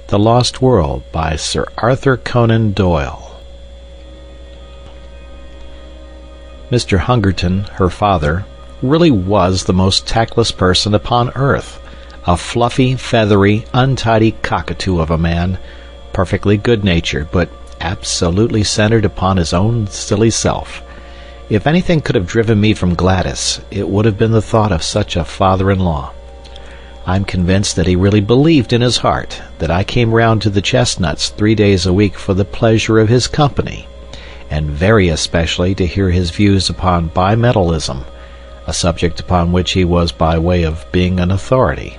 The Lost World by Sir Arthur Conan Doyle. Mr. Hungerton, her father, really was the most tactless person upon earth, a fluffy, feathery, untidy cockatoo of a man, perfectly good-natured, but absolutely centered upon his own silly self. If anything could have driven me from Gladys, it would have been the thought of such a father-in-law. I'm convinced that he really believed in his heart that I came round to the Chestnuts 3 days a week for the pleasure of his company, and very especially to hear his views upon bimetallism, a subject upon which he was by way of being an authority.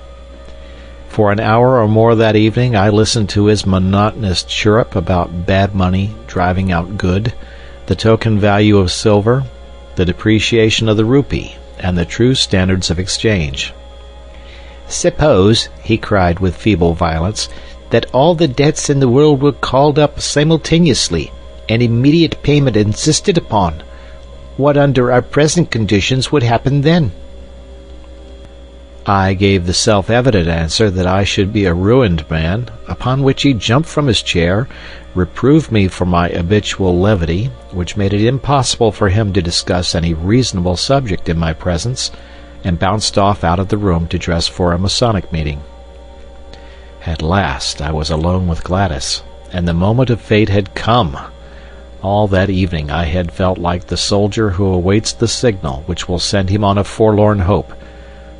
For an hour or more that evening I listened to his monotonous chirrup about bad money driving out good, the token value of silver, the depreciation of the rupee, and the true standards of exchange. "Suppose," he cried with feeble violence, "that all the debts in the world were called up simultaneously, and immediate payment insisted upon. What under our present conditions would happen then?" I gave the self-evident answer that I should be a ruined man, upon which he jumped from his chair, reproved me for my habitual levity, which made it impossible for him to discuss any reasonable subject in my presence, and bounced off out of the room to dress for a Masonic meeting. At last I was alone with Gladys, and the moment of fate had come. All that evening I had felt like the soldier who awaits the signal which will send him on a forlorn hope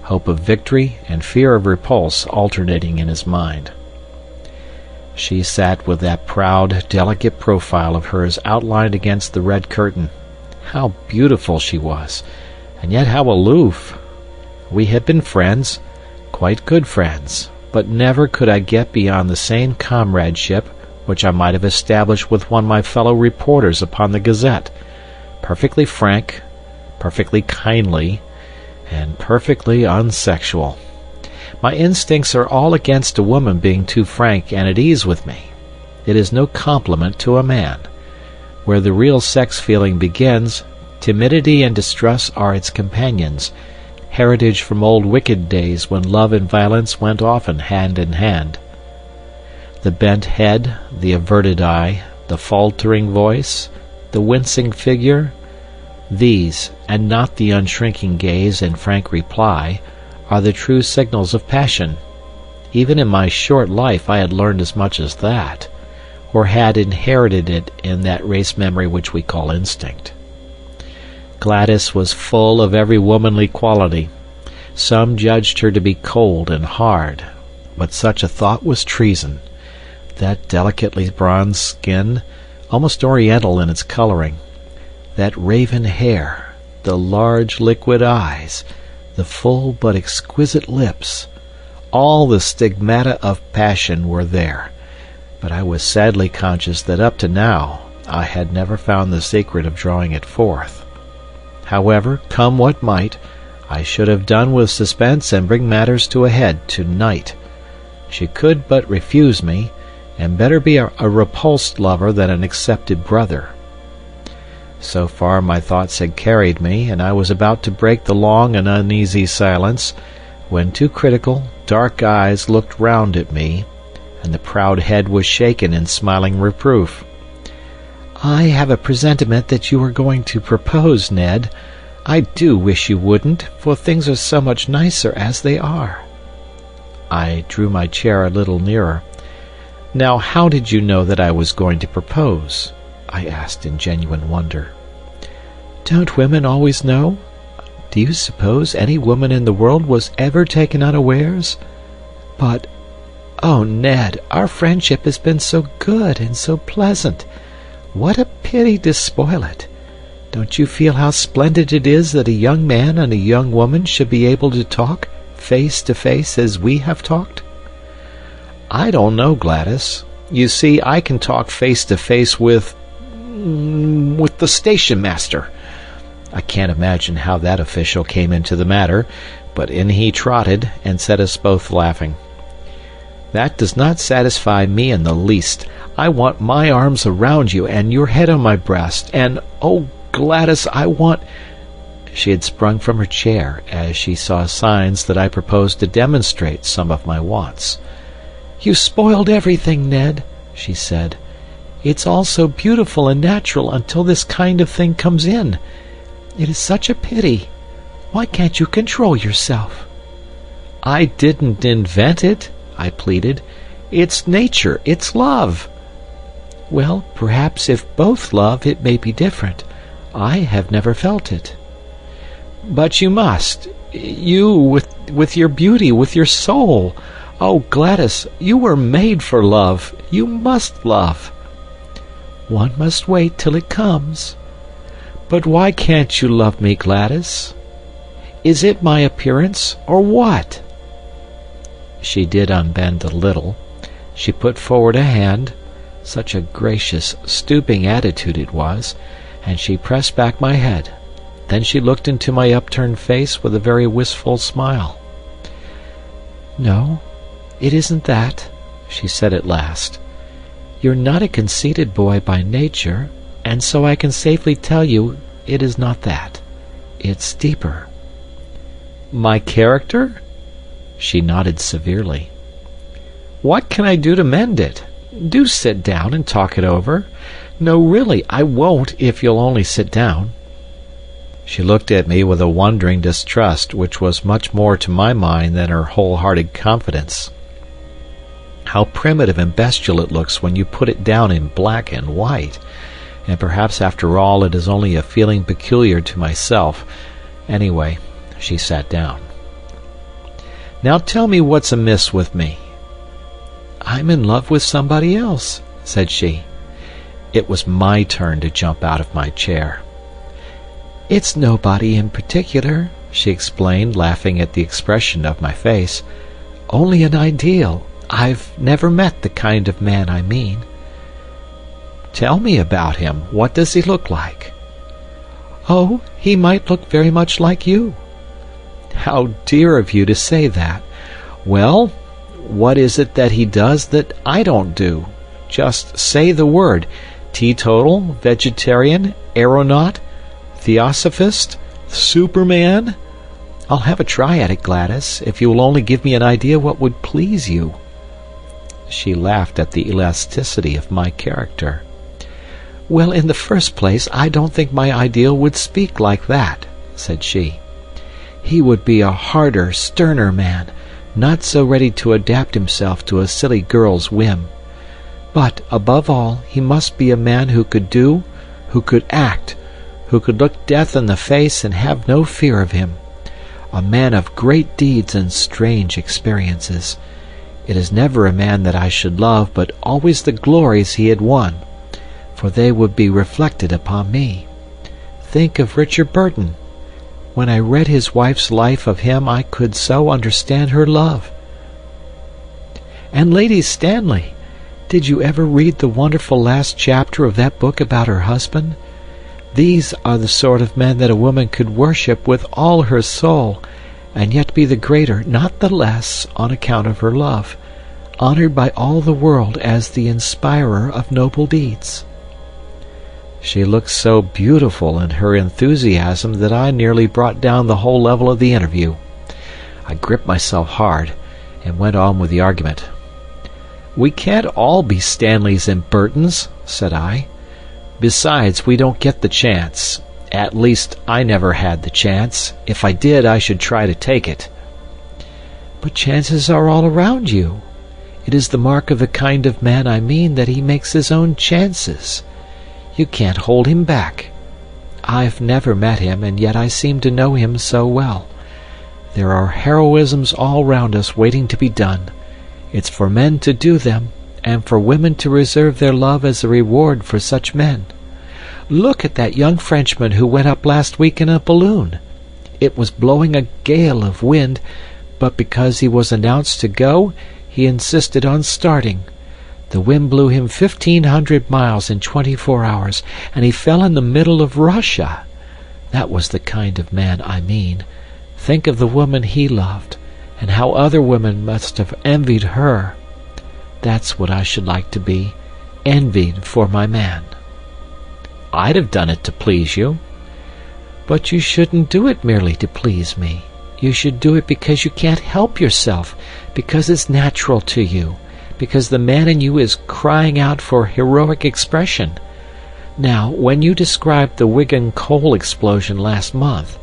of victory and fear of repulse alternating in his mind. She sat with that proud, delicate profile of hers outlined against the red curtain. How beautiful she was, and yet how aloof! We had been friends, quite good friends, but never could I get beyond the same comradeship which I might have established with one of my fellow reporters upon the Gazette, perfectly frank, perfectly kindly, and perfectly unsexual. My instincts are all against a woman being too frank and at ease with me. It is no compliment to a man. Where the real sex feeling begins, timidity and distrust are its companions, heritage from old wicked days when love and violence went often hand in hand. The bent head, the averted eye, the faltering voice, the wincing figure, these, and not the unshrinking gaze and frank reply, are the true signals of passion. Even in my short life I had learned as much as that, or had inherited it in that race memory which we call instinct. Gladys was full of every womanly quality. Some judged her to be cold and hard, but such a thought was treason. That delicately bronzed skin, almost oriental in its coloring, that raven hair, the large liquid eyes, the full but exquisite lips, all the stigmata of passion were there, but I was sadly conscious that up to now I had never found the secret of drawing it forth. However, come what might, I should have done with suspense and bring matters to a head to-night. She could but refuse me, and better be a repulsed lover than an accepted brother. So far my thoughts had carried me, and I was about to break the long and uneasy silence, when two critical, dark eyes looked round at me, and the proud head was shaken in smiling reproof. "I have a presentiment that you are going to propose, Ned. I do wish you wouldn't, for things are so much nicer as they are." I drew my chair a little nearer. "Now, how did you know that I was going to propose?" I asked in genuine wonder. "Don't women always know? Do you suppose any woman in the world was ever taken unawares? But, oh, Ned, our friendship has been so good and so pleasant. What a pity to spoil it. Don't you feel how splendid it is that a young man and a young woman should be able to talk face to face as we have talked?" "I don't know, Gladys. You see, I can talk face to face with the station master." I can't imagine how that official came into the matter, but in he trotted, and set us both laughing. "That does not satisfy me in the least. I want my arms around you, and your head on my breast, and, oh, Gladys, I want—" She had sprung from her chair as she saw signs that I proposed to demonstrate some of my wants. "You spoiled everything, Ned," she said. "It's all so beautiful and natural until this kind of thing comes in. It is such a pity. Why can't you control yourself?" "I didn't invent it," I pleaded. "It's nature, it's love." "Well, perhaps if both love, it may be different. I have never felt it." "But you must. You, with your beauty, with your soul. Oh, Gladys, you were made for love. You must love." "One must wait till it comes." "But why can't you love me, Gladys? Is it my appearance, or what?" She did unbend a little. She put forward a hand, such a gracious, stooping attitude it was, and she pressed back my head. Then she looked into my upturned face with a very wistful smile. "No, it isn't that," she said at last. "You're not a conceited boy by nature, and so I can safely tell you it is not that. It's deeper." "My character?" She nodded severely. "What can I do to mend it? Do sit down and talk it over. No, really, I won't if you'll only sit down." She looked at me with a wondering distrust which was much more to my mind than her wholehearted confidence. How primitive and bestial it looks when you put it down in black and white, and perhaps after all it is only a feeling peculiar to myself. Anyway, she sat down. "Now tell me what's amiss with me." "I'm in love with somebody else," said she. It was my turn to jump out of my chair. "It's nobody in particular," she explained, laughing at the expression of my face. "Only an ideal. I've never met the kind of man I mean." "Tell me about him. What does he look like?" "Oh, he might look very much like you." "How dear of you to say that. Well, what is it that he does that I don't do? Just say the word. Teetotal, vegetarian, aeronaut, theosophist, Superman? I'll have a try at it, Gladys, if you will only give me an idea what would please you." She laughed at the elasticity of my character. "Well, in the first place, I don't think my ideal would speak like that," said she. "He would be a harder, sterner man, not so ready to adapt himself to a silly girl's whim. But, above all, he must be a man who could do, who could act, who could look death in the face and have no fear of him. A man of great deeds and strange experiences. It is never a man that I should love, but always the glories he had won, for they would be reflected upon me. Think of Richard Burton. When I read his wife's life of him, I could so understand her love. And Lady Stanley. Did you ever read the wonderful last chapter of that book about her husband? These are the sort of men that a woman could worship with all her soul, and yet be the greater, not the less, on account of her love, honored by all the world as the inspirer of noble deeds." She looked so beautiful in her enthusiasm that I nearly brought down the whole level of the interview. I gripped myself hard, and went on with the argument. "We can't all be Stanleys and Burtons," said I. "Besides, we don't get the chance. At least, I never had the chance. If I did, I should try to take it." "But chances are all around you. It is the mark of the kind of man I mean that he makes his own chances. You can't hold him back. I've never met him, and yet I seem to know him so well. There are heroisms all round us waiting to be done. It's for men to do them, and for women to reserve their love as a reward for such men. Look at that young Frenchman who went up last week in a balloon. It was blowing a gale of wind, but because he was announced to go, he insisted on starting. The wind blew him 1,500 miles in 24 hours, and he fell in the middle of Russia. That was the kind of man I mean. Think of the woman he loved, and how other women must have envied her. That's what I should like to be, envied for my man." "I'd have done it to please you." "But you shouldn't do it merely to please me. You should do it because you can't help yourself, because it's natural to you, because the man in you is crying out for heroic expression. Now, when you described the Wigan coal explosion last month,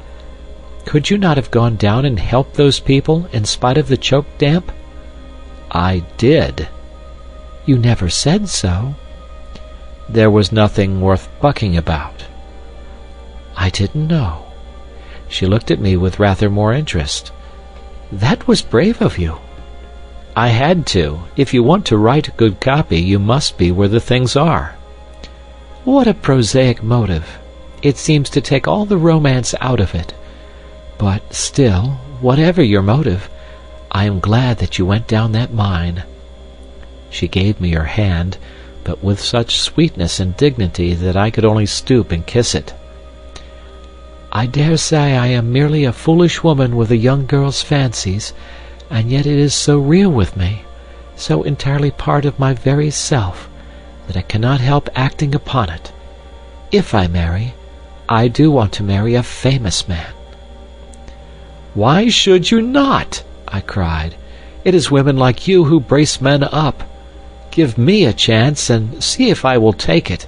could you not have gone down and helped those people in spite of the choke damp?" "I did." "You never said so." "There was nothing worth bucking about." "I didn't know." She looked at me with rather more interest. "That was brave of you." "I had to. If you want to write good copy, you must be where the things are." "What a prosaic motive. It seems to take all the romance out of it. But still, whatever your motive, I am glad that you went down that mine." She gave me her hand, but with such sweetness and dignity that I could only stoop and kiss it. "I dare say I am merely a foolish woman with a young girl's fancies, and yet it is so real with me, so entirely part of my very self, that I cannot help acting upon it. If I marry, I do want to marry a famous man." "Why should you not?" I cried. "It is women like you who brace men up. Give me a chance, and see if I will take it.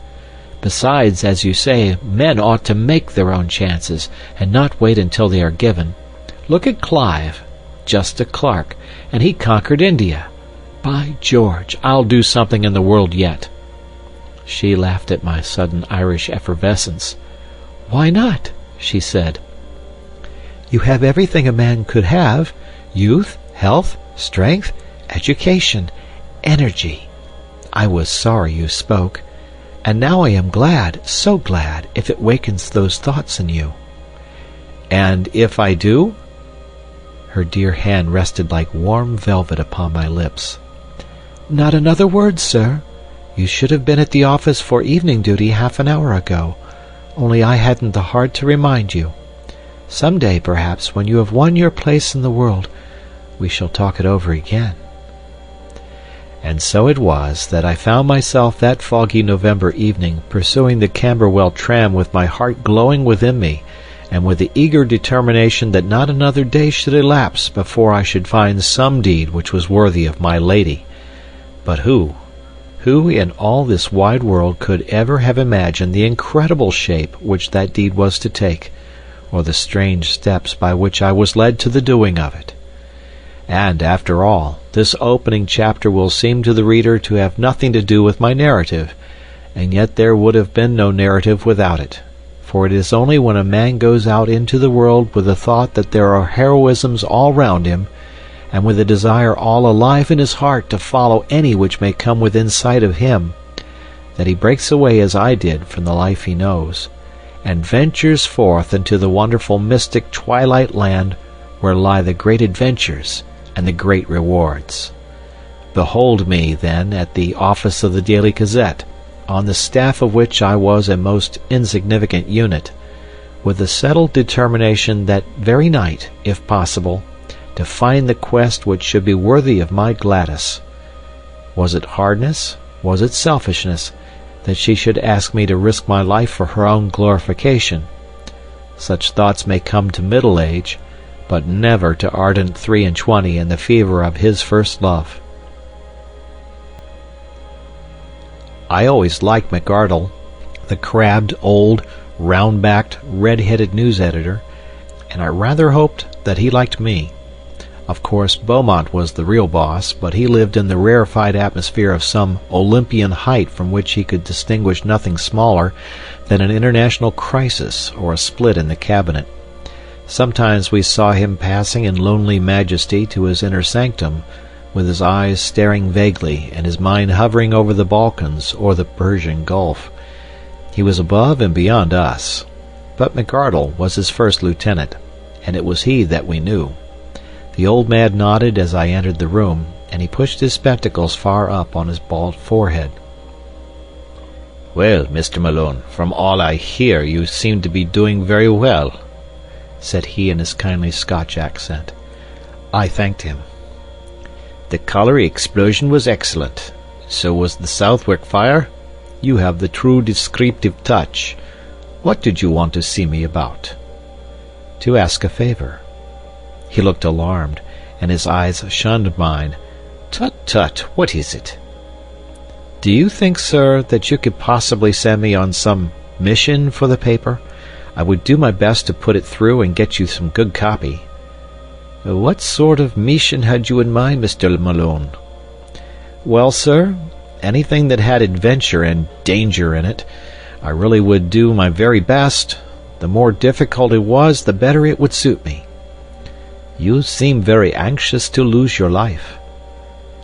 Besides, as you say, men ought to make their own chances, and not wait until they are given. Look at Clive, just a clerk, and he conquered India. By George, I'll do something in the world yet." She laughed at my sudden Irish effervescence. "Why not?" she said. "You have everything a man could have: youth, health, strength, education, energy. I was sorry you spoke, and now I am glad, so glad, if it wakens those thoughts in you." "And if I do?" Her dear hand rested like warm velvet upon my lips. "Not another word, sir. You should have been at the office for evening duty half an hour ago, only I hadn't the heart to remind you. Some day, perhaps, when you have won your place in the world, we shall talk it over again." And so it was that I found myself that foggy November evening pursuing the Camberwell tram with my heart glowing within me, and with the eager determination that not another day should elapse before I should find some deed which was worthy of my lady. But who in all this wide world could ever have imagined the incredible shape which that deed was to take, or the strange steps by which I was led to the doing of it? And, after all, this opening chapter will seem to the reader to have nothing to do with my narrative, and yet there would have been no narrative without it, for it is only when a man goes out into the world with the thought that there are heroisms all round him, and with a desire all alive in his heart to follow any which may come within sight of him, that he breaks away as I did from the life he knows, and ventures forth into the wonderful mystic twilight land where lie the great adventures and the great rewards. Behold me, then, at the office of the Daily Gazette, on the staff of which I was a most insignificant unit, with the settled determination that very night, if possible, to find the quest which should be worthy of my Gladys. Was it hardness, was it selfishness, that she should ask me to risk my life for her own glorification? Such thoughts may come to middle age, but never to ardent 23 in the fever of his first love. I always liked McArdle, the crabbed, old, round-backed, red-headed news editor, and I rather hoped that he liked me. Of course, Beaumont was the real boss, but he lived in the rarefied atmosphere of some Olympian height from which he could distinguish nothing smaller than an international crisis or a split in the cabinet. Sometimes we saw him passing in lonely majesty to his inner sanctum, with his eyes staring vaguely and his mind hovering over the Balkans or the Persian Gulf. He was above and beyond us. But McArdle was his first lieutenant, and it was he that we knew. The old man nodded as I entered the room, and he pushed his spectacles far up on his bald forehead. "Well, Mr. Malone, from all I hear, you seem to be doing very well," said he in his kindly Scotch accent. I thanked him. "The colliery explosion was excellent. So was the Southwark fire. You have the true descriptive touch. What did you want to see me about?" "To ask a favor." He looked alarmed, and his eyes shunned mine. "Tut, tut, what is it? Do you think, sir, that you could possibly send me on some mission for the paper? I would do my best to put it through and get you some good copy. What sort of mission had you in mind, Mr. Malone? Well, sir, anything that had adventure and danger in it. I really would do my very best. The more difficult it was, the better it would suit me. You seem very anxious to lose your life.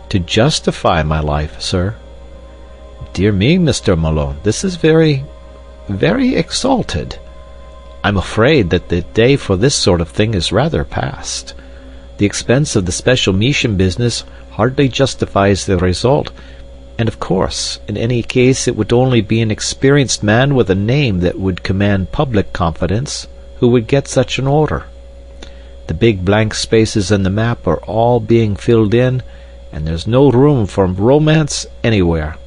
To justify my life, sir. Dear me, Mr. Malone, this is very exalted. I'm afraid that the day for this sort of thing is rather past. The expense of the special mission business hardly justifies the result, and of course, in any case it would only be an experienced man with a name that would command public confidence who would get such an order. The big blank spaces in the map are all being filled in, and there's no room for romance anywhere.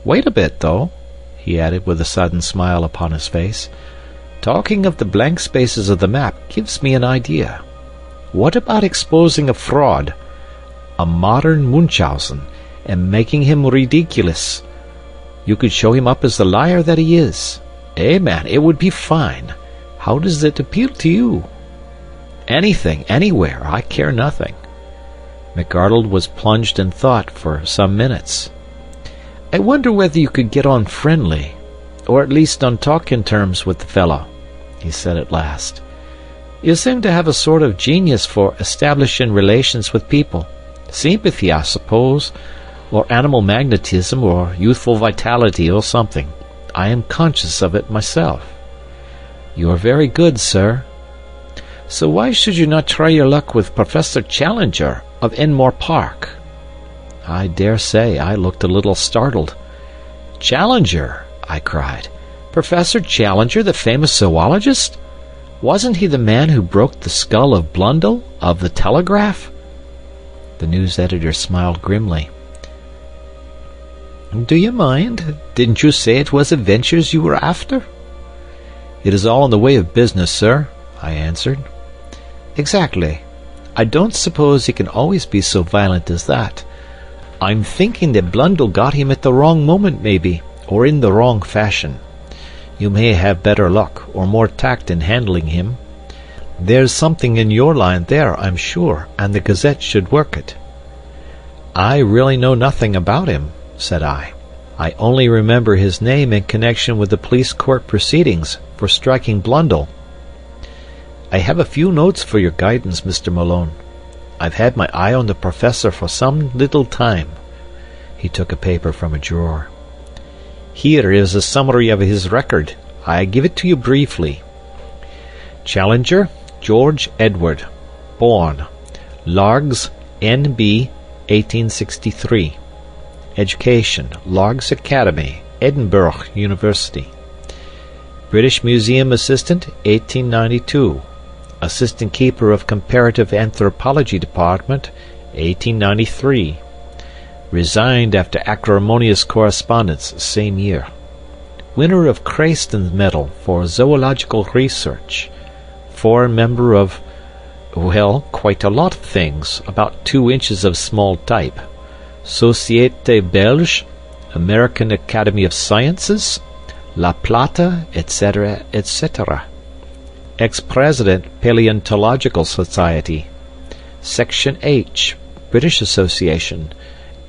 Wait a bit, though, he added with a sudden smile upon his face. Talking of the blank spaces of the map gives me an idea. What about exposing a fraud, a modern Munchausen, and making him ridiculous? You could show him up as the liar that he is. Eh, man, it would be fine. How does it appeal to you? Anything, anywhere, I care nothing. McArdle was plunged in thought for some minutes. I wonder whether you could get on friendly, or at least on talking terms with the fellow, he said at last. You seem to have a sort of genius for establishing relations with people. Sympathy, I suppose, or animal magnetism, or youthful vitality, or something. I am conscious of it myself. You are very good, sir. So why should you not try your luck with Professor Challenger of Enmore Park? I dare say I looked a little startled. Challenger, I cried. Professor Challenger, the famous zoologist? Wasn't he the man who broke the skull of Blundell, of the Telegraph? The news editor smiled grimly. Do you mind? Didn't you say it was adventures you were after? It is all in the way of business, sir, I answered. Exactly. I don't suppose he can always be so violent as that. I'm thinking that Blundell got him at the wrong moment, maybe, or in the wrong fashion. You may have better luck, or more tact in handling him. There's something in your line there, I'm sure, and the Gazette should work it. I really know nothing about him, said I. I only remember his name in connection with the police court proceedings for striking Blundell. I have a few notes for your guidance, Mr. Malone. I've had my eye on the professor for some little time. He took a paper from a drawer. Here is a summary of his record. I give it to you briefly. Challenger, George Edward. Born. Largs, N.B., 1863. Education, Largs Academy, Edinburgh University. British Museum Assistant, 1892. Assistant Keeper of Comparative Anthropology Department, 1893. Resigned after acrimonious correspondence, same year. Winner of Crayston's Medal for Zoological Research. Foreign member of, well, quite a lot of things, about 2 inches of small type. Société Belge, American Academy of Sciences, La Plata, etc., etc. Ex-President, Paleontological Society. Section H, British Association,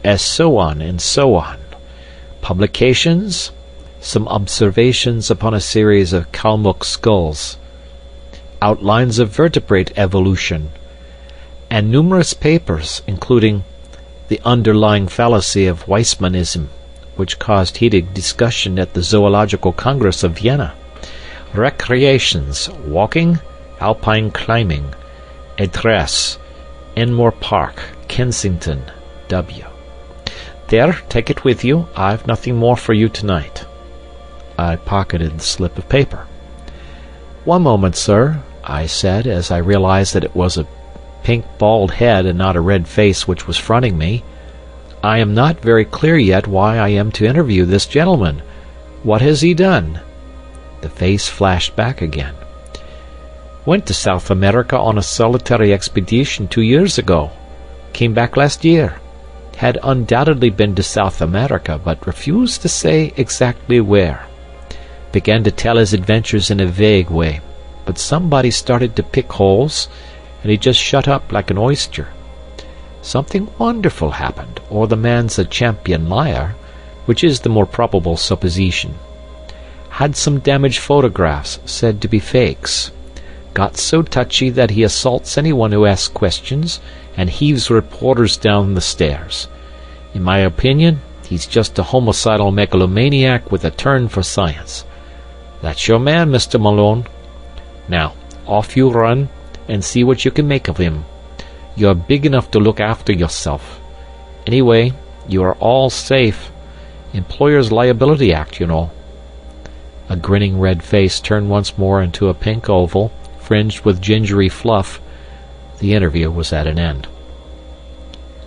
as so on and so on. Publications, some observations upon a series of Kalmuck skulls, outlines of vertebrate evolution, and numerous papers, including the underlying fallacy of Weismannism, which caused heated discussion at the Zoological Congress of Vienna. Recreations, walking, alpine climbing. Address, Enmore Park, Kensington, W. There, take it with you. I've nothing more for you tonight. I pocketed the slip of paper. One moment, sir, I said, as I realized that it was a pink bald head and not a red face which was fronting me. I am not very clear yet why I am to interview this gentleman. What has he done? The face flashed back again. Went to South America on a solitary expedition 2 years ago. Came back last year. had undoubtedly been to South America, but refused to say exactly where. Began to tell his adventures in a vague way, but somebody started to pick holes, and he just shut up like an oyster. Something wonderful happened, or the man's a champion liar, which is the more probable supposition. Had some damaged photographs, said to be fakes. Got so touchy that he assaults anyone who asks questions, and heaves reporters down the stairs. In my opinion, he's just a homicidal megalomaniac with a turn for science. That's your man, Mr. Malone. Now, off you run, and see what you can make of him. You're big enough to look after yourself. Anyway, you are all safe. Employers' Liability Act, you know. A grinning red face turned once more into a pink oval, fringed with gingery fluff. The interview was at an end.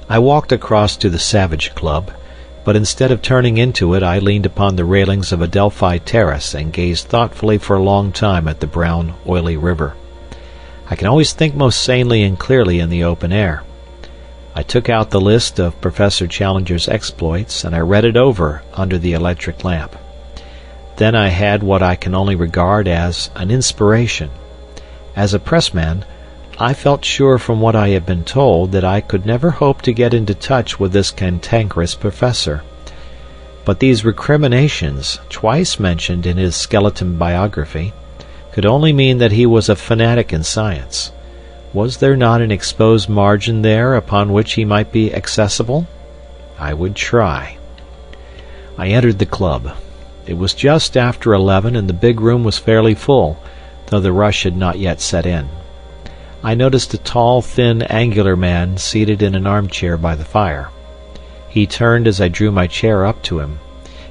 I walked across to the Savage Club, but instead of turning into it, I leaned upon the railings of Adelphi Terrace and gazed thoughtfully for a long time at the brown, oily river. I can always think most sanely and clearly in the open air. I took out the list of Professor Challenger's exploits, and I read it over under the electric lamp. Then I had what I can only regard as an inspiration. As a pressman, I felt sure from what I had been told that I could never hope to get into touch with this cantankerous professor. But these recriminations, twice mentioned in his skeleton biography, could only mean that he was a fanatic in science. Was there not an exposed margin there upon which he might be accessible? I would try. I entered the club. It was just after 11, and the big room was fairly full, though the rush had not yet set in. I noticed a tall, thin, angular man seated in an armchair by the fire. He turned as I drew my chair up to him.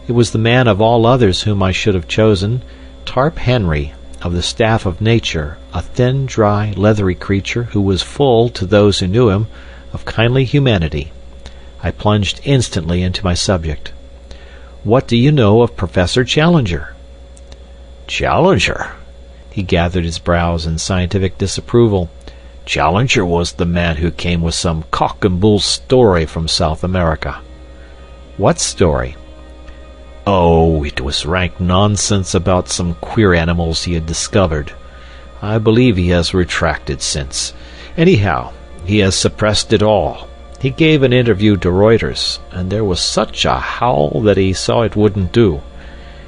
It was the man of all others whom I should have chosen, Tarp Henry, of the staff of nature, a thin, dry, leathery creature who was full, to those who knew him, of kindly humanity. I plunged instantly into my subject. "What do you know of Professor Challenger?" "Challenger?" He gathered his brows in scientific disapproval. "Challenger was the man who came with some cock-and-bull story from South America." "What story?" "Oh, it was rank nonsense about some queer animals he had discovered. I believe he has retracted since. Anyhow, he has suppressed it all. He gave an interview to Reuters, and there was such a howl that he saw it wouldn't do.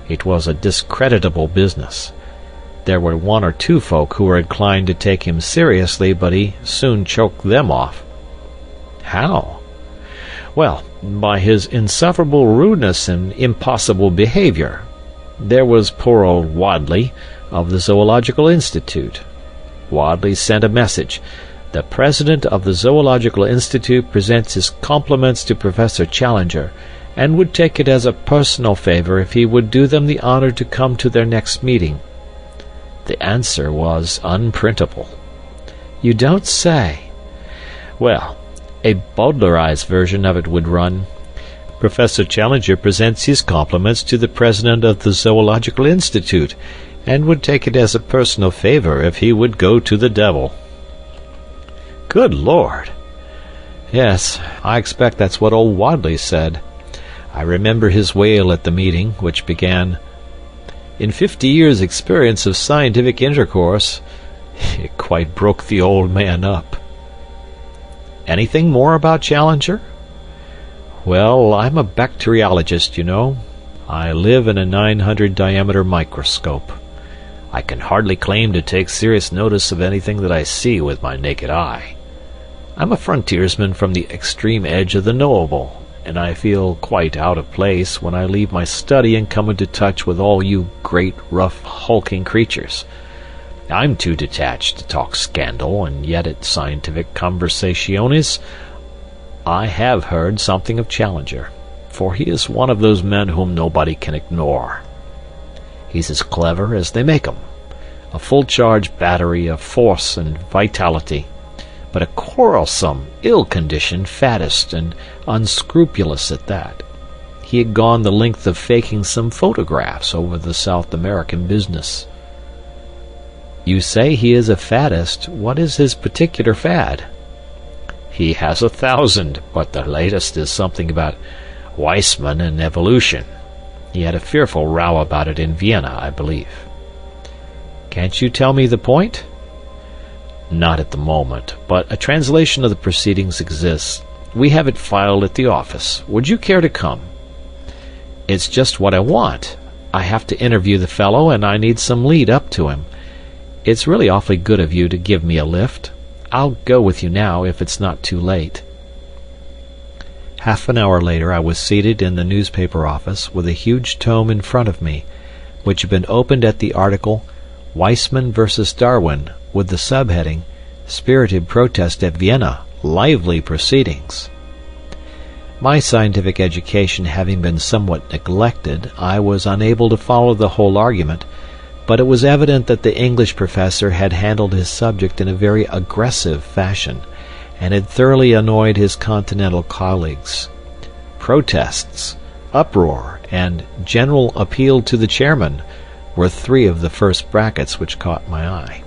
It was a discreditable business. There were one or two folk who were inclined to take him seriously, but he soon choked them off." "How?" "Well, by his insufferable rudeness and impossible behavior. There was poor old Wadley, of the Zoological Institute. Wadley sent a message. 'The President of the Zoological Institute presents his compliments to Professor Challenger, and would take it as a personal favor if he would do them the honor to come to their next meeting.' The answer was unprintable." "You don't say." "Well, a Bowdlerized version of it would run, 'Professor Challenger presents his compliments to the President of the Zoological Institute, and would take it as a personal favor if he would go to the devil.'" "Good Lord!" "Yes, I expect that's what old Wadley said. I remember his wail at the meeting, which began, 'In 50 years' experience of scientific intercourse.' It quite broke the old man up." "Anything more about Challenger?" "Well, I'm a bacteriologist, you know. I live in a 900 diameter microscope. I can hardly claim to take serious notice of anything that I see with my naked eye. I'm a frontiersman from the extreme edge of the knowable, and I feel quite out of place when I leave my study and come into touch with all you great, rough, hulking creatures. I'm too detached to talk scandal, and yet at scientific conversationes I have heard something of Challenger, for he is one of those men whom nobody can ignore. He's as clever as they make 'em, a full-charge battery of force and vitality, but a quarrelsome, ill-conditioned faddist, and unscrupulous at that. He had gone the length of faking some photographs over the South American business." "You say he is a faddist. What is his particular fad?" He has 1,000, but the latest is something about Weissman and evolution. He had a fearful row about it in Vienna, I believe. Can't you tell me the point? Not at the moment, but a translation of the proceedings exists. We have it filed at the office. Would you care to come? It's just what I want. I have to interview the fellow, and I need some lead up to him. It's really awfully good of you to give me a lift. I'll go with you now, if it's not too late. Half an hour later I was seated in the newspaper office with a huge tome in front of me, which had been opened at the article Weissman versus Darwin, with the subheading Spirited Protest at Vienna, Lively Proceedings. My scientific education having been somewhat neglected, I was unable to follow the whole argument, but it was evident that the English professor had handled his subject in a very aggressive fashion, and had thoroughly annoyed his continental colleagues. Protests, uproar, and general appeal to the chairman were three of the first brackets which caught my eye.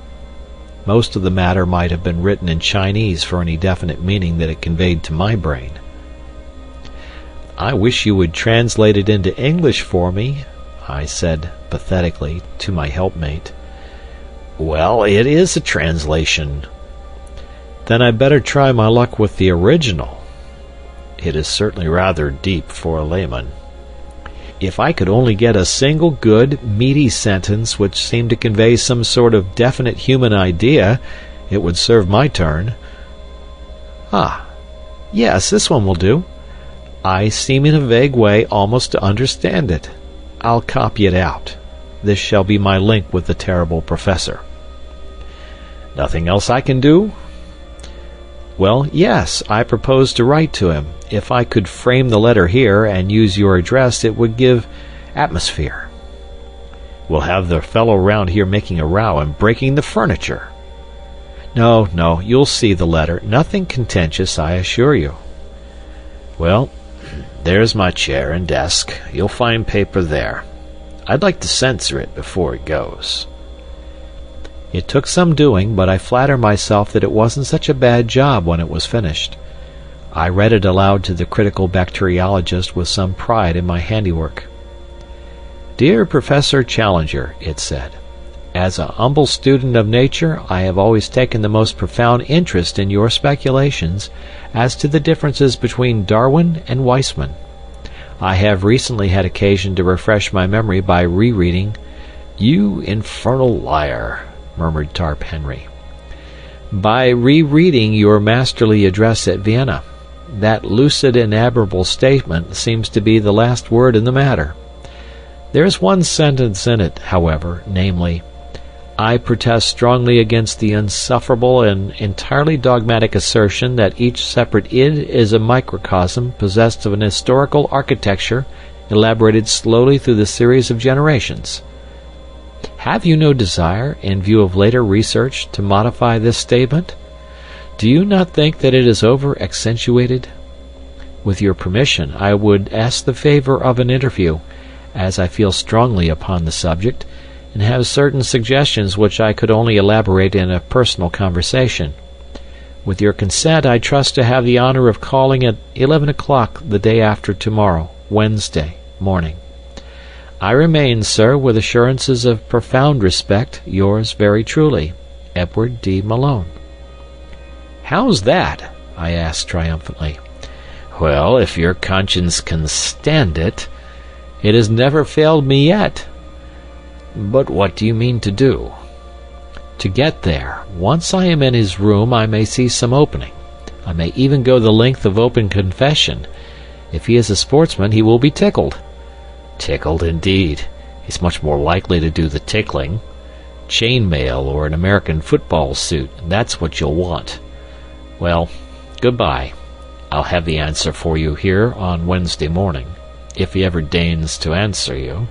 Most of the matter might have been written in Chinese for any definite meaning that it conveyed to my brain. I wish you would translate it into English for me, I said pathetically to my helpmate. Well, it is a translation. Then I'd better try my luck with the original. It is certainly rather deep for a layman. If I could only get a single good, meaty sentence which seemed to convey some sort of definite human idea, it would serve my turn. Ah, yes, this one will do. I seem in a vague way almost to understand it. I'll copy it out. This shall be my link with the terrible professor. Nothing else I can do? Well, yes, I propose to write to him. If I could frame the letter here and use your address, it would give atmosphere. We'll have the fellow round here making a row and breaking the furniture. No, you'll see the letter. Nothing contentious, I assure you. Well, there's my chair and desk. You'll find paper there. I'd like to censor it before it goes. It took some doing, but I flatter myself that it wasn't such a bad job when it was finished. I read it aloud to the critical bacteriologist with some pride in my handiwork. Dear Professor Challenger, it said, as a humble student of nature, I have always taken the most profound interest in your speculations as to the differences between Darwin and Weissman. I have recently had occasion to refresh my memory by rereading You Infernal Liar, murmured Tarp Henry. By rereading your masterly address at Vienna. That lucid and admirable statement seems to be the last word in the matter. There is one sentence in it, however, namely, I protest strongly against the insufferable and entirely dogmatic assertion that each separate id is a microcosm possessed of an historical architecture elaborated slowly through the series of generations. Have you no desire, in view of later research, to modify this statement? Do you not think that it is over-accentuated? With your permission, I would ask the favor of an interview, as I feel strongly upon the subject, and have certain suggestions which I could only elaborate in a personal conversation. With your consent, I trust to have the honor of calling at 11 o'clock the day after tomorrow, Wednesday, morning. I remain, sir, with assurances of profound respect, yours very truly, Edward D. Malone. How's that? I asked triumphantly. Well, if your conscience can stand it. It has never failed me yet. But what do you mean to do? To get there, once I am in his room, I may see some opening. I may even go the length of open confession. If he is a sportsman, he will be tickled. Tickled, indeed. He's much more likely to do the tickling. Chainmail or an American football suit, that's what you'll want. Well, goodbye. I'll have the answer for you here on Wednesday morning, if he ever deigns to answer you.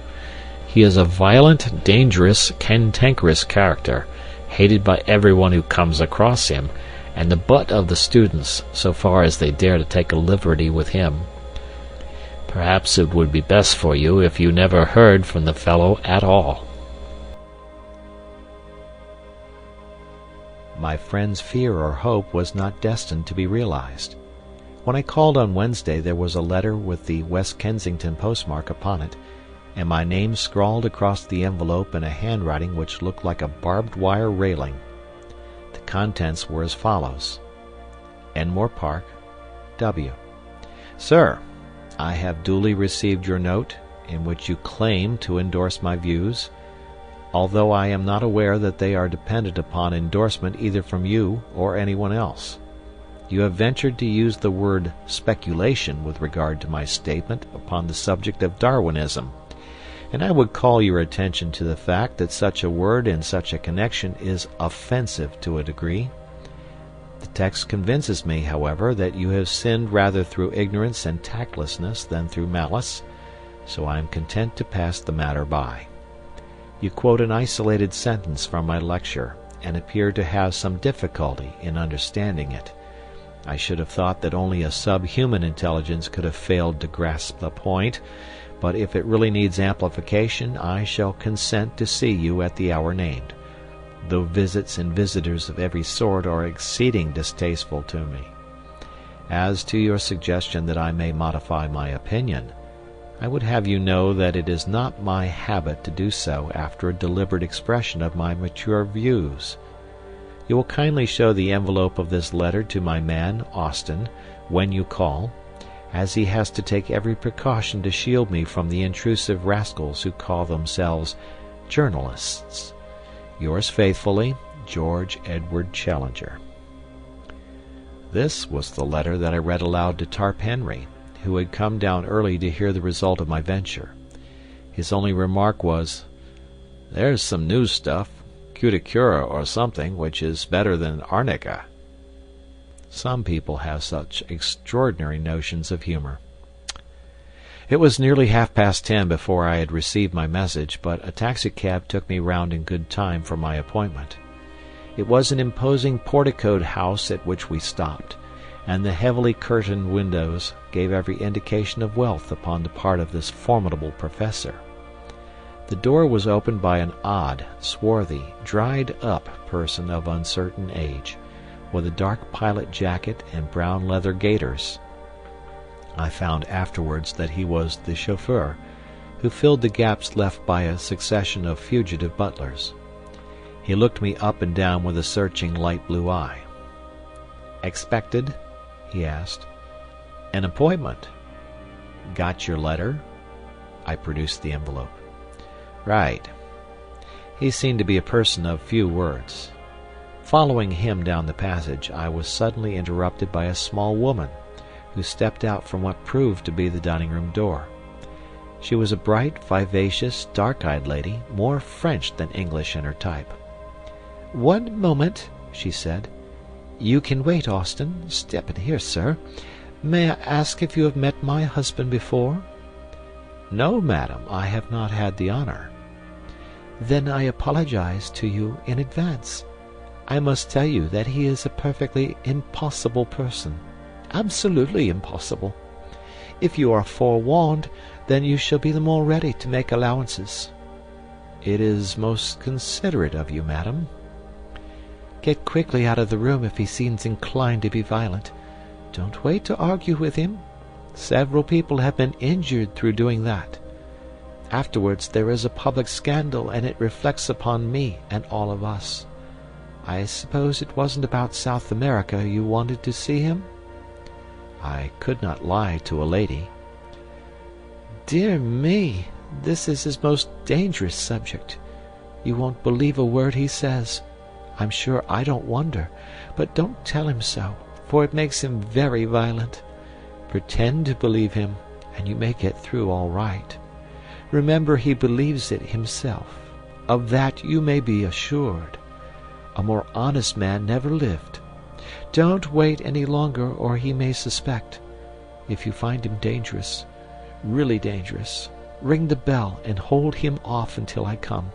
He is a violent, dangerous, cantankerous character, hated by everyone who comes across him, and the butt of the students, so far as they dare to take a liberty with him. Perhaps it would be best for you if you never heard from the fellow at all. my friend's fear or hope was not destined to be realized. When I called on Wednesday there was a letter with the West Kensington postmark upon it, and my name scrawled across the envelope in a handwriting which looked like a barbed wire railing. The contents were as follows: Enmore Park, W. Sir, I have duly received your note, in which you claim to endorse my views, although I am not aware that they are dependent upon endorsement either from you or anyone else. You have ventured to use the word speculation with regard to my statement upon the subject of Darwinism, and I would call your attention to the fact that such a word in such a connection is offensive to a degree. The text convinces me, however, that you have sinned rather through ignorance and tactlessness than through malice, so I am content to pass the matter by. You quote an isolated sentence from my lecture, and appear to have some difficulty in understanding it. I should have thought that only a subhuman intelligence could have failed to grasp the point, but if it really needs amplification, I shall consent to see you at the hour named, though visits and visitors of every sort are exceeding distasteful to me. As to your suggestion that I may modify my opinion, I would have you know that it is not my habit to do so after a deliberate expression of my mature views. You will kindly show the envelope of this letter to my man, Austin, when you call, as he has to take every precaution to shield me from the intrusive rascals who call themselves journalists. Yours faithfully, George Edward Challenger. This was the letter that I read aloud to Tarp Henry, who had come down early to hear the result of my venture. His only remark was, "There's some new stuff, cuticura or something, which is better than arnica." Some people have such extraordinary notions of humor. It was nearly 10:30 before I had received my message, but a taxicab took me round in good time for my appointment. It was an imposing porticoed house at which we stopped, and the heavily curtained windows gave every indication of wealth upon the part of this formidable professor. The door was opened by an odd, swarthy, dried-up person of uncertain age, with a dark pilot jacket and brown leather gaiters. I found afterwards that he was the chauffeur, who filled the gaps left by a succession of fugitive butlers. He looked me up and down with a searching light blue eye. "Expected?" he asked. "An appointment." "Got your letter?" I produced the envelope. "Right." He seemed to be a person of few words. Following him down the passage, I was suddenly interrupted by a small woman, who stepped out from what proved to be the dining-room door. She was a bright, vivacious, dark-eyed lady, more French than English in her type. "One moment," she said. "You can wait, Austin. Step in here, sir. May I ask if you have met my husband before?" "No, madam, I have not had the honor." "Then I apologize to you in advance. I must tell you that he is a perfectly impossible person. Absolutely impossible. If you are forewarned, then you shall be the more ready to make allowances." "It is most considerate of you, madam." "Get quickly out of the room if he seems inclined to be violent. Don't wait to argue with him. Several people have been injured through doing that. Afterwards there is a public scandal, and it reflects upon me and all of us. I suppose it wasn't about South America you wanted to see him?" I could not lie to a lady. "Dear me, this is his most dangerous subject. You won't believe a word he says. I'm sure I don't wonder, but don't tell him so, for it makes him very violent. Pretend to believe him, and you may get through all right. Remember he believes it himself. Of that you may be assured. A more honest man never lived. Don't wait any longer, or he may suspect. If you find him dangerous, really dangerous, ring the bell and hold him off until I come.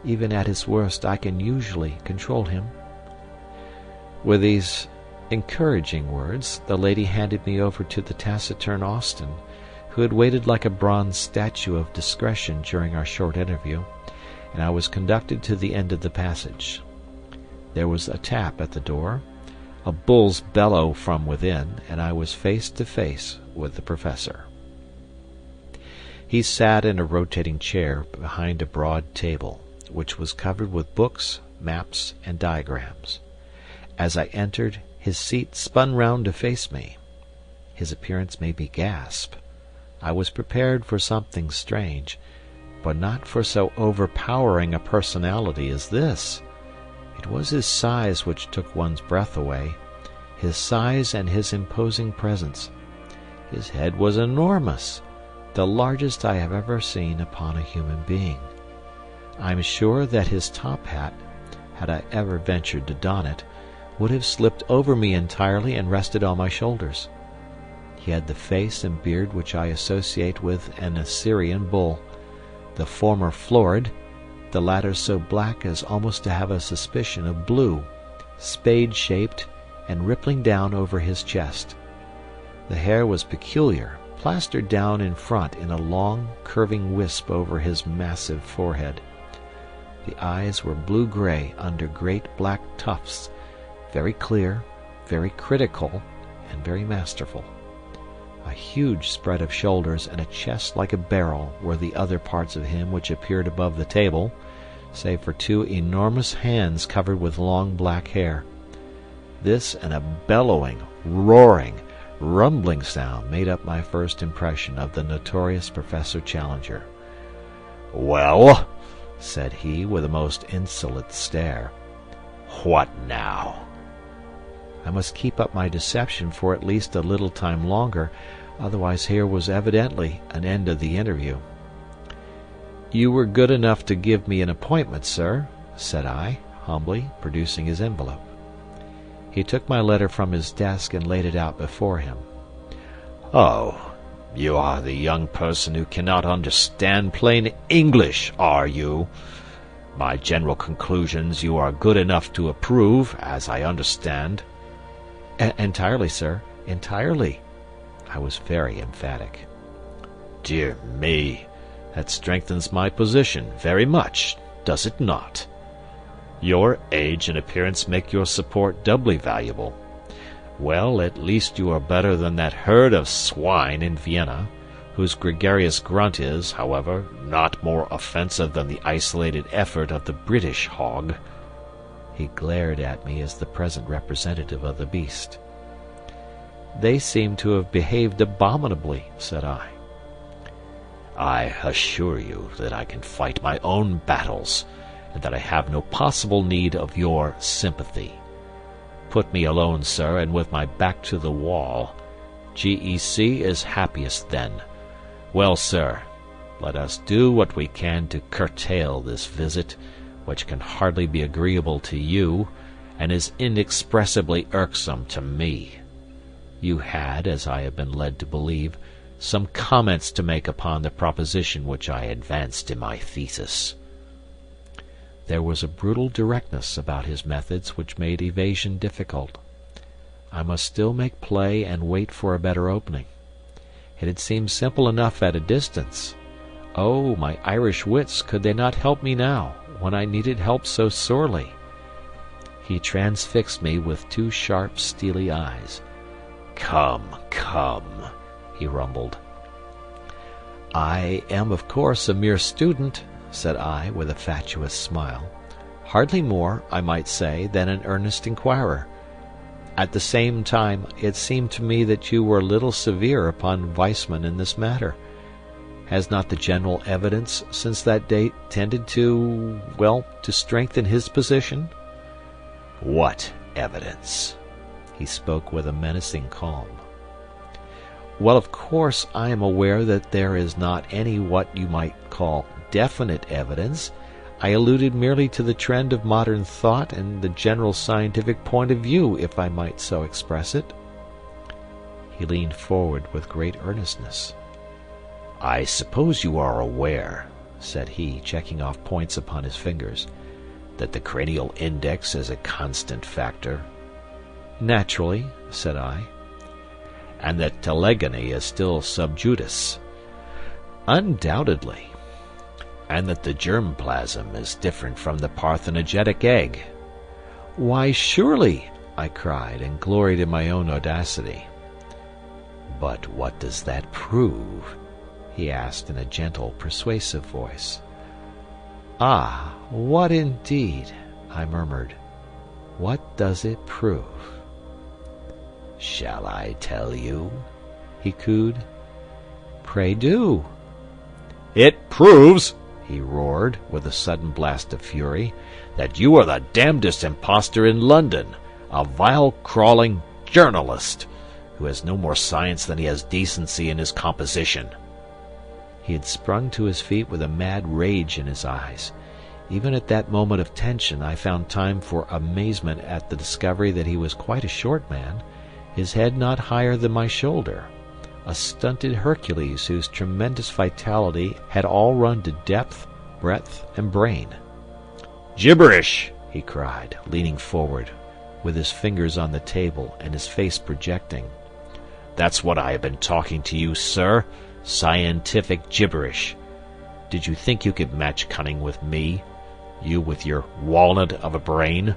Even at his worst I can usually control him." With these encouraging words, the lady handed me over to the taciturn Austin, who had waited like a bronze statue of discretion during our short interview, and I was conducted to the end of the passage. There was a tap at the door, a bull's bellow from within, and I was face to face with the Professor. He sat in a rotating chair behind a broad table, which was covered with books, maps, and diagrams. As I entered, his seat spun round to face me. His appearance made me gasp. I was prepared for something strange, but not for so overpowering a personality as this. It was his size which took one's breath away, his size and his imposing presence. His head was enormous, the largest I have ever seen upon a human being. I'm sure that his top hat, had I ever ventured to don it, would have slipped over me entirely and rested on my shoulders. He had the face and beard which I associate with an Assyrian bull, the former florid, the latter so black as almost to have a suspicion of blue, spade-shaped and rippling down over his chest. The hair was peculiar, plastered down in front in a long, curving wisp over his massive forehead. The eyes were blue-gray under great black tufts, very clear, very critical, and very masterful. A huge spread of shoulders and a chest like a barrel were the other parts of him which appeared above the table, save for two enormous hands covered with long black hair. This and a bellowing, roaring, rumbling sound made up my first impression of the notorious Professor Challenger. "Well," said he, with a most insolent stare, "what now?" I must keep up my deception for at least a little time longer, otherwise here was evidently an end of the interview. "You were good enough to give me an appointment, sir," said I, humbly, producing his envelope. He took my letter from his desk and laid it out before him. "Oh, you are the young person who cannot understand plain English, are you? My general conclusions you are good enough to approve, as I understand." "Entirely, sir, entirely." I was very emphatic. "Dear me, that strengthens my position very much, does it not? Your age and appearance make your support doubly valuable. Well, at least you are better than that herd of swine in Vienna, whose gregarious grunt is, however, not more offensive than the isolated effort of the British hog." He glared at me as the present representative of the beast. "They seem to have behaved abominably," said I. "I assure you that I can fight my own battles, and that I have no possible need of your sympathy. Put me alone, sir, and with my back to the wall. GEC is happiest then. Well, sir, let us do what we can to curtail this visit, which can hardly be agreeable to you, and is inexpressibly irksome to me. You had, as I have been led to believe, some comments to make upon the proposition which I advanced in my thesis." There was a brutal directness about his methods which made evasion difficult. I must still make play and wait for a better opening. It had seemed simple enough at a distance. Oh, my Irish wits, could they not help me now, when I needed help so sorely? He transfixed me with two sharp, steely eyes. "Come, come," he rumbled. "I am, of course, a mere student," said I, with a fatuous smile. "Hardly more, I might say, than an earnest inquirer. At the same time, it seemed to me that you were a little severe upon Weissman in this matter. Has not the general evidence since that date tended to, well, to strengthen his position?" "What evidence?" He spoke with a menacing calm. "Well, of course, I am aware that there is not any what you might call definite evidence. I alluded merely to the trend of modern thought and the general scientific point of view, if I might so express it." He leaned forward with great earnestness. "I suppose you are aware," said he, checking off points upon his fingers, "that the cranial index is a constant factor?" "Naturally," said I. "And that telegony is still sub judice?" "Undoubtedly." "And that the germ plasm is different from the parthenogenetic egg?" "Why, surely," I cried, and gloried in my own audacity. "But what does that prove?" he asked in a gentle, persuasive voice. "Ah, what indeed?" I murmured. "What does it prove?" "Shall I tell you?" he cooed. "Pray do." "It proves," he roared, with a sudden blast of fury, "that you are the damnedest impostor in London, a vile, crawling journalist, who has no more science than he has decency in his composition." He had sprung to his feet with a mad rage in his eyes. Even at that moment of tension I found time for amazement at the discovery that he was quite a short man, his head not higher than my shoulder, a stunted Hercules whose tremendous vitality had all run to depth, breadth, and brain. "Gibberish!" he cried, leaning forward, with his fingers on the table and his face projecting. "That's what I have been talking to you, sir. Scientific gibberish. Did you think you could match cunning with me? You with your walnut of a brain?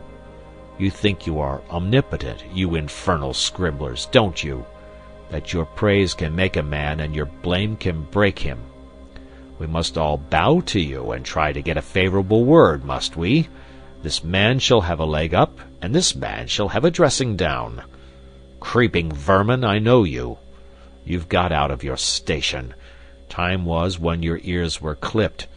You think you are omnipotent, you infernal scribblers, don't you? That your praise can make a man and your blame can break him. We must all bow to you and try to get a favorable word, must we? This man shall have a leg up, and this man shall have a dressing down. Creeping vermin, I know you. You've got out of your station. Time was when your ears were clipped.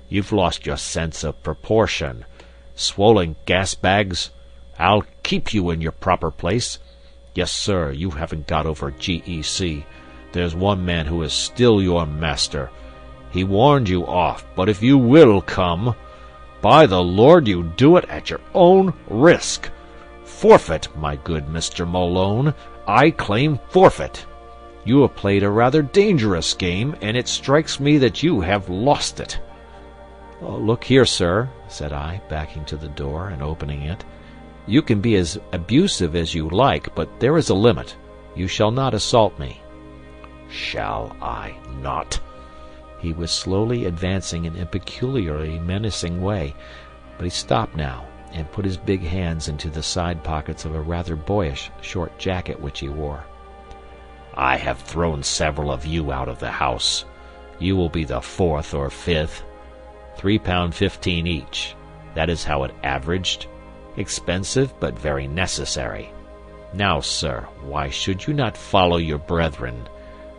You've lost your sense of proportion. Swollen gas-bags, I'll keep you in your proper place. Yes, sir, you haven't got over GEC. There's one man who is still your master. He warned you off, but if you will come, by the Lord you do it at your own risk. Forfeit, my good Mr. Malone. I claim forfeit. You have played a rather dangerous game, and it strikes me that you have lost it." "Oh, look here, sir," said I, backing to the door and opening it. "You can be as abusive as you like, but there is a limit. You shall not assault me." "Shall I not?" He was slowly advancing in a peculiarly menacing way, but he stopped now and put his big hands into the side pockets of a rather boyish short jacket which he wore. "I have thrown several of you out of the house. You will be the fourth or fifth. £3.15 each. That is how it averaged. Expensive, but very necessary. Now, sir, why should you not follow your brethren?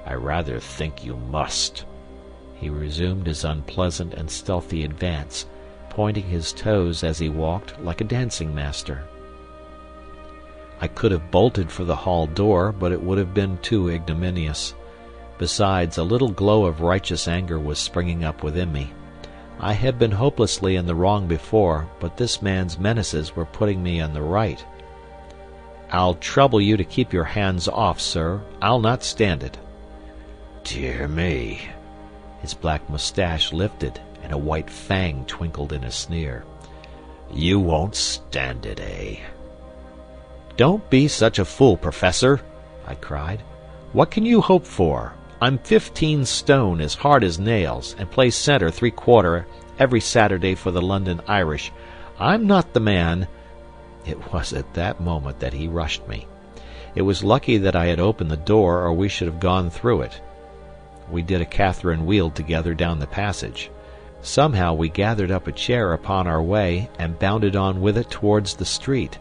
I rather think you must." He resumed his unpleasant and stealthy advance, pointing his toes as he walked like a dancing master. I could have bolted for the hall door, but it would have been too ignominious. Besides, a little glow of righteous anger was springing up within me. I had been hopelessly in the wrong before, but this man's menaces were putting me in the right. "I'll trouble you to keep your hands off, sir. I'll not stand it." "Dear me." His black moustache lifted, and a white fang twinkled in a sneer. "You won't stand it, eh?" "Don't be such a fool, Professor," I cried. "What can you hope for? I'm 15 stone, as hard as nails, and play centre 3/4 every Saturday for the London Irish. I'm not the man—" It was at that moment that he rushed me. It was lucky that I had opened the door, or we should have gone through it. We did a Catherine wheel together down the passage. Somehow we gathered up a chair upon our way, and bounded on with it towards the street.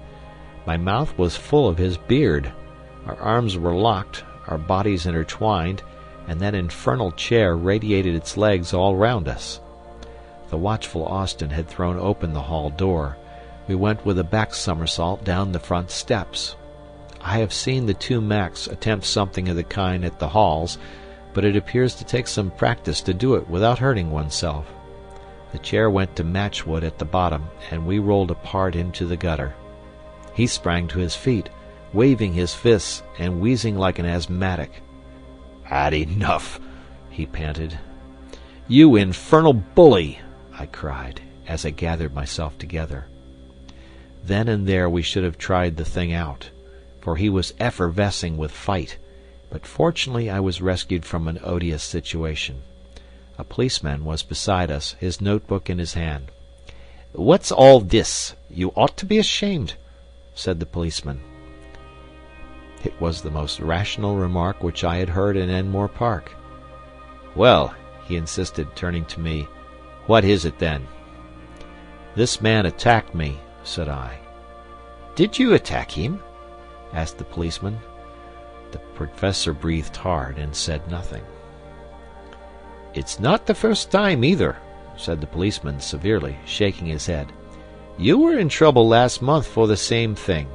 My mouth was full of his beard. Our arms were locked, our bodies intertwined, and that infernal chair radiated its legs all round us. The watchful Austin had thrown open the hall door. We went with a back somersault down the front steps. I have seen the two Macs attempt something of the kind at the halls, but it appears to take some practice to do it without hurting oneself. The chair went to matchwood at the bottom, and we rolled apart into the gutter. He sprang to his feet, waving his fists and wheezing like an asthmatic. "Had enough," he panted. "You infernal bully!" I cried, as I gathered myself together. Then and there we should have tried the thing out, for he was effervescing with fight, but fortunately I was rescued from an odious situation. A policeman was beside us, his notebook in his hand. "What's all this? You ought to be ashamed." said the policeman. It was the most rational remark which I had heard in Enmore Park. "Well," he insisted, turning to me, "what is it, then?" "This man attacked me," said I. "Did you attack him?" asked the policeman. The professor breathed hard and said nothing. "It's not the first time, either," said the policeman severely, shaking his head. "You were in trouble last month for the same thing.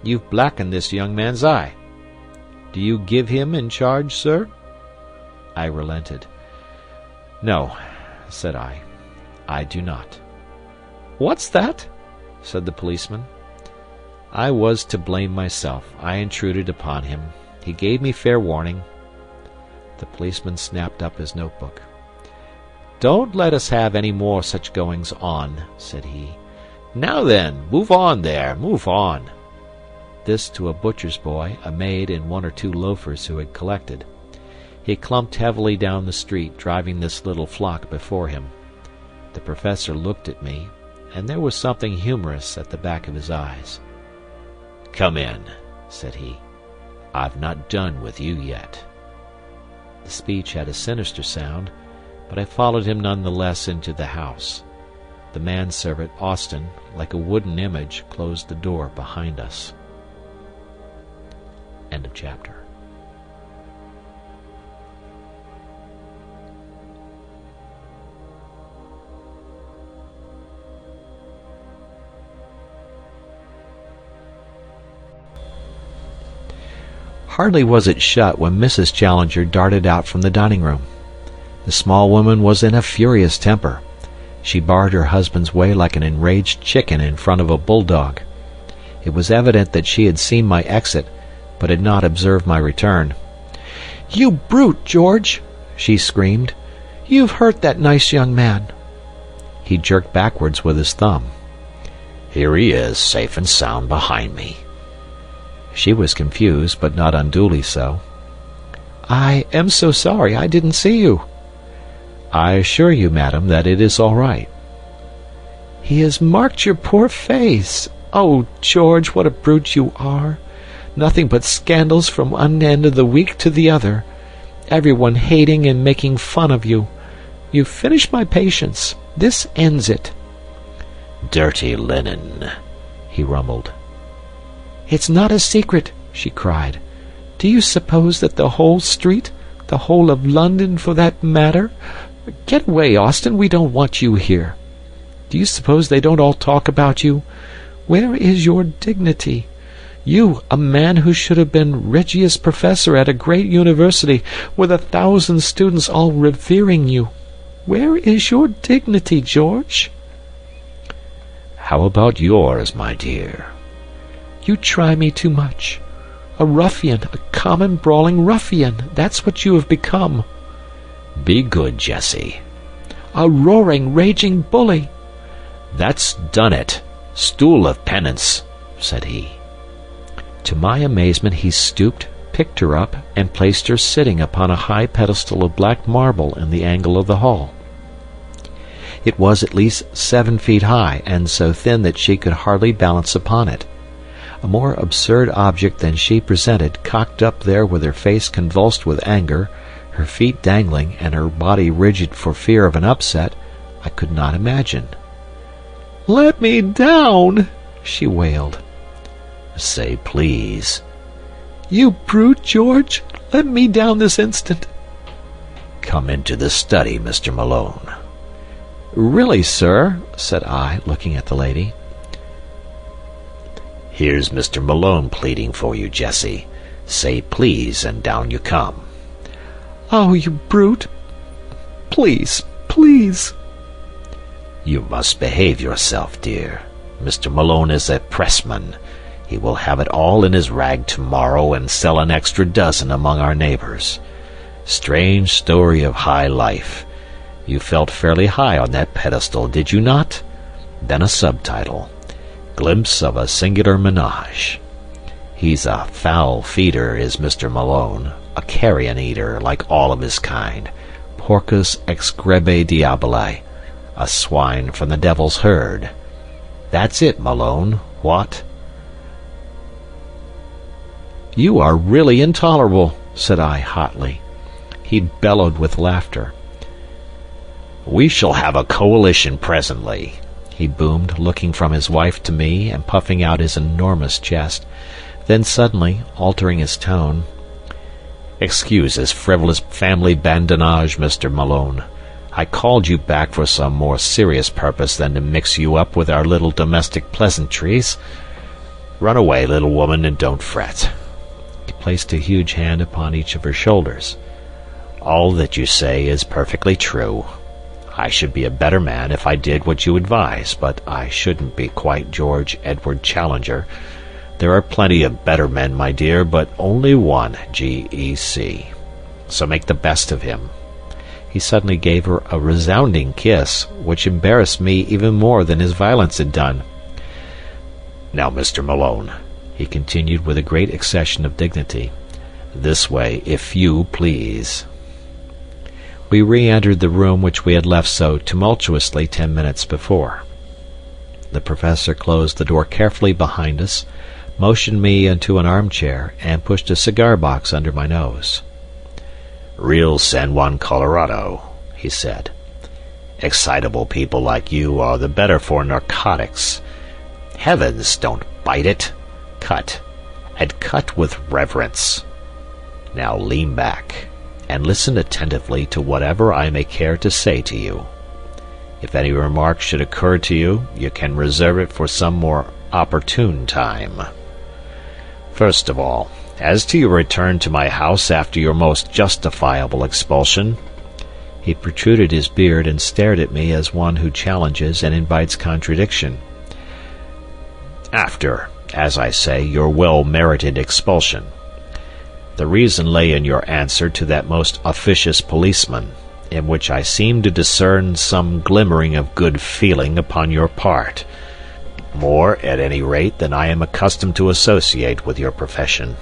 You've blackened this young man's eye. Do you give him in charge, sir?" I relented. "No," said I do not." "What's that?" said the policeman. "I was to blame myself. I intruded upon him. He gave me fair warning." The policeman snapped up his notebook. "Don't let us have any more such goings-on," said he. "Now then, move on there, move on." This to a butcher's boy, a maid, and one or two loafers who had collected. He clumped heavily down the street, driving this little flock before him. The professor looked at me, and there was something humorous at the back of his eyes. "Come in," said he. "I've not done with you yet." The speech had a sinister sound, but I followed him none the less into the house. The manservant, Austin, like a wooden image, closed the door behind us. End of chapter. Hardly was it shut when Mrs. Challenger darted out from the dining room. The small woman was in a furious temper. She barred her husband's way like an enraged chicken in front of a bulldog. It was evident that she had seen my exit, but had not observed my return. "You brute, George!" she screamed. "You've hurt that nice young man." He jerked backwards with his thumb. "Here he is, safe and sound behind me." She was confused, but not unduly so. "I am so sorry, I didn't see you." "I assure you, madam, that it is all right." "He has marked your poor face. Oh, George, what a brute you are! Nothing but scandals from one end of the week to the other. Everyone hating and making fun of you. You've finished my patience. This ends it." "Dirty linen," he rumbled. "It's not a secret," she cried. "Do you suppose that the whole street, the whole of London for that matter— Get away, Austin, we don't want you here. Do you suppose they don't all talk about you? Where is your dignity? You, a man who should have been Regius Professor at a great university, with 1,000 students all revering you. Where is your dignity, George?" "How about yours, my dear?" "You try me too much. A ruffian, a common brawling ruffian, that's what you have become." "Be good, Jessie." "A roaring, raging bully." "That's done it. Stool of penance," said he. To my amazement he stooped, picked her up, and placed her sitting upon a high pedestal of black marble in the angle of the hall. It was at least 7 feet high, and so thin that she could hardly balance upon it. A more absurd object than she presented, cocked up there with her face convulsed with anger, her feet dangling, and her body rigid for fear of an upset, I could not imagine. "Let me down!" she wailed. "Say please." "You brute, George! Let me down this instant!" "Come into the study, Mr. Malone." "Really, sir," said I, looking at the lady. "Here's Mr. Malone pleading for you, Jessie. Say please, and down you come." "Oh, you brute! Please, please!" "You must behave yourself, dear. Mr. Malone is a pressman. He will have it all in his rag tomorrow and sell an extra dozen among our neighbors. Strange story of high life. You felt fairly high on that pedestal, did you not? Then a subtitle. Glimpse of a singular menage. He's a foul feeder, is Mr. Malone, a carrion eater like all of his kind. Porcus ex grebe diaboli, a swine from the devil's herd. That's it, Malone. What?" "You are really intolerable," said I hotly. He bellowed with laughter. "We shall have a coalition presently," he boomed, looking from his wife to me and puffing out his enormous chest. Then suddenly, altering his tone, "Excuse this frivolous family badinage, Mr. Malone. I called you back for some more serious purpose than to mix you up with our little domestic pleasantries. Run away, little woman, and don't fret." He placed a huge hand upon each of her shoulders. "All that you say is perfectly true. I should be a better man if I did what you advise, but I shouldn't be quite George Edward Challenger. There are plenty of better men, my dear, but only one G.E.C. So make the best of him." He suddenly gave her a resounding kiss, which embarrassed me even more than his violence had done. "Now, Mr. Malone," he continued with a great accession of dignity, "this way, if you please." We re-entered the room which we had left so tumultuously 10 minutes before. The Professor closed the door carefully behind us, motioned me into an armchair, and pushed a cigar box under my nose. "Real San Juan Colorado," he said. "Excitable people like you are the better for narcotics. Heavens, don't bite it. Cut, and cut with reverence. Now lean back, and listen attentively to whatever I may care to say to you. If any remark should occur to you, you can reserve it for some more opportune time. First of all, as to your return to my house after your most justifiable expulsion." He protruded his beard and stared at me as one who challenges and invites contradiction. "After, as I say, your well-merited expulsion. The reason lay in your answer to that most officious policeman, in which I seemed to discern some glimmering of good feeling upon your part, more, at any rate, than I am accustomed to associate with your profession.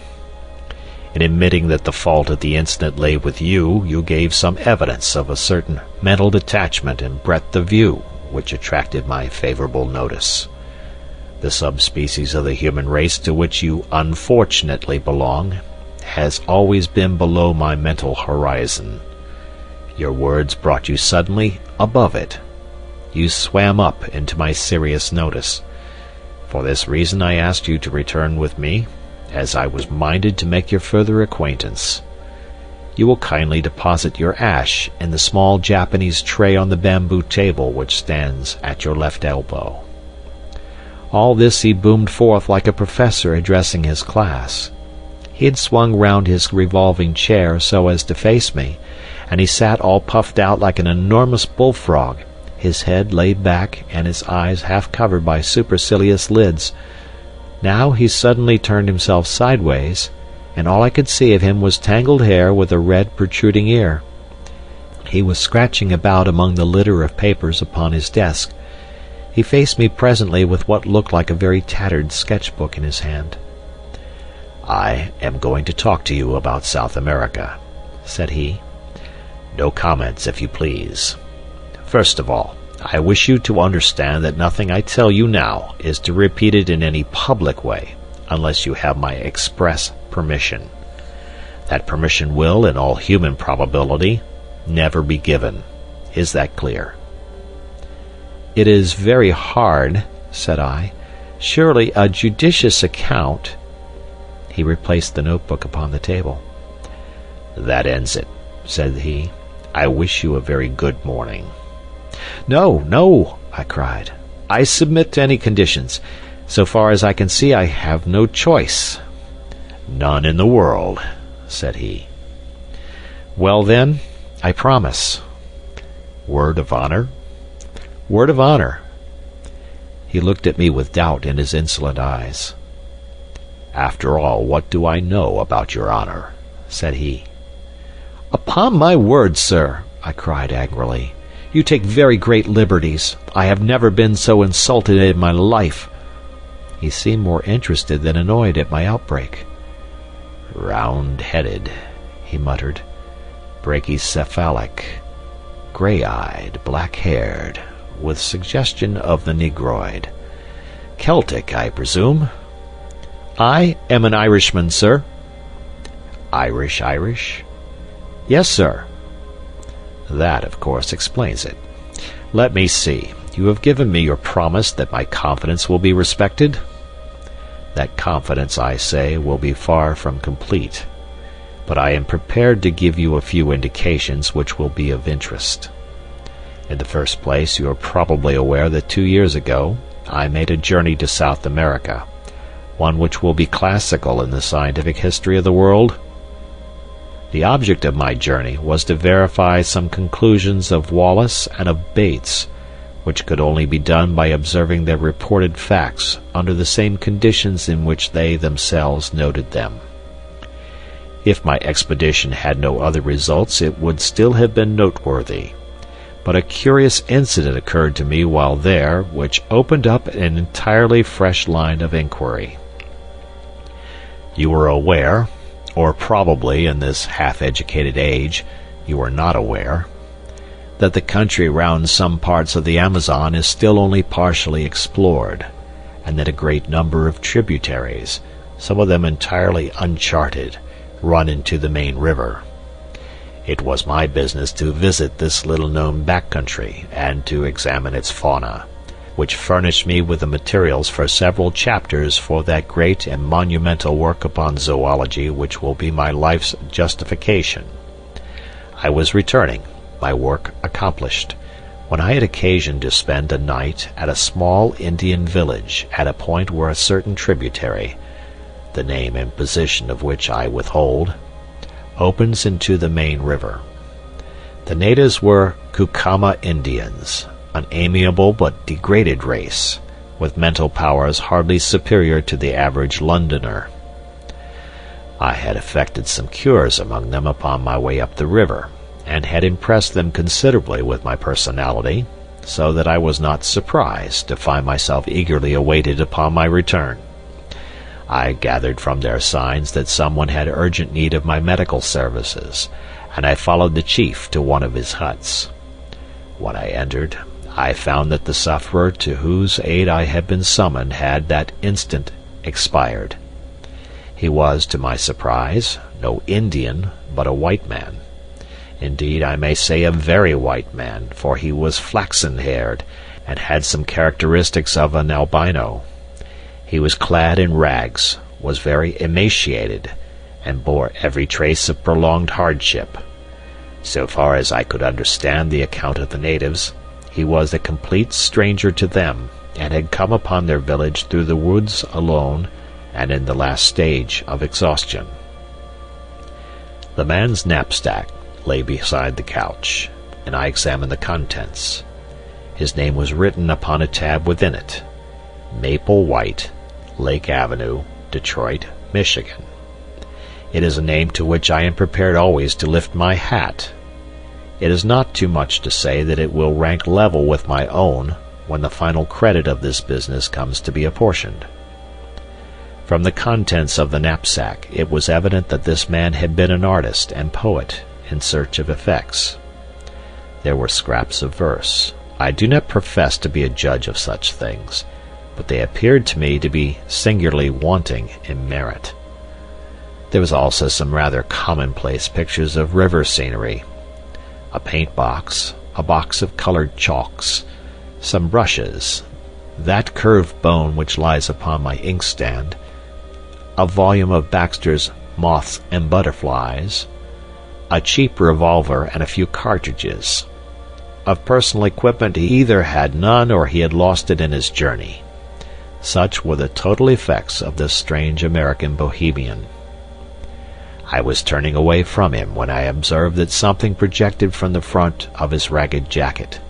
In admitting that the fault of the incident lay with you, you gave some evidence of a certain mental detachment and breadth of view which attracted my favorable notice. The subspecies of the human race to which you unfortunately belong has always been below my mental horizon. Your words brought you suddenly above it. You swam up into my serious notice. For this reason I asked you to return with me, as I was minded to make your further acquaintance. You will kindly deposit your ash in the small Japanese tray on the bamboo table which stands at your left elbow." All this he boomed forth like a professor addressing his class. He had swung round his revolving chair so as to face me, and he sat all puffed out like an enormous bullfrog, his head laid back and his eyes half covered by supercilious lids. Now he suddenly turned himself sideways, and all I could see of him was tangled hair with a red protruding ear. He was scratching about among the litter of papers upon his desk. He faced me presently with what looked like a very tattered sketch-book in his hand. "I am going to talk to you about South America," said he. "No comments, if you please. First of all, I wish you to understand that nothing I tell you now is to repeat it in any public way, unless you have my express permission. That permission will, in all human probability, never be given. Is that clear?" "It is very hard," said I. "Surely a judicious account—" He replaced the notebook upon the table. "That ends it," said he. "I wish you a very good morning." "No, no," I cried. "I submit to any conditions. So far as I can see, I have no choice." "None in the world," said he. "Well, then, I promise." "Word of honor?" "Word of honor." He looked at me with doubt in his insolent eyes. "After all, what do I know about your honor?" said he. "Upon my word, sir," I cried angrily, "you take very great liberties. I have never been so insulted in my life." He seemed more interested than annoyed at my outbreak. "Round-headed," he muttered, "brachycephalic, grey-eyed, black-haired, with suggestion of the negroid. Celtic, I presume?" "I am an Irishman, sir," Irish? Yes, sir. That, of course, explains it. Let me see. You have given me your promise that my confidence will be respected? That confidence, I say, will be far from complete. But I am prepared to give you a few indications which will be of interest. In the first place, you are probably aware that 2 years ago I made a journey to South America, one which will be classical in the scientific history of the world. The object of my journey was to verify some conclusions of Wallace and of Bates, which could only be done by observing their reported facts under the same conditions in which they themselves noted them. If my expedition had no other results, it would still have been noteworthy. But a curious incident occurred to me while there, which opened up an entirely fresh line of inquiry. You are aware, or probably in this half-educated age you are not aware, that the country round some parts of the Amazon is still only partially explored, and that a great number of tributaries, some of them entirely uncharted, run into the main river. It was my business to visit this little-known back country and to examine its fauna, which furnished me with the materials for several chapters for that great and monumental work upon zoology which will be my life's justification. I was returning, my work accomplished, when I had occasion to spend a night at a small Indian village at a point where a certain tributary, the name and position of which I withhold, opens into the main river. The natives were Kukama Indians, an amiable but degraded race, with mental powers hardly superior to the average Londoner. I had effected some cures among them upon my way up the river, and had impressed them considerably with my personality, so that I was not surprised to find myself eagerly awaited upon my return. I gathered from their signs that someone had urgent need of my medical services, and I followed the chief to one of his huts. When I entered, I found that the sufferer to whose aid I had been summoned had that instant expired. He was, to my surprise, no Indian, but a white man. Indeed, I may say a very white man, for he was flaxen-haired, and had some characteristics of an albino. He was clad in rags, was very emaciated, and bore every trace of prolonged hardship. So far as I could understand the account of the natives, he was a complete stranger to them, and had come upon their village through the woods alone, and in the last stage of exhaustion. The man's knapsack lay beside the couch, and I examined the contents. His name was written upon a tab within it: Maple White, Lake Avenue, Detroit, Michigan. It is a name to which I am prepared always to lift my hat. It is not too much to say that it will rank level with my own when the final credit of this business comes to be apportioned. From the contents of the knapsack it was evident that this man had been an artist and poet in search of effects. There were scraps of verse. I do not profess to be a judge of such things, but they appeared to me to be singularly wanting in merit. There was also some rather commonplace pictures of river scenery, a paint-box, a box of colored chalks, some brushes, that curved bone which lies upon my inkstand, a volume of Baxter's Moths and Butterflies, a cheap revolver, and a few cartridges. Of personal equipment he either had none or he had lost it in his journey. Such were the total effects of this strange American bohemian. I was turning away from him when I observed that something projected from the front of his ragged jacket.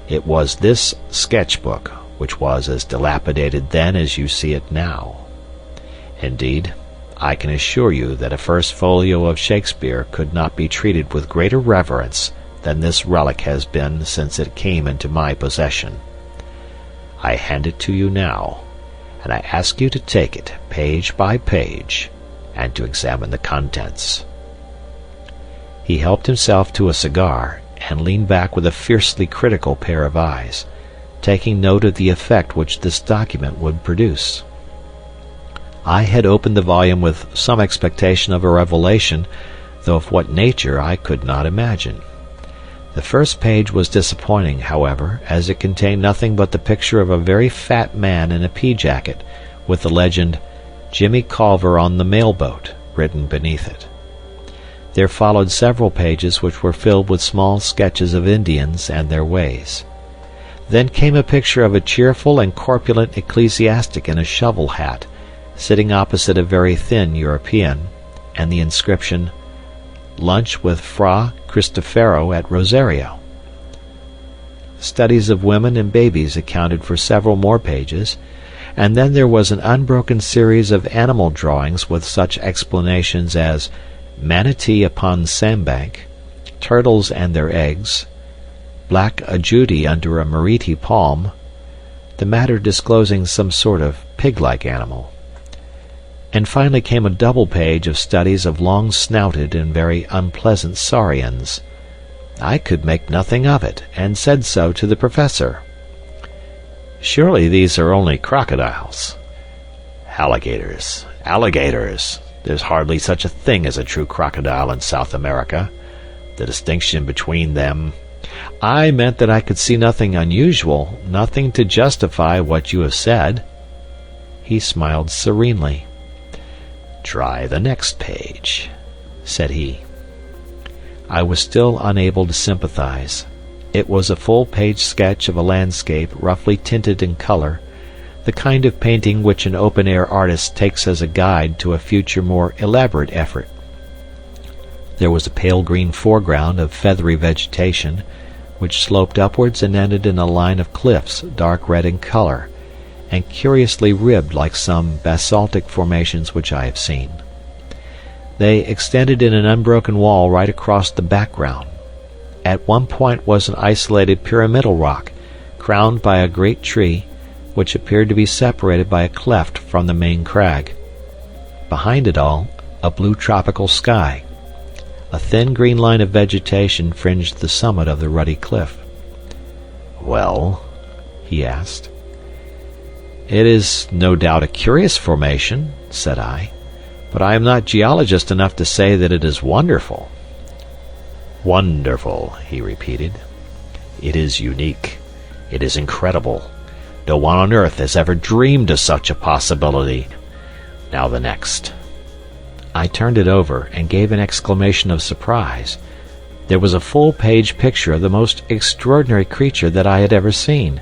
It was this sketch-book, which was as dilapidated then as you see it now. Indeed, I can assure you that a first folio of Shakespeare could not be treated with greater reverence than this relic has been since it came into my possession. I hand it to you now, and I ask you to take it page by page, and to examine the contents." He helped himself to a cigar, and leaned back with a fiercely critical pair of eyes, taking note of the effect which this document would produce. I had opened the volume with some expectation of a revelation, though of what nature I could not imagine. The first page was disappointing, however, as it contained nothing but the picture of a very fat man in a pea-jacket, with the legend, "Jimmy Culver on the mail-boat," written beneath it. There followed several pages which were filled with small sketches of Indians and their ways. Then came a picture of a cheerful and corpulent ecclesiastic in a shovel hat, sitting opposite a very thin European, and the inscription, "Lunch with Fra Cristofero at Rosario." Studies of women and babies accounted for several more pages, and then there was an unbroken series of animal drawings with such explanations as manatee upon sandbank, turtles and their eggs, black ajouti under a mariti palm, the matter disclosing some sort of pig-like animal. And finally came a double page of studies of long-snouted and very unpleasant saurians. I could make nothing of it, and said so to the professor. "Surely these are only crocodiles." "Alligators, alligators. There's hardly such a thing as a true crocodile in South America. The distinction between them—" "I meant that I could see nothing unusual, nothing to justify what you have said." He smiled serenely. "Try the next page," said he. I was still unable to sympathize. It was a full-page sketch of a landscape roughly tinted in color, the kind of painting which an open-air artist takes as a guide to a future more elaborate effort. There was a pale green foreground of feathery vegetation, which sloped upwards and ended in a line of cliffs dark red in color, and curiously ribbed like some basaltic formations which I have seen. They extended in an unbroken wall right across the background. At one point was an isolated pyramidal rock, crowned by a great tree, which appeared to be separated by a cleft from the main crag. Behind it all, a blue tropical sky. A thin green line of vegetation fringed the summit of the ruddy cliff. "Well?" he asked. "It is no doubt a curious formation," said I, "but I am not geologist enough to say that it is wonderful." "Wonderful," he repeated. "It is unique. It is incredible. No one on earth has ever dreamed of such a possibility. Now the next." I turned it over and gave an exclamation of surprise. There was a full-page picture of the most extraordinary creature that I had ever seen.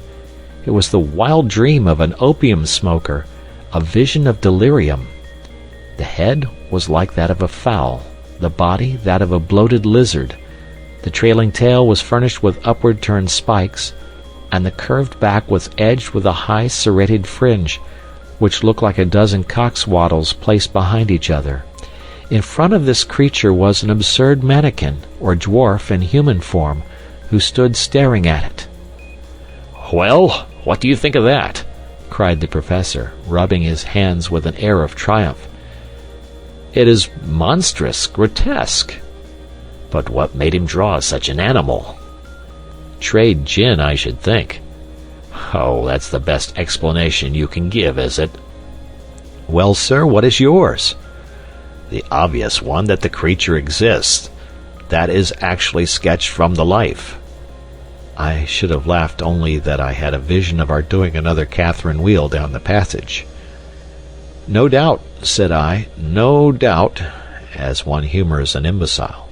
It was the wild dream of an opium smoker, a vision of delirium. The head was like that of a fowl, the body that of a bloated lizard. The trailing tail was furnished with upward-turned spikes, and the curved back was edged with a high serrated fringe, which looked like a dozen cockswaddles placed behind each other. In front of this creature was an absurd mannequin, or dwarf in human form, who stood staring at it. "Well, what do you think of that?" cried the professor, rubbing his hands with an air of triumph. "It is monstrous, grotesque. But what made him draw such an animal?" "Trade gin, I should think." "Oh, that's the best explanation you can give, is it?" "Well, sir, what is yours?" "The obvious one that the creature exists. That is actually sketched from the life." I should have laughed only that I had a vision of our doing another Catherine wheel down the passage. "No doubt," said I, "no doubt," as one humours an imbecile.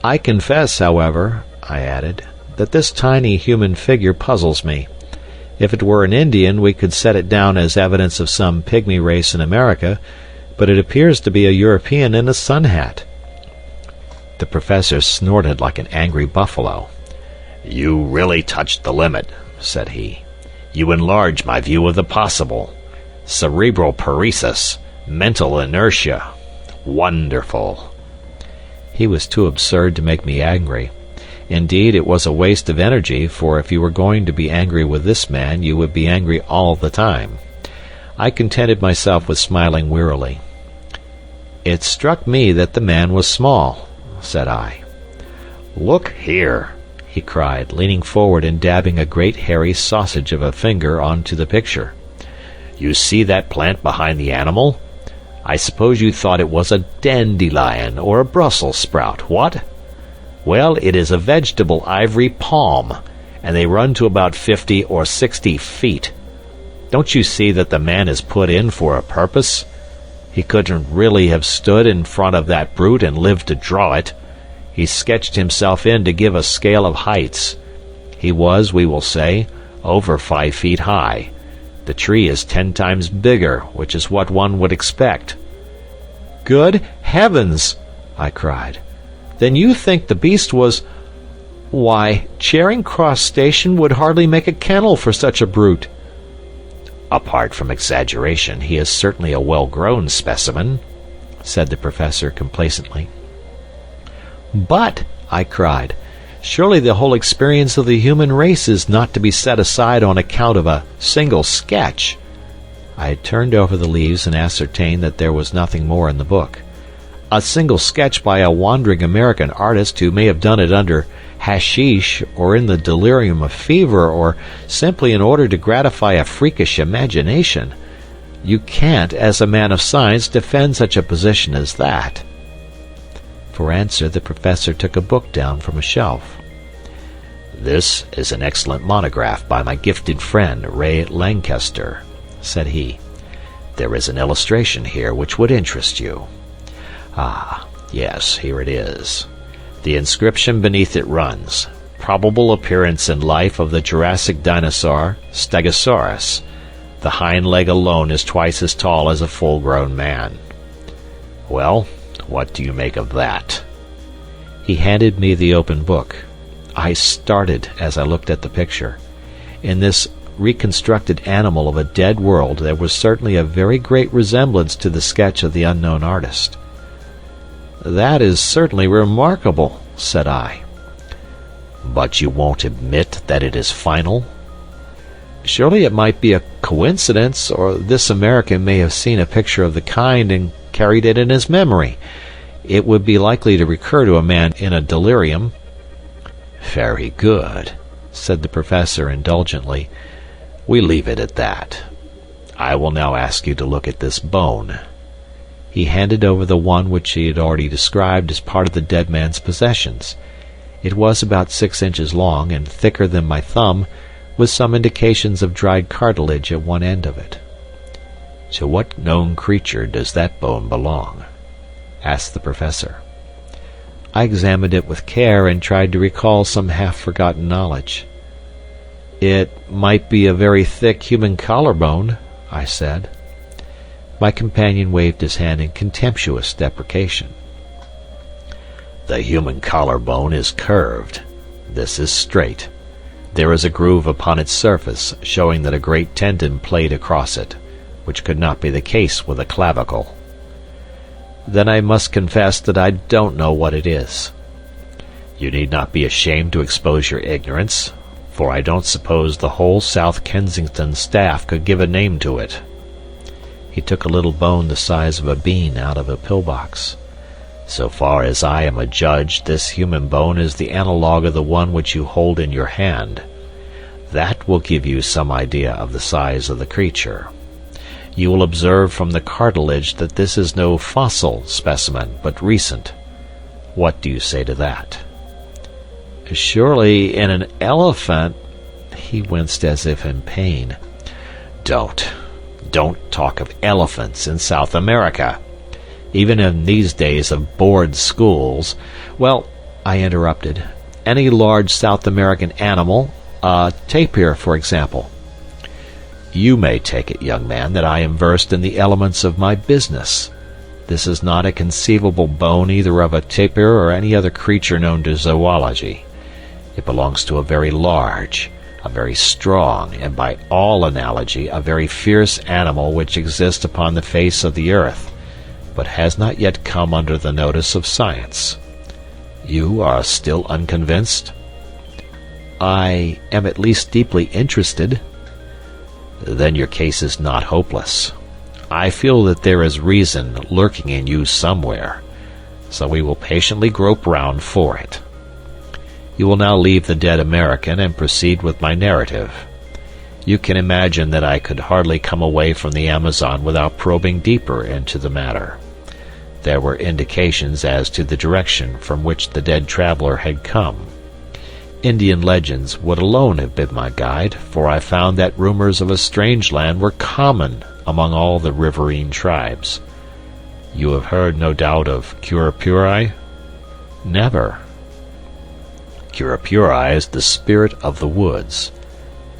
"I confess, however," I added, "that this tiny human figure puzzles me. If it were an Indian we could set it down as evidence of some pygmy race in America, but it appears to be a European in a sun hat." The professor snorted like an angry buffalo. "You really touched the limit," said he. "You enlarge my view of the possible. Cerebral paresis, mental inertia. Wonderful." He was too absurd to make me angry. Indeed, it was a waste of energy, for if you were going to be angry with this man, you would be angry all the time. I contented myself with smiling wearily. "It struck me that the man was small," said I. "Look here," he cried, leaning forward and dabbing a great hairy sausage of a finger onto the picture. You see that plant behind the animal? I suppose you thought it was a dandelion or a Brussels sprout, what? Well, it is a vegetable ivory palm, and they run to about 50 or 60 feet. Don't you see that the man is put in for a purpose? He couldn't really have stood in front of that brute and lived to draw it. He sketched himself in to give a scale of heights. He was, we will say, over 5 feet high. The tree is 10 times bigger, which is what one would expect. Good heavens! I cried. Then you think the beast was... Why, Charing Cross Station would hardly make a kennel for such a brute. Apart from exaggeration, he is certainly a well-grown specimen, said the professor complacently. But, I cried, surely the whole experience of the human race is not to be set aside on account of a single sketch. I had turned over the leaves and ascertained that there was nothing more in the book. A single sketch by a wandering American artist who may have done it under hashish or in the delirium of fever or simply in order to gratify a freakish imagination. You can't, as a man of science, defend such a position as that. For answer, the professor took a book down from a shelf. This is an excellent monograph by my gifted friend, Ray Lankester, said he. There is an illustration here which would interest you. Ah, yes, here it is. The inscription beneath it runs, Probable appearance in life of the Jurassic dinosaur, Stegosaurus. The hind leg alone is twice as tall as a full-grown man. Well, what do you make of that? He handed me the open book. I started as I looked at the picture. In this reconstructed animal of a dead world there was certainly a very great resemblance to the sketch of the unknown artist. That is certainly remarkable, said I. But you won't admit that it is final? Surely it might be a coincidence, or this American may have seen a picture of the kind and carried it in his memory. It would be likely to recur to a man in a delirium. Very good, said the professor indulgently. We leave it at that. I will now ask you to look at this bone. He handed over the one which he had already described as part of the dead man's possessions. It was about 6 inches long and thicker than my thumb, with some indications of dried cartilage at one end of it. To what known creature does that bone belong? Asked the professor. I examined it with care and tried to recall some half-forgotten knowledge. It might be a very thick human collarbone, I said. My companion waved his hand in contemptuous deprecation. The human collarbone is curved. This is straight. There is a groove upon its surface, showing that a great tendon played across it, which could not be the case with a clavicle. Then I must confess that I don't know what it is. You need not be ashamed to expose your ignorance, for I don't suppose the whole South Kensington staff could give a name to it. He took a little bone the size of a bean out of a pillbox. So far as I am a judge, this human bone is the analogue of the one which you hold in your hand. That will give you some idea of the size of the creature. You will observe from the cartilage that this is no fossil specimen, but recent. What do you say to that? Surely in an elephant... He winced as if in pain. Don't talk of elephants in South America. Even in these days of board schools... Well, I interrupted. Any large South American animal, a tapir, for example. You may take it, young man, that I am versed in the elements of my business. This is not a conceivable bone either of a tapir or any other creature known to zoology. It belongs to a very large, a very strong, and by all analogy, a very fierce animal which exists upon the face of the earth, but has not yet come under the notice of science. You are still unconvinced? I am at least deeply interested. Then your case is not hopeless. I feel that there is reason lurking in you somewhere, so we will patiently grope round for it. You will now leave the dead American and proceed with my narrative. You can imagine that I could hardly come away from the Amazon without probing deeper into the matter. There were indications as to the direction from which the dead traveler had come. Indian legends would alone have been my guide, for I found that rumors of a strange land were common among all the riverine tribes. You have heard, no doubt, of Curupuri? Never. Curupuri is the spirit of the woods.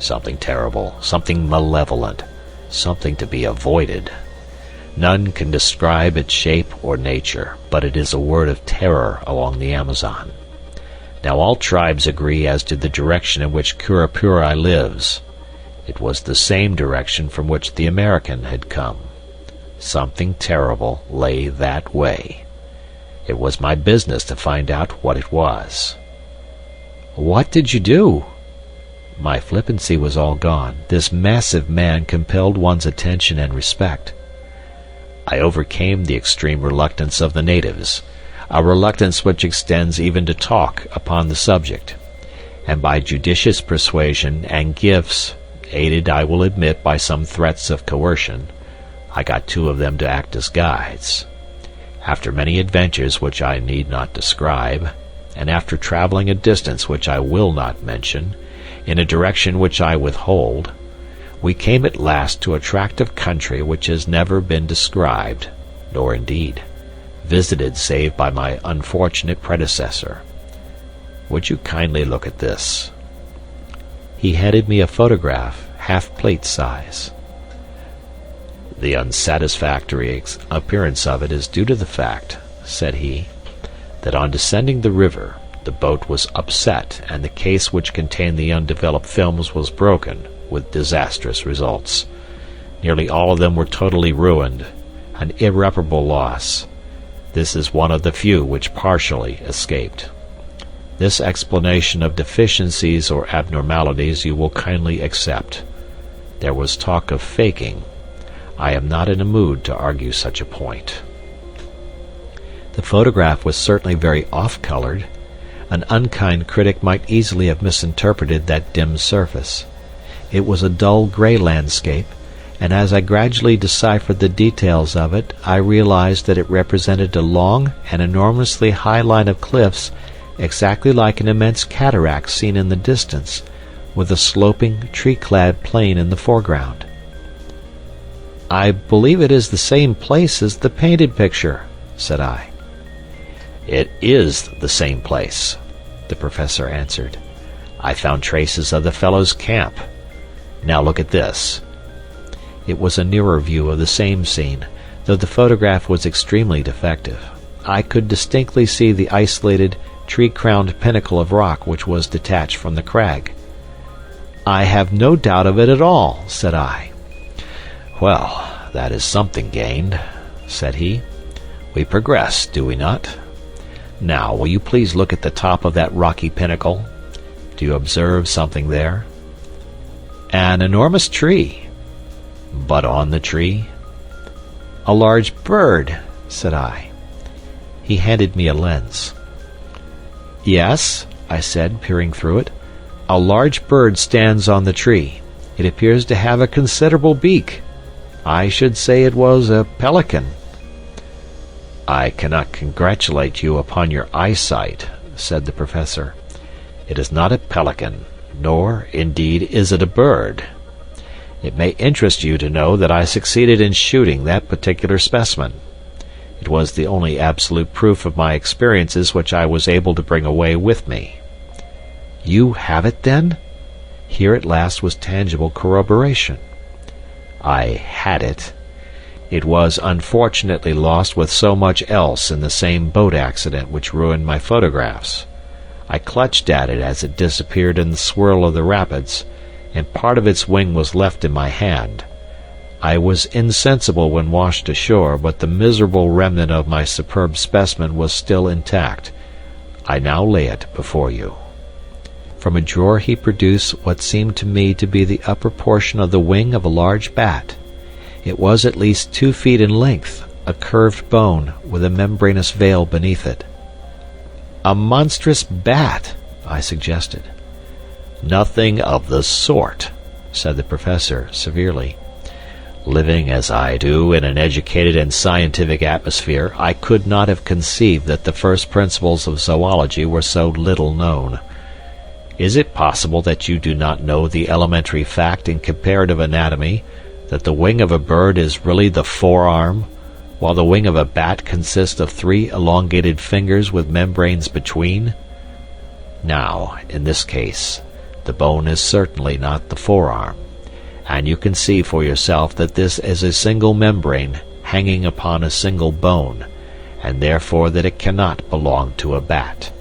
Something terrible, something malevolent, something to be avoided. None can describe its shape or nature, but it is a word of terror along the Amazon. Now all tribes agree as to the direction in which Curupuri lives. It was the same direction from which the American had come. Something terrible lay that way. It was my business to find out what it was. What did you do? My flippancy was all gone. This massive man compelled one's attention and respect. I overcame the extreme reluctance of the natives, a reluctance which extends even to talk upon the subject, and by judicious persuasion and gifts, aided, I will admit, by some threats of coercion, I got 2 of them to act as guides. After many adventures which I need not describe, and after traveling a distance which I will not mention, in a direction which I withhold, we came at last to a tract of country which has never been described, nor indeed visited save by my unfortunate predecessor. Would you kindly look at this? He handed me a photograph, half-plate size. The unsatisfactory appearance of it is due to the fact, said he, that on descending the river, the boat was upset and the case which contained the undeveloped films was broken, with disastrous results. Nearly all of them were totally ruined, an irreparable loss. This is one of the few which partially escaped. This explanation of deficiencies or abnormalities you will kindly accept. There was talk of faking. I am not in a mood to argue such a point. The photograph was certainly very off-colored. An unkind critic might easily have misinterpreted that dim surface. It was a dull gray landscape, and as I gradually deciphered the details of it, I realized that it represented a long and enormously high line of cliffs, exactly like an immense cataract seen in the distance, with a sloping, tree-clad plain in the foreground. "I believe it is the same place as the painted picture," said I. "It is the same place," the professor answered. "I found traces of the fellow's camp. Now look at this." It was a nearer view of the same scene, though the photograph was extremely defective. I could distinctly see the isolated, tree-crowned pinnacle of rock which was detached from the crag. "I have no doubt of it at all," said I. "Well, that is something gained," said he. "We progress, do we not? Now, will you please look at the top of that rocky pinnacle? Do you observe something there?" "An enormous tree." "But on the tree?" "A large bird," said I. He handed me a lens. "Yes," I said, peering through it. "A large bird stands on the tree. It appears to have a considerable beak. I should say it was a pelican." "I cannot congratulate you upon your eyesight," said the professor. "It is not a pelican, nor, indeed, is it a bird. It may interest you to know that I succeeded in shooting that particular specimen. It was the only absolute proof of my experiences which I was able to bring away with me." "You have it, then?" Here at last was tangible corroboration. "I had it. It was unfortunately lost with so much else in the same boat accident which ruined my photographs. I clutched at it as it disappeared in the swirl of the rapids, and part of its wing was left in my hand. I was insensible when washed ashore, but the miserable remnant of my superb specimen was still intact. I now lay it before you." From a drawer he produced what seemed to me to be the upper portion of the wing of a large bat. It was at least 2 feet in length, a curved bone, with a membranous veil beneath it. "A monstrous bat," I suggested. "Nothing of the sort," said the professor, severely. Living as I do in an educated and scientific atmosphere, I could not have conceived that the first principles of zoology were so little known. Is it possible that you do not know the elementary fact in comparative anatomy that the wing of a bird is really the forearm, while the wing of a bat consists of 3 elongated fingers with membranes between? Now, in this case, the bone is certainly not the forearm, and you can see for yourself that this is a single membrane hanging upon a single bone, and therefore that it cannot belong to a bat.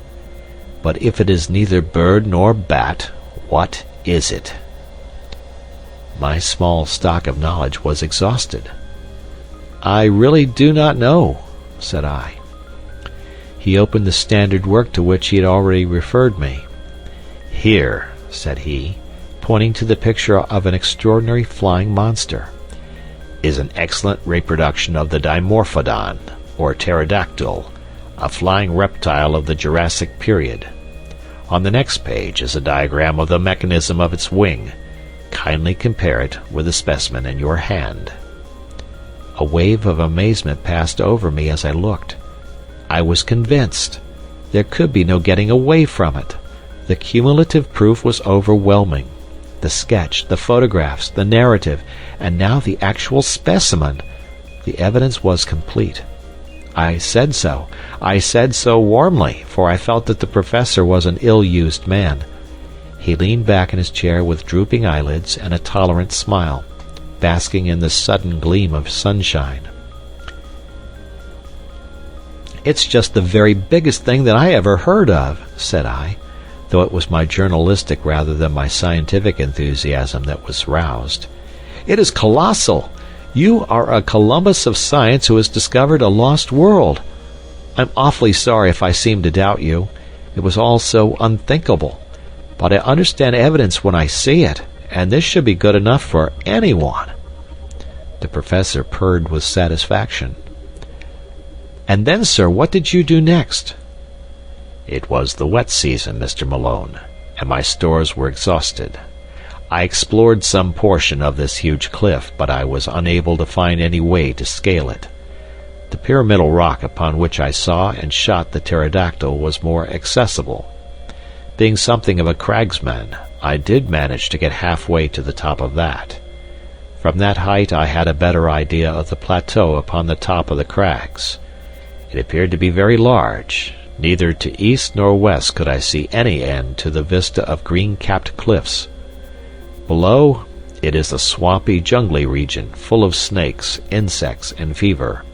But if it is neither bird nor bat, what is it? My small stock of knowledge was exhausted. I really do not know, said I. He opened the standard work to which he had already referred me. Here, said he, pointing to the picture of an extraordinary flying monster, is an excellent reproduction of the Dimorphodon, or pterodactyl, a flying reptile of the Jurassic period. On the next page is a diagram of the mechanism of its wing. Kindly compare it with the specimen in your hand. A wave of amazement passed over me as I looked. I was convinced. There could be no getting away from it. The cumulative proof was overwhelming. The sketch, the photographs, the narrative, and now the actual specimen. The evidence was complete. I said so. I said so warmly, for I felt that the professor was an ill-used man. He leaned back in his chair with drooping eyelids and a tolerant smile, basking in the sudden gleam of sunshine. "It's just the very biggest thing that I ever heard of," said I, though it was my journalistic rather than my scientific enthusiasm that was roused. "It is colossal. You are a Columbus of science who has discovered a lost world. I'm awfully sorry if I seem to doubt you. It was all so unthinkable. But I understand evidence when I see it, and this should be good enough for anyone." The professor purred with satisfaction. "And then, sir, what did you do next?" "It was the wet season, Mr. Malone, and my stores were exhausted. I explored some portion of this huge cliff, but I was unable to find any way to scale it. The pyramidal rock upon which I saw and shot the pterodactyl was more accessible. Being something of a cragsman, I did manage to get halfway to the top of that. From that height I had a better idea of the plateau upon the top of the crags. It appeared to be very large. Neither to east nor west could I see any end to the vista of green-capped cliffs. Below, it is a swampy, jungly region, full of snakes, insects, and fever.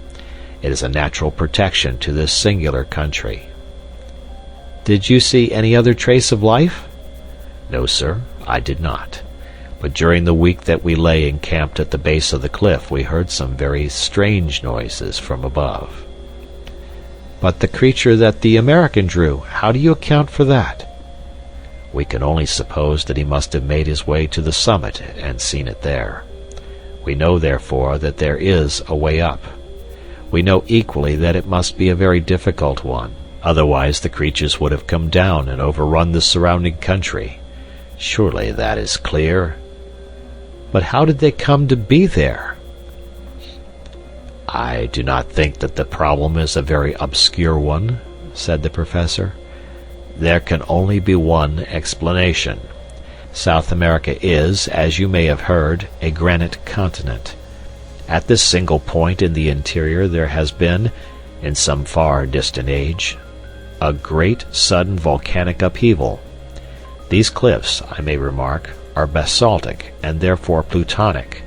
It is a natural protection to this singular country." "Did you see any other trace of life?" "No, sir, I did not. But during the week that we lay encamped at the base of the cliff, we heard some very strange noises from above." "But the creature that the American drew, how do you account for that?" "We can only suppose that he must have made his way to the summit and seen it there. We know, therefore, that there is a way up. We know equally that it must be a very difficult one. Otherwise the creatures would have come down and overrun the surrounding country. Surely that is clear." "But how did they come to be there?" "I do not think that the problem is a very obscure one," said the professor. "There can only be one explanation. South America is, as you may have heard, a granite continent. At this single point in the interior there has been, in some far distant age, a great sudden volcanic upheaval. These cliffs, I may remark, are basaltic and therefore plutonic.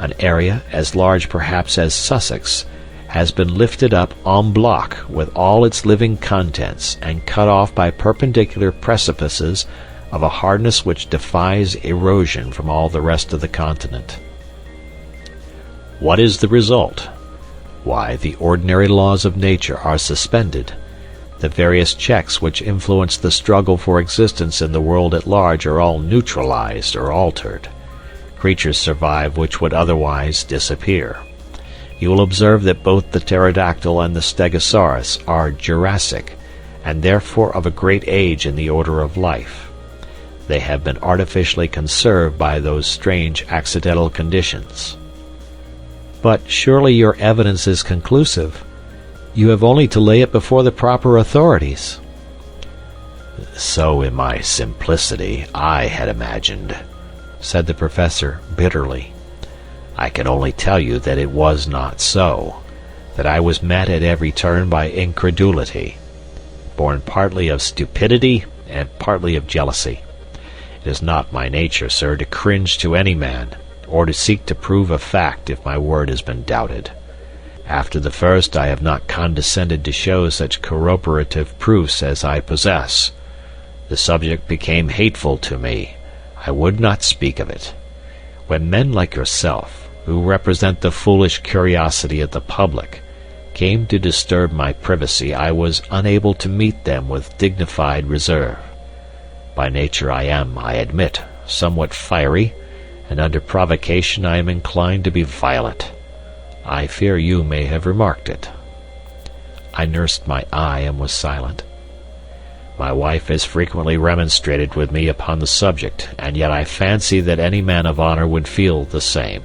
An area as large perhaps as Sussex has been lifted up en bloc with all its living contents and cut off by perpendicular precipices of a hardness which defies erosion from all the rest of the continent. What is the result? Why, the ordinary laws of nature are suspended. The various checks which influence the struggle for existence in the world at large are all neutralized or altered. Creatures survive which would otherwise disappear. You will observe that both the pterodactyl and the stegosaurus are Jurassic, and therefore of a great age in the order of life. They have been artificially conserved by those strange accidental conditions. But surely your evidence is conclusive. You have only to lay it before the proper authorities. So in my simplicity I had imagined, said the professor bitterly. I can only tell you that it was not so, that I was met at every turn by incredulity, born partly of stupidity and partly of jealousy. It is not my nature, sir, to cringe to any man, or to seek to prove a fact if my word has been doubted. After the first I have not condescended to show such corroborative proofs as I possess. The subject became hateful to me. I would not speak of it. When men like yourself, who represent the foolish curiosity of the public, came to disturb my privacy, I was unable to meet them with dignified reserve. By nature I am, I admit, somewhat fiery, and under provocation I am inclined to be violent. I fear you may have remarked it. I nursed my eye and was silent. My wife has frequently remonstrated with me upon the subject, and yet I fancy that any man of honor would feel the same.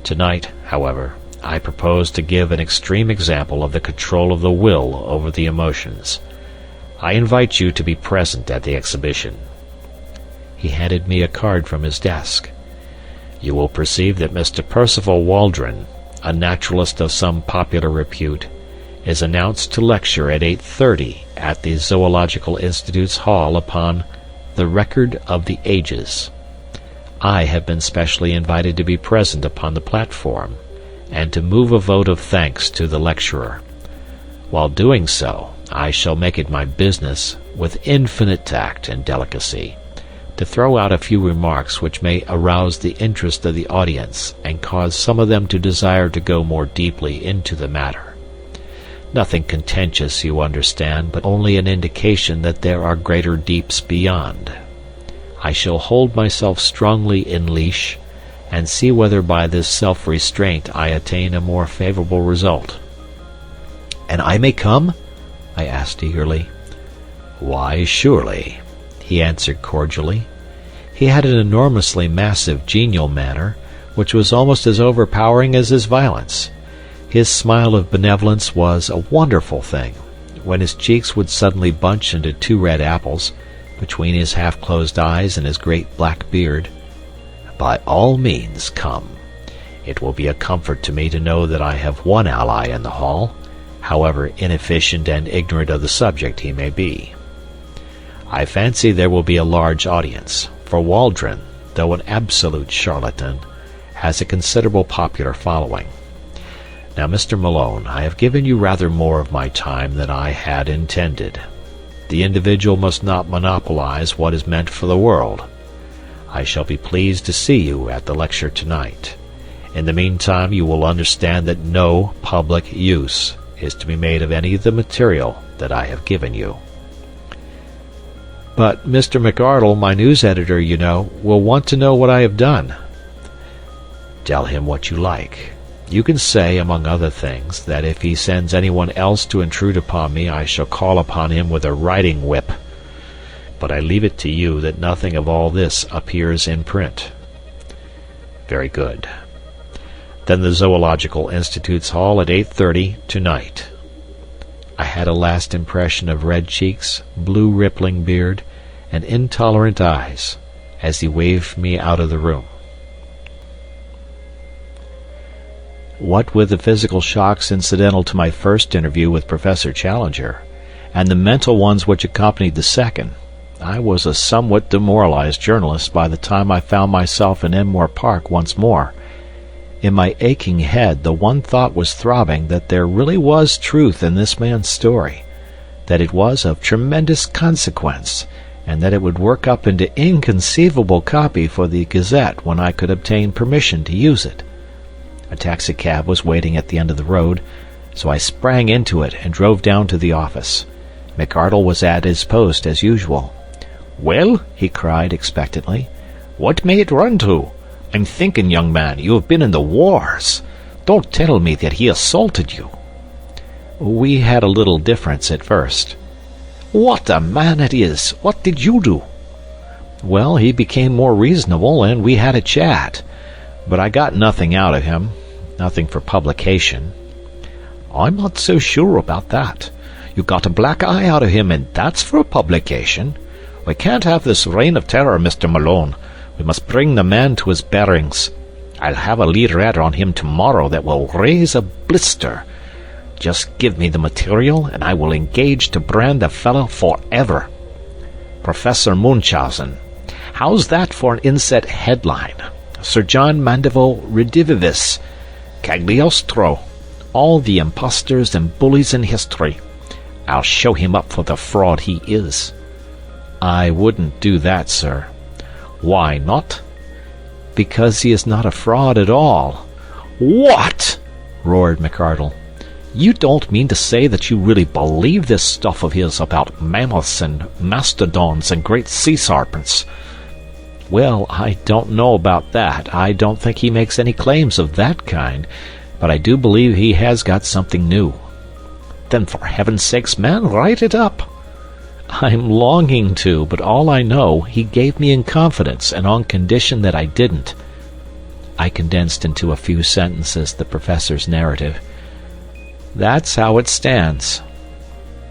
Tonight, however, I propose to give an extreme example of the control of the will over the emotions. I invite you to be present at the exhibition. He handed me a card from his desk. You will perceive that Mr. Percival Waldron, a naturalist of some popular repute, is announced to lecture at 8:30 at the Zoological Institute's hall upon the record of the ages. I have been specially invited to be present upon the platform, and to move a vote of thanks to the lecturer. While doing so, I shall make it my business, with infinite tact and delicacy, to throw out a few remarks which may arouse the interest of the audience and cause some of them to desire to go more deeply into the matter. Nothing contentious, you understand, but only an indication that there are greater deeps beyond. I shall hold myself strongly in leash, and see whether by this self-restraint I attain a more favorable result. And I may come? I asked eagerly. Why, surely, he answered cordially. He had an enormously massive, genial manner, which was almost as overpowering as his violence. His smile of benevolence was a wonderful thing, when his cheeks would suddenly bunch into 2 red apples, between his half-closed eyes and his great black beard. By all means come. It will be a comfort to me to know that I have one ally in the hall, however inefficient and ignorant of the subject he may be. I fancy there will be a large audience, for Waldron, though an absolute charlatan, has a considerable popular following. Now, Mr. Malone, I have given you rather more of my time than I had intended. The individual must not monopolize what is meant for the world. I shall be pleased to see you at the lecture tonight. In the meantime, you will understand that no public use is to be made of any of the material that I have given you. But Mr. McArdle, my news editor, you know, will want to know what I have done. Tell him what you like. You can say, among other things, that if he sends anyone else to intrude upon me, I shall call upon him with a riding whip. But I leave it to you that nothing of all this appears in print. Very good. Then the Zoological Institute's hall at 8:30 tonight. I had a last impression of red cheeks, blue rippling beard, and intolerant eyes, as he waved me out of the room. What with the physical shocks incidental to my first interview with Professor Challenger, and the mental ones which accompanied the second, I was a somewhat demoralized journalist by the time I found myself in Enmore Park once more. In my aching head the one thought was throbbing that there really was truth in this man's story, that it was of tremendous consequence, and that it would work up into inconceivable copy for the Gazette when I could obtain permission to use it. A taxicab was waiting at the end of the road, so I sprang into it and drove down to the office. McArdle was at his post as usual. "Well," he cried expectantly, "what may it run to? I'm thinking, young man, you have been in the wars. Don't tell me that he assaulted you." "We had a little difference at first." "What a man it is! What did you do?" Well, he became more reasonable, and we had a chat. But I got nothing out of him, nothing for publication. I'm not so sure about that. You got a black eye out of him, and that's for publication. We can't have this reign of terror, Mr. Malone. We must bring the man to his bearings. I'll have a leaderette on him tomorrow that will raise a blister. Just give me the material, and I will engage to brand the fellow forever. Professor Munchausen. How's that for an inset headline? Sir John Mandeville Redivivus. Cagliostro. All the impostors and bullies in history. I'll show him up for the fraud he is. I wouldn't do that, sir. Why not? Because he is not a fraud at all. What? Roared McArdle. You don't mean to say that you really believe this stuff of his about mammoths and mastodons and great sea serpents? Well, I don't know about that. I don't think he makes any claims of that kind, but I do believe he has got something new. Then for heaven's sakes, man, write it up. I'm longing to, but all I know, he gave me in confidence, and on condition that I didn't. I condensed into a few sentences the professor's narrative. That's how it stands.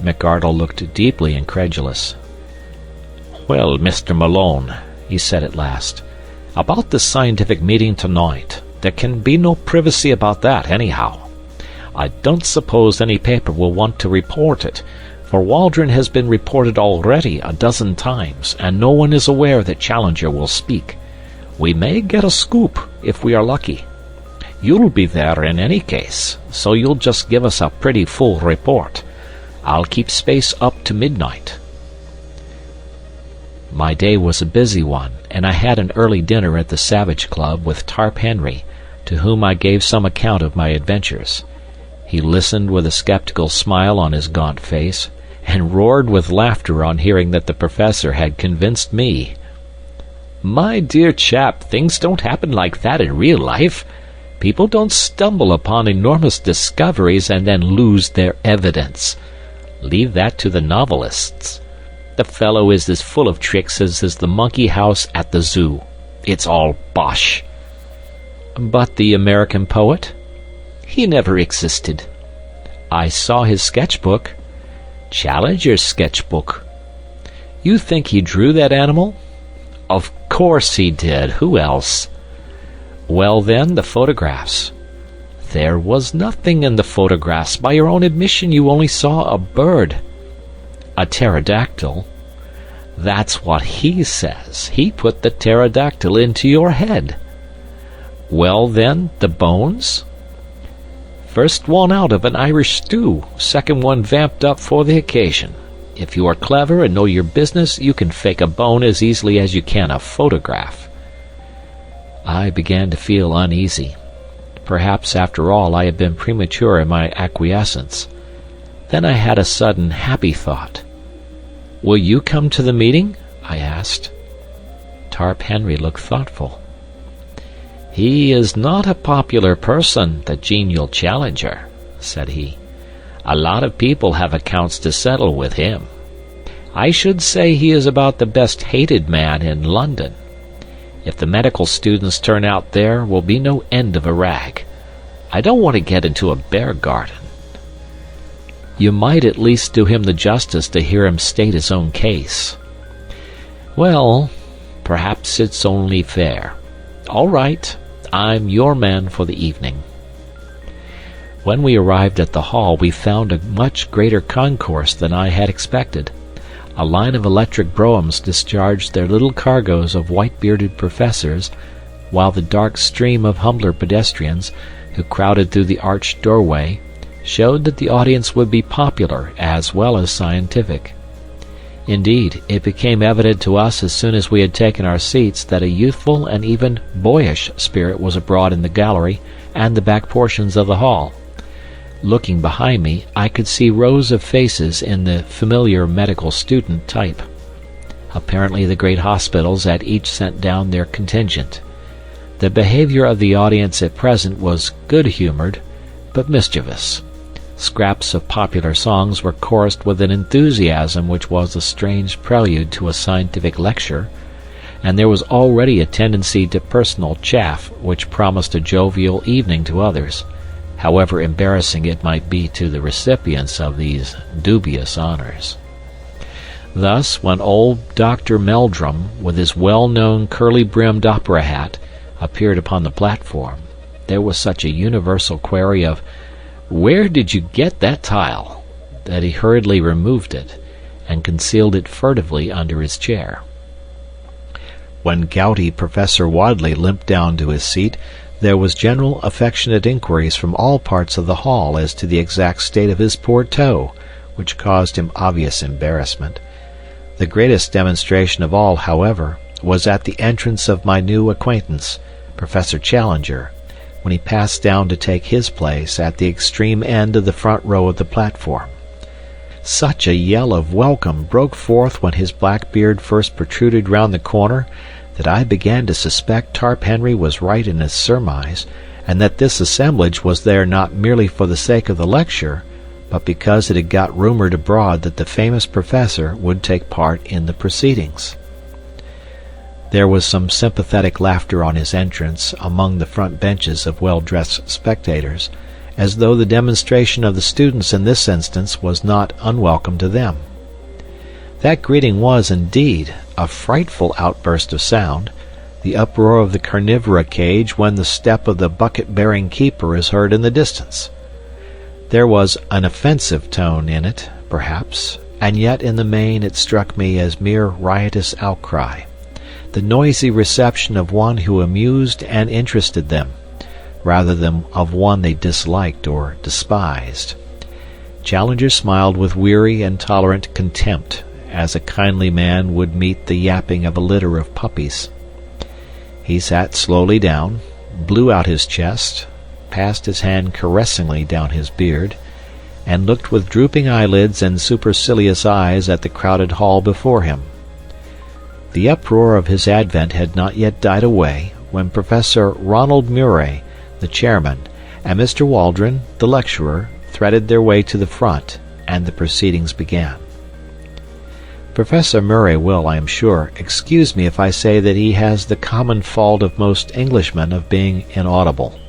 McArdle looked deeply incredulous. Well, Mr. Malone, he said at last, about the scientific meeting tonight, there can be no privacy about that, anyhow. I don't suppose any paper will want to report it, for Waldron has been reported already a dozen times, and no one is aware that Challenger will speak. We may get a scoop, if we are lucky. You'll be there in any case, so you'll just give us a pretty full report. I'll keep space up to midnight. My day was a busy one, and I had an early dinner at the Savage Club with Tarp Henry, to whom I gave some account of my adventures. He listened with a skeptical smile on his gaunt face, and roared with laughter on hearing that the professor had convinced me. My dear chap, things don't happen like that in real life. People don't stumble upon enormous discoveries and then lose their evidence. Leave that to the novelists. The fellow is as full of tricks as is the monkey house at the zoo. It's all bosh. But the American poet? He never existed. I saw his sketchbook. Challenger's sketchbook. You think he drew that animal? Of course he did. Who else? Well, then, the photographs. There was nothing in the photographs. By your own admission, you only saw a bird. A pterodactyl. That's what he says. He put the pterodactyl into your head. Well, then, the bones? First one out of an Irish stew, second one vamped up for the occasion. If you are clever and know your business, you can fake a bone as easily as you can a photograph. I began to feel uneasy. Perhaps, after all, I had been premature in my acquiescence. Then I had a sudden happy thought. "Will you come to the meeting?" I asked. Tarp Henry looked thoughtful. "He is not a popular person, the genial Challenger," said he. "A lot of people have accounts to settle with him. I should say he is about the best hated man in London. If the medical students turn out, there will be no end of a rag. I don't want to get into a bear garden." "You might at least do him the justice to hear him state his own case." "Well, perhaps it's only fair. All right, I'm your man for the evening." When we arrived at the hall, we found a much greater concourse than I had expected. A line of electric broughams discharged their little cargoes of white-bearded professors, while the dark stream of humbler pedestrians, who crowded through the arched doorway, showed that the audience would be popular as well as scientific. Indeed, it became evident to us as soon as we had taken our seats that a youthful and even boyish spirit was abroad in the gallery and the back portions of the hall. Looking behind me, I could see rows of faces in the familiar medical student type. Apparently the great hospitals had each sent down their contingent. The behavior of the audience at present was good-humored, but mischievous. Scraps of popular songs were chorused with an enthusiasm which was a strange prelude to a scientific lecture, and there was already a tendency to personal chaff which promised a jovial evening to others, however embarrassing it might be to the recipients of these dubious honors. Thus, when old Dr. Meldrum, with his well-known curly-brimmed opera hat, appeared upon the platform, there was such a universal query of, "Where did you get that tile?" that he hurriedly removed it, and concealed it furtively under his chair. When gouty Professor Wadley limped down to his seat, there was general affectionate inquiries from all parts of the hall as to the exact state of his poor toe, which caused him obvious embarrassment. The greatest demonstration of all, however, was at the entrance of my new acquaintance, Professor Challenger, when he passed down to take his place at the extreme end of the front row of the platform. Such a yell of welcome broke forth when his black beard first protruded round the corner that I began to suspect Tarp Henry was right in his surmise, and that this assemblage was there not merely for the sake of the lecture, but because it had got rumored abroad that the famous professor would take part in the proceedings. There was some sympathetic laughter on his entrance among the front benches of well-dressed spectators, as though the demonstration of the students in this instance was not unwelcome to them. That greeting was, indeed, a frightful outburst of sound, the uproar of the carnivora cage when the step of the bucket-bearing keeper is heard in the distance. There was an offensive tone in it, perhaps, and yet in the main it struck me as mere riotous outcry, the noisy reception of one who amused and interested them, rather than of one they disliked or despised. Challenger smiled with weary and tolerant contempt, as a kindly man would meet the yapping of a litter of puppies. He sat slowly down, blew out his chest, passed his hand caressingly down his beard, and looked with drooping eyelids and supercilious eyes at the crowded hall before him. The uproar of his advent had not yet died away when Professor Ronald Murray, the chairman, and Mr. Waldron, the lecturer, threaded their way to the front, and the proceedings began. Professor Murray will, I am sure, excuse me if I say that he has the common fault of most Englishmen of being inaudible.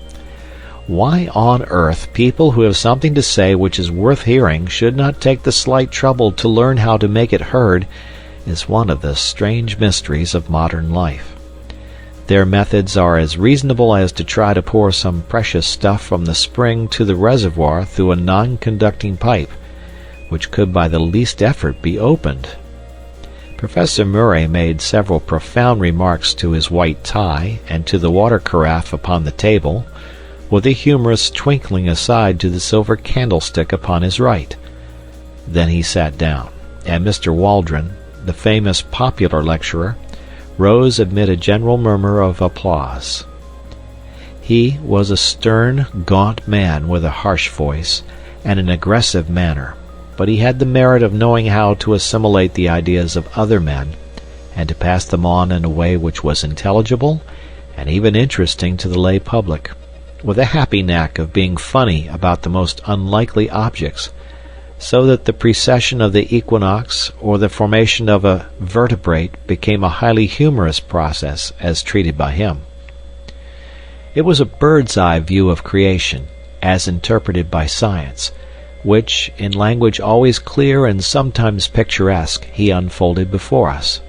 Why on earth people who have something to say which is worth hearing should not take the slight trouble to learn how to make it heard is one of the strange mysteries of modern life. Their methods are as reasonable as to try to pour some precious stuff from the spring to the reservoir through a non-conducting pipe, which could by the least effort be opened. Professor Murray made several profound remarks to his white tie and to the water carafe upon the table, with a humorous twinkling aside to the silver candlestick upon his right. Then he sat down, and Mr. Waldron, the famous popular lecturer, rose amid a general murmur of applause. He was a stern, gaunt man with a harsh voice and an aggressive manner, but he had the merit of knowing how to assimilate the ideas of other men and to pass them on in a way which was intelligible and even interesting to the lay public, with a happy knack of being funny about the most unlikely objects, so that the precession of the equinox or the formation of a vertebrate became a highly humorous process as treated by him. It was a bird's-eye view of creation, as interpreted by science, which, in language always clear and sometimes picturesque, he unfolded before us.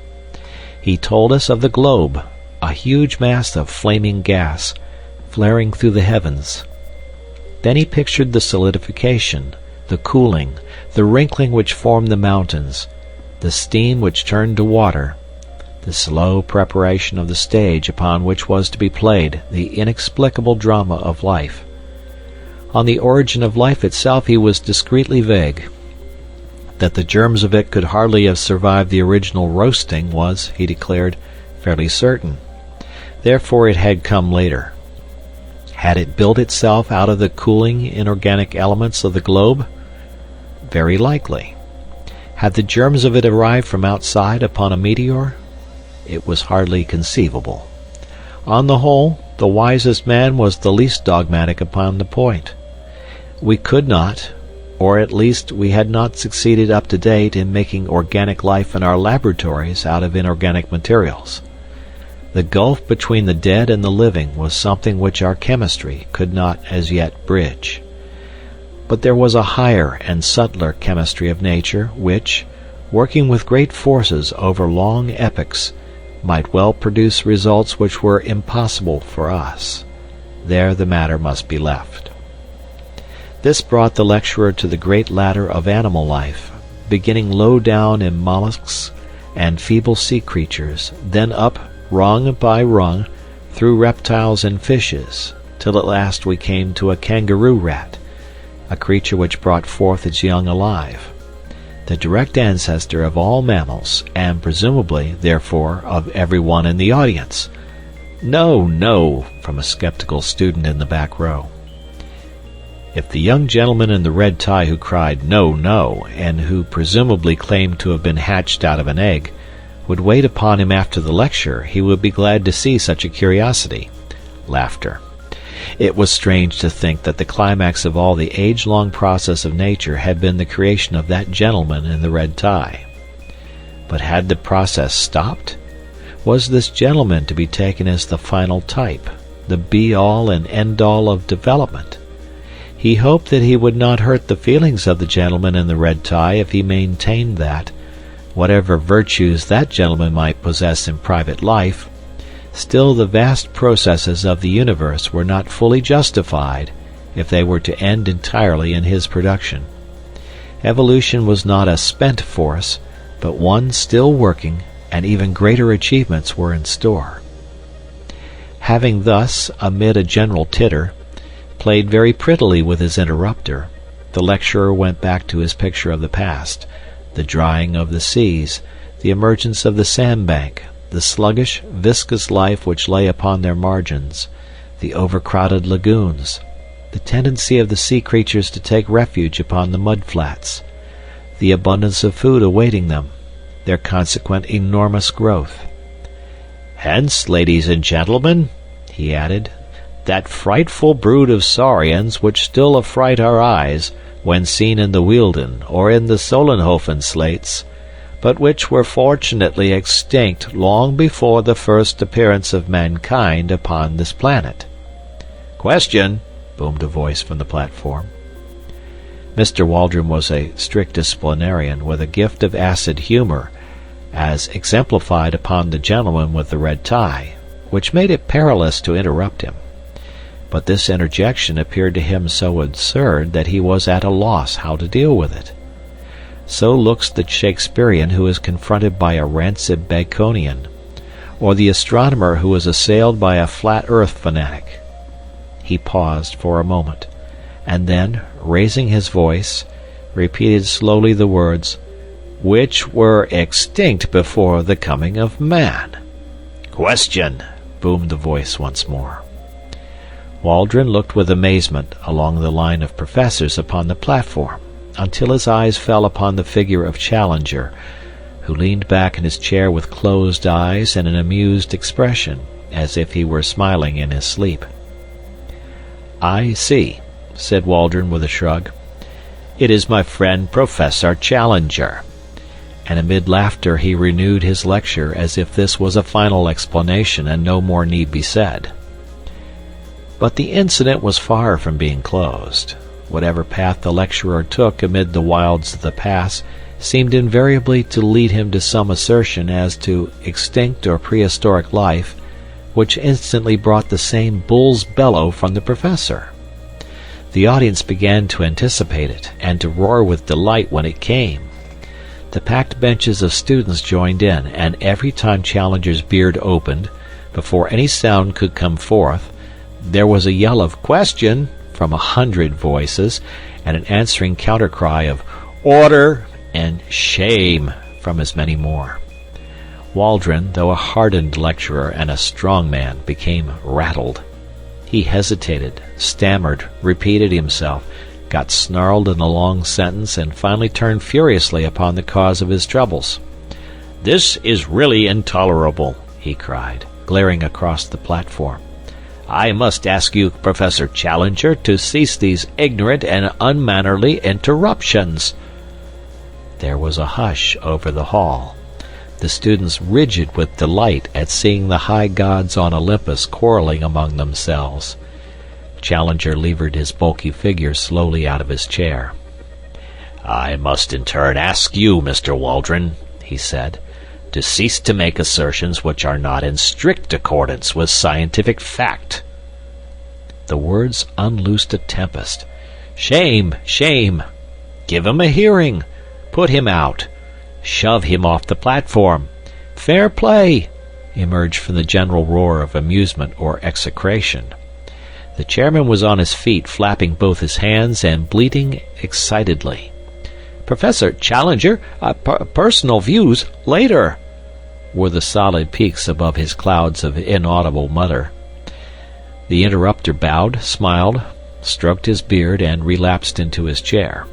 He told us of the globe, a huge mass of flaming gas, flaring through the heavens. Then he pictured the solidification, the cooling, the wrinkling which formed the mountains, the steam which turned to water, the slow preparation of the stage upon which was to be played the inexplicable drama of life. On the origin of life itself he was discreetly vague. That the germs of it could hardly have survived the original roasting was, he declared, fairly certain. Therefore it had come later. Had it built itself out of the cooling inorganic elements of the globe? Very likely. Had the germs of it arrived from outside upon a meteor? It was hardly conceivable. On the whole, the wisest man was the least dogmatic upon the point. We could not, or at least we had not succeeded up to date in making organic life in our laboratories out of inorganic materials. The gulf between the dead and the living was something which our chemistry could not as yet bridge. But there was a higher and subtler chemistry of nature which, working with great forces over long epochs, might well produce results which were impossible for us. There the matter must be left. This brought the lecturer to the great ladder of animal life, beginning low down in mollusks and feeble sea creatures, then up rung by rung through reptiles and fishes, till at last we came to a kangaroo rat, a creature which brought forth its young alive, the direct ancestor of all mammals, and presumably, therefore, of every one in the audience. "No, no," from a skeptical student in the back row. If the young gentleman in the red tie who cried "No, no," and who presumably claimed to have been hatched out of an egg, would wait upon him after the lecture, he would be glad to see such a curiosity. Laughter. It was strange to think that the climax of all the age-long process of nature had been the creation of that gentleman in the red tie. But had the process stopped? Was this gentleman to be taken as the final type, the be-all and end-all of development? He hoped that he would not hurt the feelings of the gentleman in the red tie if he maintained that, whatever virtues that gentleman might possess in private life, still the vast processes of the universe were not fully justified if they were to end entirely in his production. Evolution was not a spent force, but one still working, and even greater achievements were in store. Having thus, amid a general titter, played very prettily with his interrupter, the lecturer went back to his picture of the past, the drying of the seas, the emergence of the sandbank, the sluggish, viscous life which lay upon their margins, the overcrowded lagoons, the tendency of the sea creatures to take refuge upon the mud flats, the abundance of food awaiting them, their consequent enormous growth. "Hence, ladies and gentlemen," he added, "that frightful brood of saurians which still affright our eyes when seen in the Wealden or in the Solenhofen slates, but which were fortunately extinct long before the first appearance of mankind upon this planet." "Question," boomed a voice from the platform. Mr. Waldron was a strict disciplinarian with a gift of acid humor, as exemplified upon the gentleman with the red tie, which made it perilous to interrupt him. But this interjection appeared to him so absurd that he was at a loss how to deal with it. So looks the Shakespearean who is confronted by a rancid Baconian, or the astronomer who is assailed by a flat earth fanatic. He paused for a moment, and then, raising his voice, repeated slowly the words, "which were extinct before the coming of man." "Question," boomed the voice once more. Waldron looked with amazement along the line of professors upon the platform, until his eyes fell upon the figure of Challenger, who leaned back in his chair with closed eyes and an amused expression, as if he were smiling in his sleep. "I see," said Waldron with a shrug. "It is my friend Professor Challenger." And amid laughter he renewed his lecture as if this was a final explanation and no more need be said. But the incident was far from being closed. Whatever path the lecturer took amid the wilds of the past seemed invariably to lead him to some assertion as to extinct or prehistoric life, which instantly brought the same bull's bellow from the professor. The audience began to anticipate it, and to roar with delight when it came. The packed benches of students joined in, and every time Challenger's beard opened, before any sound could come forth, there was a yell of "Question!" from 100 voices, and an answering counter-cry of "Order!" and "Shame!" from as many more. Waldron, though a hardened lecturer and a strong man, became rattled. He hesitated, stammered, repeated himself, got snarled in a long sentence, and finally turned furiously upon the cause of his troubles. "This is really intolerable," he cried, glaring across the platform. "I must ask you, Professor Challenger, to cease these ignorant and unmannerly interruptions." There was a hush over the hall. the students rigid with delight at seeing the high gods on Olympus quarreling among themselves. Challenger levered his bulky figure slowly out of his chair. "I must in turn ask you, Mr. Waldron," he said, "to cease to make assertions which are not in strict accordance with scientific fact." The words unloosed a tempest. "Shame! Shame! Give him a hearing! Put him out! Shove him off the platform! Fair play!" emerged from the general roar of amusement or execration. The chairman was on his feet, flapping both his hands and bleating excitedly. "Professor Challenger, personal views later," were the solid peaks above his clouds of inaudible mutter. The interrupter bowed, smiled, stroked his beard, and relapsed into his chair.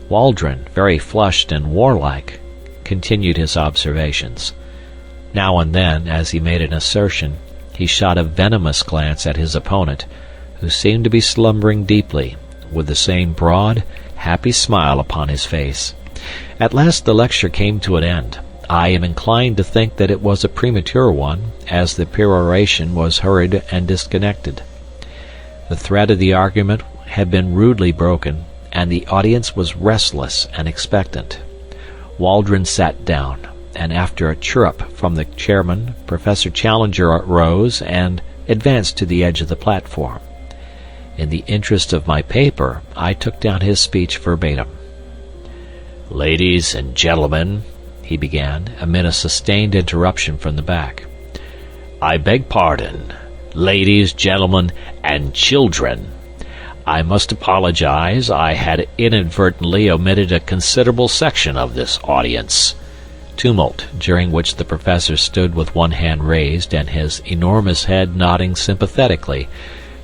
Waldron, very flushed and warlike, continued his observations. Now and then, as he made an assertion, he shot a venomous glance at his opponent, who seemed to be slumbering deeply, with the same broad, happy smile upon his face. At last the lecture came to an end. I am inclined to think that it was a premature one, as the peroration was hurried and disconnected. The thread of the argument had been rudely broken, and the audience was restless and expectant. Waldron sat down, and after a chirrup from the chairman, Professor Challenger rose and advanced to the edge of the platform. In the interest of my paper, I took down his speech verbatim. "Ladies and gentlemen," he began, amid a sustained interruption from the back. "I beg pardon. Ladies, gentlemen, and children. I must apologize. I had inadvertently omitted a considerable section of this audience." Tumult, during which the professor stood with one hand raised and his enormous head nodding sympathetically,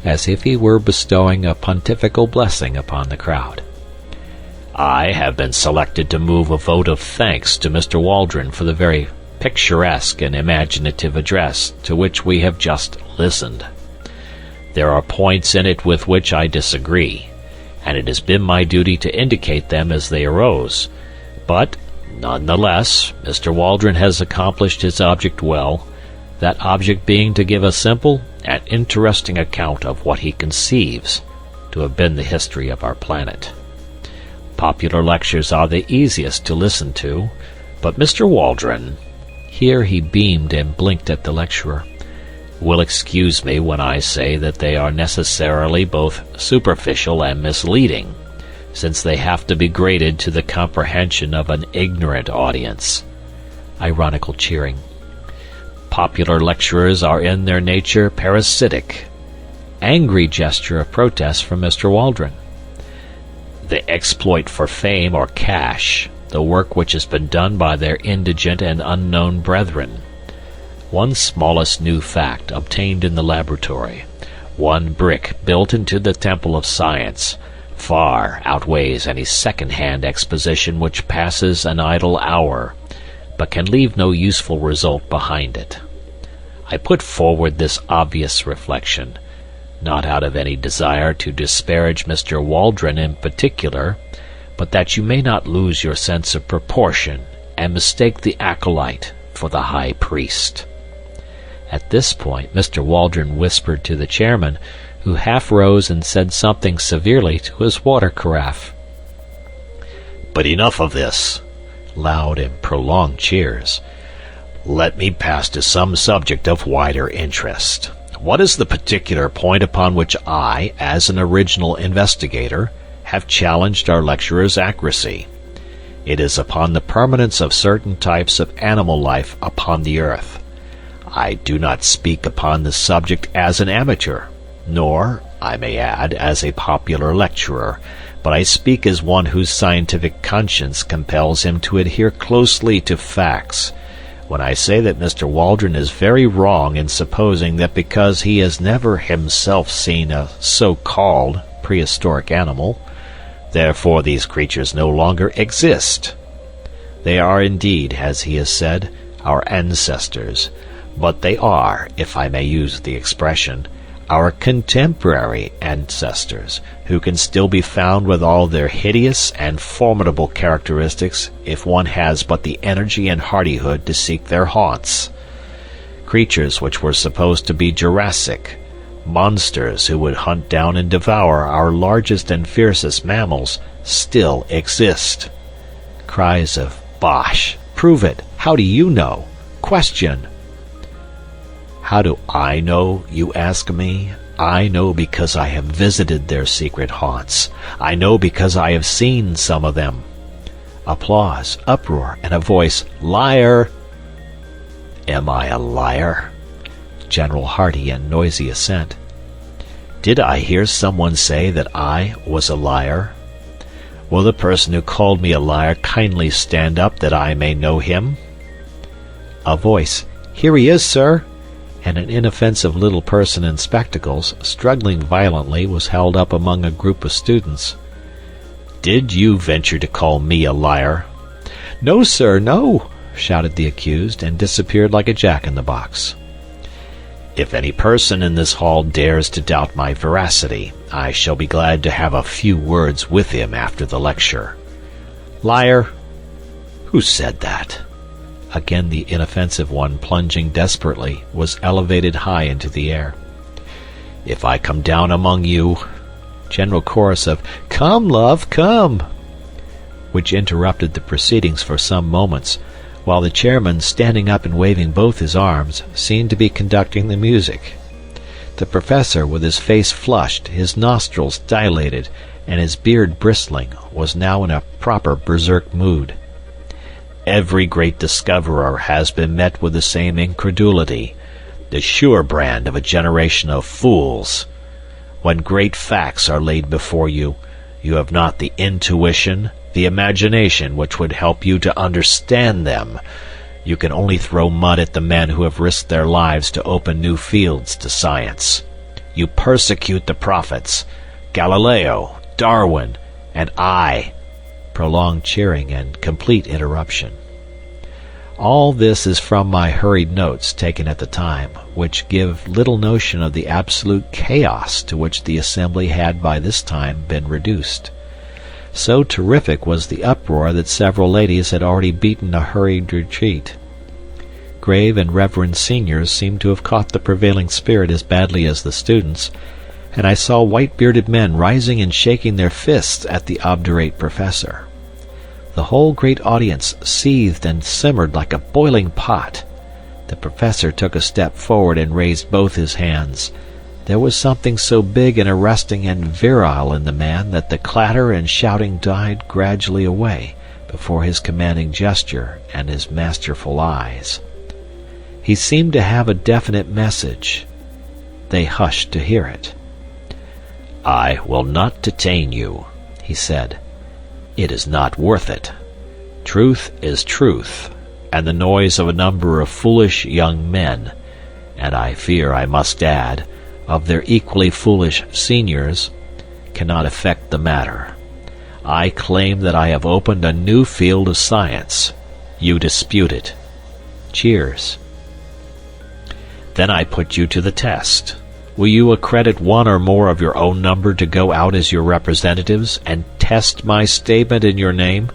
as if he were bestowing a pontifical blessing upon the crowd. "I have been selected to move a vote of thanks to Mr. Waldron for the very picturesque and imaginative address to which we have just listened. There are points in it with which I disagree, and it has been my duty to indicate them as they arose. But, nonetheless, Mr. Waldron has accomplished his object well, that object being to give a simple and interesting account of what he conceives to have been the history of our planet. Popular lectures are the easiest to listen to, but Mr. Waldron," here he beamed and blinked at the lecturer, "will excuse me when I say that they are necessarily both superficial and misleading, since they have to be graded to the comprehension of an ignorant audience." Ironical cheering. "Popular lecturers are in their nature parasitic." Angry gesture of protest from Mr. Waldron. "They exploit for fame or cash the work which has been done by their indigent and unknown brethren. One smallest new fact obtained in the laboratory, one brick built into the temple of science, far outweighs any second-hand exposition which passes an idle hour, but can leave no useful result behind it. I put forward this obvious reflection, not out of any desire to disparage Mr. Waldron in particular, but that you may not lose your sense of proportion and mistake the acolyte for the high priest." At this point Mr. Waldron whispered to the chairman, who half rose and said something severely to his water carafe. "But enough of this." Loud and prolonged cheers. "Let me pass to some subject of wider interest. What is the particular point upon which I, as an original investigator, have challenged our lecturer's accuracy? It is upon the permanence of certain types of animal life upon the earth. I do not speak upon the subject as an amateur, nor, I may add, as a popular lecturer, but I speak as one whose scientific conscience compels him to adhere closely to facts, when I say that Mr. Waldron is very wrong in supposing that because he has never himself seen a so-called prehistoric animal, therefore these creatures no longer exist. They are indeed, as he has said, our ancestors, but they are, if I may use the expression, our contemporary ancestors, who can still be found with all their hideous and formidable characteristics if one has but the energy and hardihood to seek their haunts. Creatures which were supposed to be Jurassic, monsters who would hunt down and devour our largest and fiercest mammals, still exist. Cries of "Bosh! Prove it! How do you know? Question!" How do I know, you ask me? I know because I have visited their secret haunts. I know because I have seen some of them. Applause, uproar, and a voice, "Liar!" Am I a liar? General hearty and noisy assent. Did I hear someone say that I was a liar? Will the person who called me a liar kindly stand up that I may know him? A voice, "Here he is, sir!" and an inoffensive little person in spectacles, struggling violently, was held up among a group of students. "Did you venture to call me a liar?" "No, sir, no!" shouted the accused, and disappeared like a jack-in-the-box. If any person in this hall dares to doubt my veracity, I shall be glad to have a few words with him after the lecture. Liar! Who said that? Again the inoffensive one, plunging desperately, was elevated high into the air. If I come down among you... General chorus of "Come, love, come!" which interrupted the proceedings for some moments, while the chairman, standing up and waving both his arms, seemed to be conducting the music. The professor, with his face flushed, his nostrils dilated, and his beard bristling, was now in a proper berserk mood. Every great discoverer has been met with the same incredulity, the sure brand of a generation of fools. When great facts are laid before you, you have not the intuition, the imagination which would help you to understand them. You can only throw mud at the men who have risked their lives to open new fields to science. You persecute the prophets, Galileo, Darwin, and I. Prolonged cheering and complete interruption. All this is from my hurried notes taken at the time, which give little notion of the absolute chaos to which the assembly had by this time been reduced. So terrific was the uproar that several ladies had already beaten a hurried retreat. Grave and reverend seniors seemed to have caught the prevailing spirit as badly as the students, and I saw white-bearded men rising and shaking their fists at the obdurate professor. The whole great audience seethed and simmered like a boiling pot. The professor took a step forward and raised both his hands. There was something so big and arresting and virile in the man that the clatter and shouting died gradually away before his commanding gesture and his masterful eyes. He seemed to have a definite message. They hushed to hear it. "I will not detain you," he said. "It is not worth it. Truth is truth, and the noise of a number of foolish young men, and I fear I must add, of their equally foolish seniors, cannot affect the matter. I claim that I have opened a new field of science. You dispute it." Cheers. "Then I put you to the test. Will you accredit one or more of your own number to go out as your representatives and test my statement in your name?"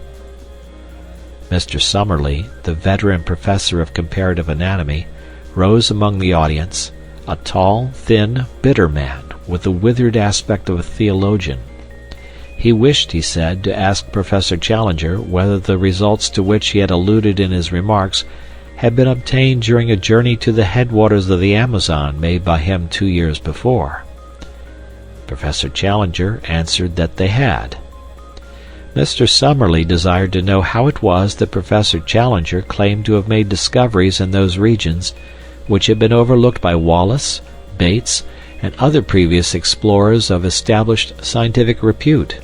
Mr. Summerlee, the veteran professor of comparative anatomy, rose among the audience, a tall, thin, bitter man, with the withered aspect of a theologian. He wished, he said, to ask Professor Challenger whether the results to which he had alluded in his remarks had been obtained during a journey to the headwaters of the Amazon made by him 2 years before. Professor Challenger answered that they had. Mr. Summerlee desired to know how it was that Professor Challenger claimed to have made discoveries in those regions which had been overlooked by Wallace, Bates, and other previous explorers of established scientific repute.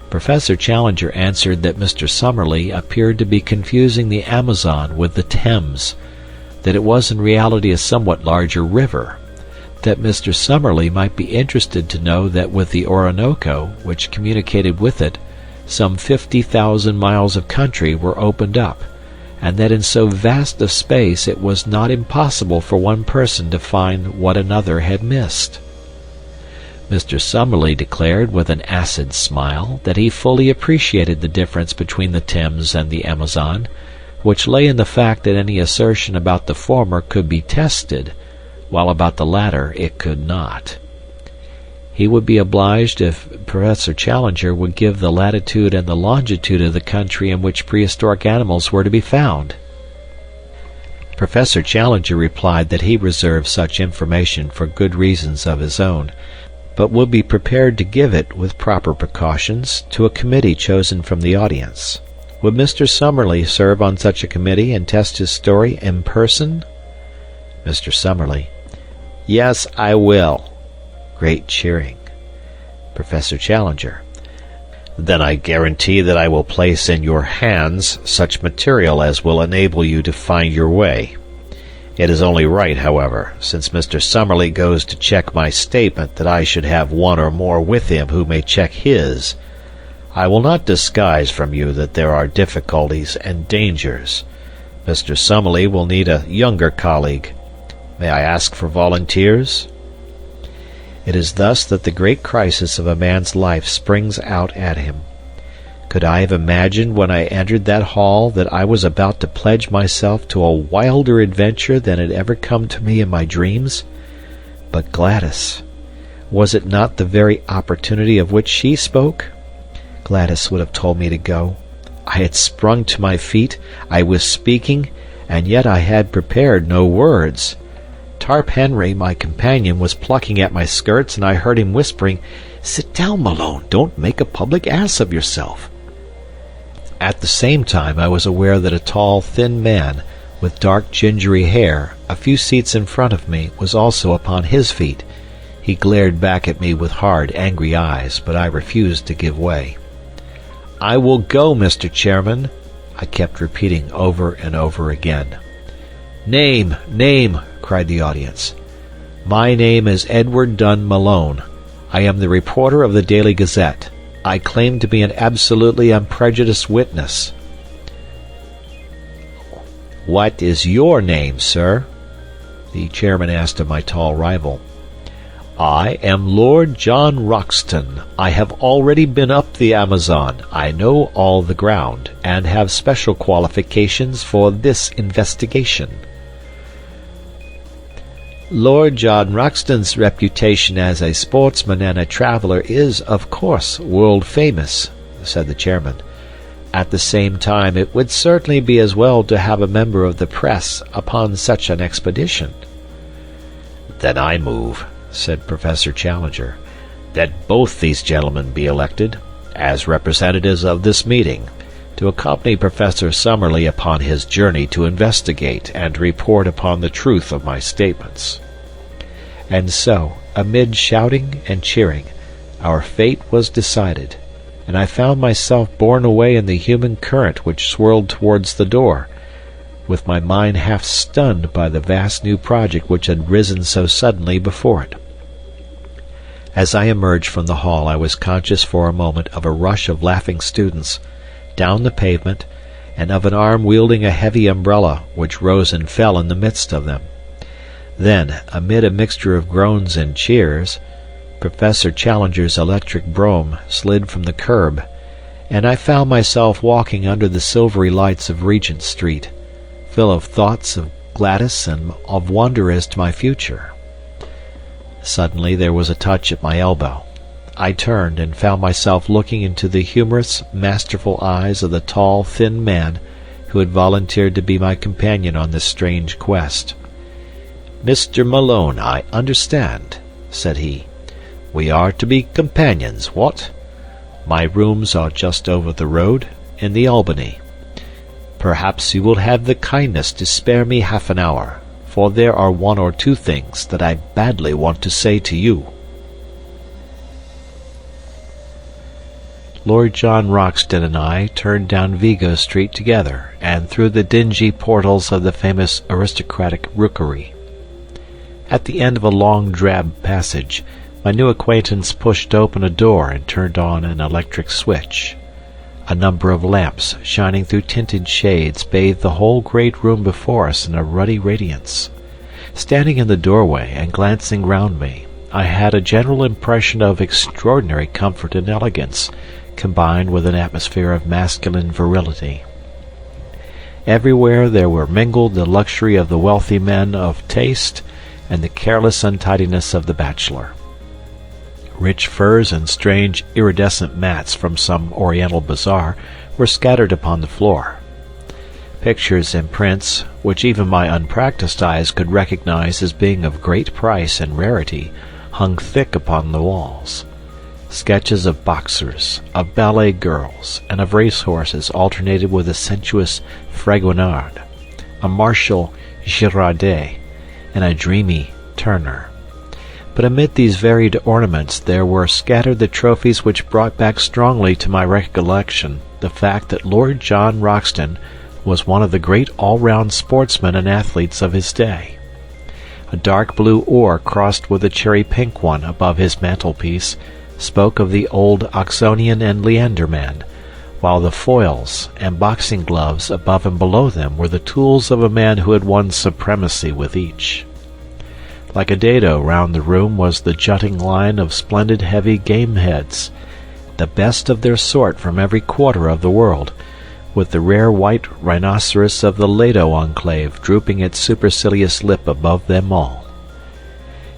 Professor Challenger answered that Mr. Summerlee appeared to be confusing the Amazon with the Thames, that it was in reality a somewhat larger river, that Mr. Summerlee might be interested to know that with the Orinoco, which communicated with it, some 50,000 miles of country were opened up, and that in so vast a space it was not impossible for one person to find what another had missed. Mr. Summerlee declared with an acid smile that he fully appreciated the difference between the Thames and the Amazon, which lay in the fact that any assertion about the former could be tested, while about the latter it could not. He would be obliged if Professor Challenger would give the latitude and the longitude of the country in which prehistoric animals were to be found. Professor Challenger replied that he reserved such information for good reasons of his own, but would be prepared to give it, with proper precautions, to a committee chosen from the audience. Would Mr. Summerlee serve on such a committee and test his story in person? Mr. Summerlee: Yes, I will. Great cheering. Professor Challenger: Then I guarantee that I will place in your hands such material as will enable you to find your way. It is only right, however, since Mr. Summerlee goes to check my statement, that I should have one or more with him who may check his. I will not disguise from you that there are difficulties and dangers. Mr. Summerlee will need a younger colleague. May I ask for volunteers? It is thus that the great crisis of a man's life springs out at him. Could I have imagined when I entered that hall that I was about to pledge myself to a wilder adventure than had ever come to me in my dreams? But Gladys, was it not the very opportunity of which she spoke? Gladys would have told me to go. I had sprung to my feet, I was speaking, and yet I had prepared no words. Tarp Henry, my companion, was plucking at my skirts, and I heard him whispering, "Sit down, Malone, don't make a public ass of yourself." At the same time I was aware that a tall, thin man, with dark gingery hair, a few seats in front of me, was also upon his feet. He glared back at me with hard, angry eyes, but I refused to give way. "I will go, Mr. Chairman," I kept repeating over and over again. "Name, name," cried the audience. "My name is Edward Dunn Malone. I am the reporter of the Daily Gazette. I claim to be an absolutely unprejudiced witness." "What is your name, sir?" the chairman asked of my tall rival. "I am Lord John Roxton. I have already been up the Amazon. I know all the ground, and have special qualifications for this investigation." "Lord John Roxton's reputation as a sportsman and a traveler is, of course, world-famous," said the chairman. "At the same time, it would certainly be as well to have a member of the press upon such an expedition." "Then I move," said Professor Challenger, "that both these gentlemen be elected, as representatives of this meeting, to accompany Professor Summerlee upon his journey to investigate and report upon the truth of my statements." And so, amid shouting and cheering, our fate was decided, and I found myself borne away in the human current which swirled towards the door, with my mind half stunned by the vast new project which had risen so suddenly before it. As I emerged from the hall I was conscious for a moment of a rush of laughing students down the pavement, and of an arm wielding a heavy umbrella which rose and fell in the midst of them. Then, amid a mixture of groans and cheers, Professor Challenger's electric brougham slid from the curb, and I found myself walking under the silvery lights of Regent Street, full of thoughts of Gladys and of wonder as to my future. Suddenly there was a touch at my elbow. I turned and found myself looking into the humorous, masterful eyes of the tall, thin man who had volunteered to be my companion on this strange quest. "Mr. Malone, I understand," said he. "We are to be companions, what? My rooms are just over the road, in the Albany. Perhaps you will have the kindness to spare me half an hour, for there are one or two things that I badly want to say to you." Lord John Roxton and I turned down Vigo Street together, and through the dingy portals of the famous aristocratic rookery. At the end of a long drab passage, my new acquaintance pushed open a door and turned on an electric switch. A number of lamps, shining through tinted shades, bathed the whole great room before us in a ruddy radiance. Standing in the doorway and glancing round me, I had a general impression of extraordinary comfort and elegance, combined with an atmosphere of masculine virility. Everywhere there were mingled the luxury of the wealthy men of taste and the careless untidiness of the bachelor. Rich furs and strange iridescent mats from some oriental bazaar were scattered upon the floor. Pictures and prints, which even my unpracticed eyes could recognize as being of great price and rarity, hung thick upon the walls. Sketches of boxers, of ballet girls, and of racehorses alternated with a sensuous Fragonard, a martial Girardet, and a dreamy Turner. But amid these varied ornaments there were scattered the trophies which brought back strongly to my recollection the fact that Lord John Roxton was one of the great all-round sportsmen and athletes of his day. A dark blue oar crossed with a cherry-pink one above his mantelpiece spoke of the old Oxonian and Leander man, while the foils and boxing gloves above and below them were the tools of a man who had won supremacy with each. Like a dado round the room was the jutting line of splendid heavy game heads, the best of their sort from every quarter of the world, with the rare white rhinoceros of the Lado enclave drooping its supercilious lip above them all.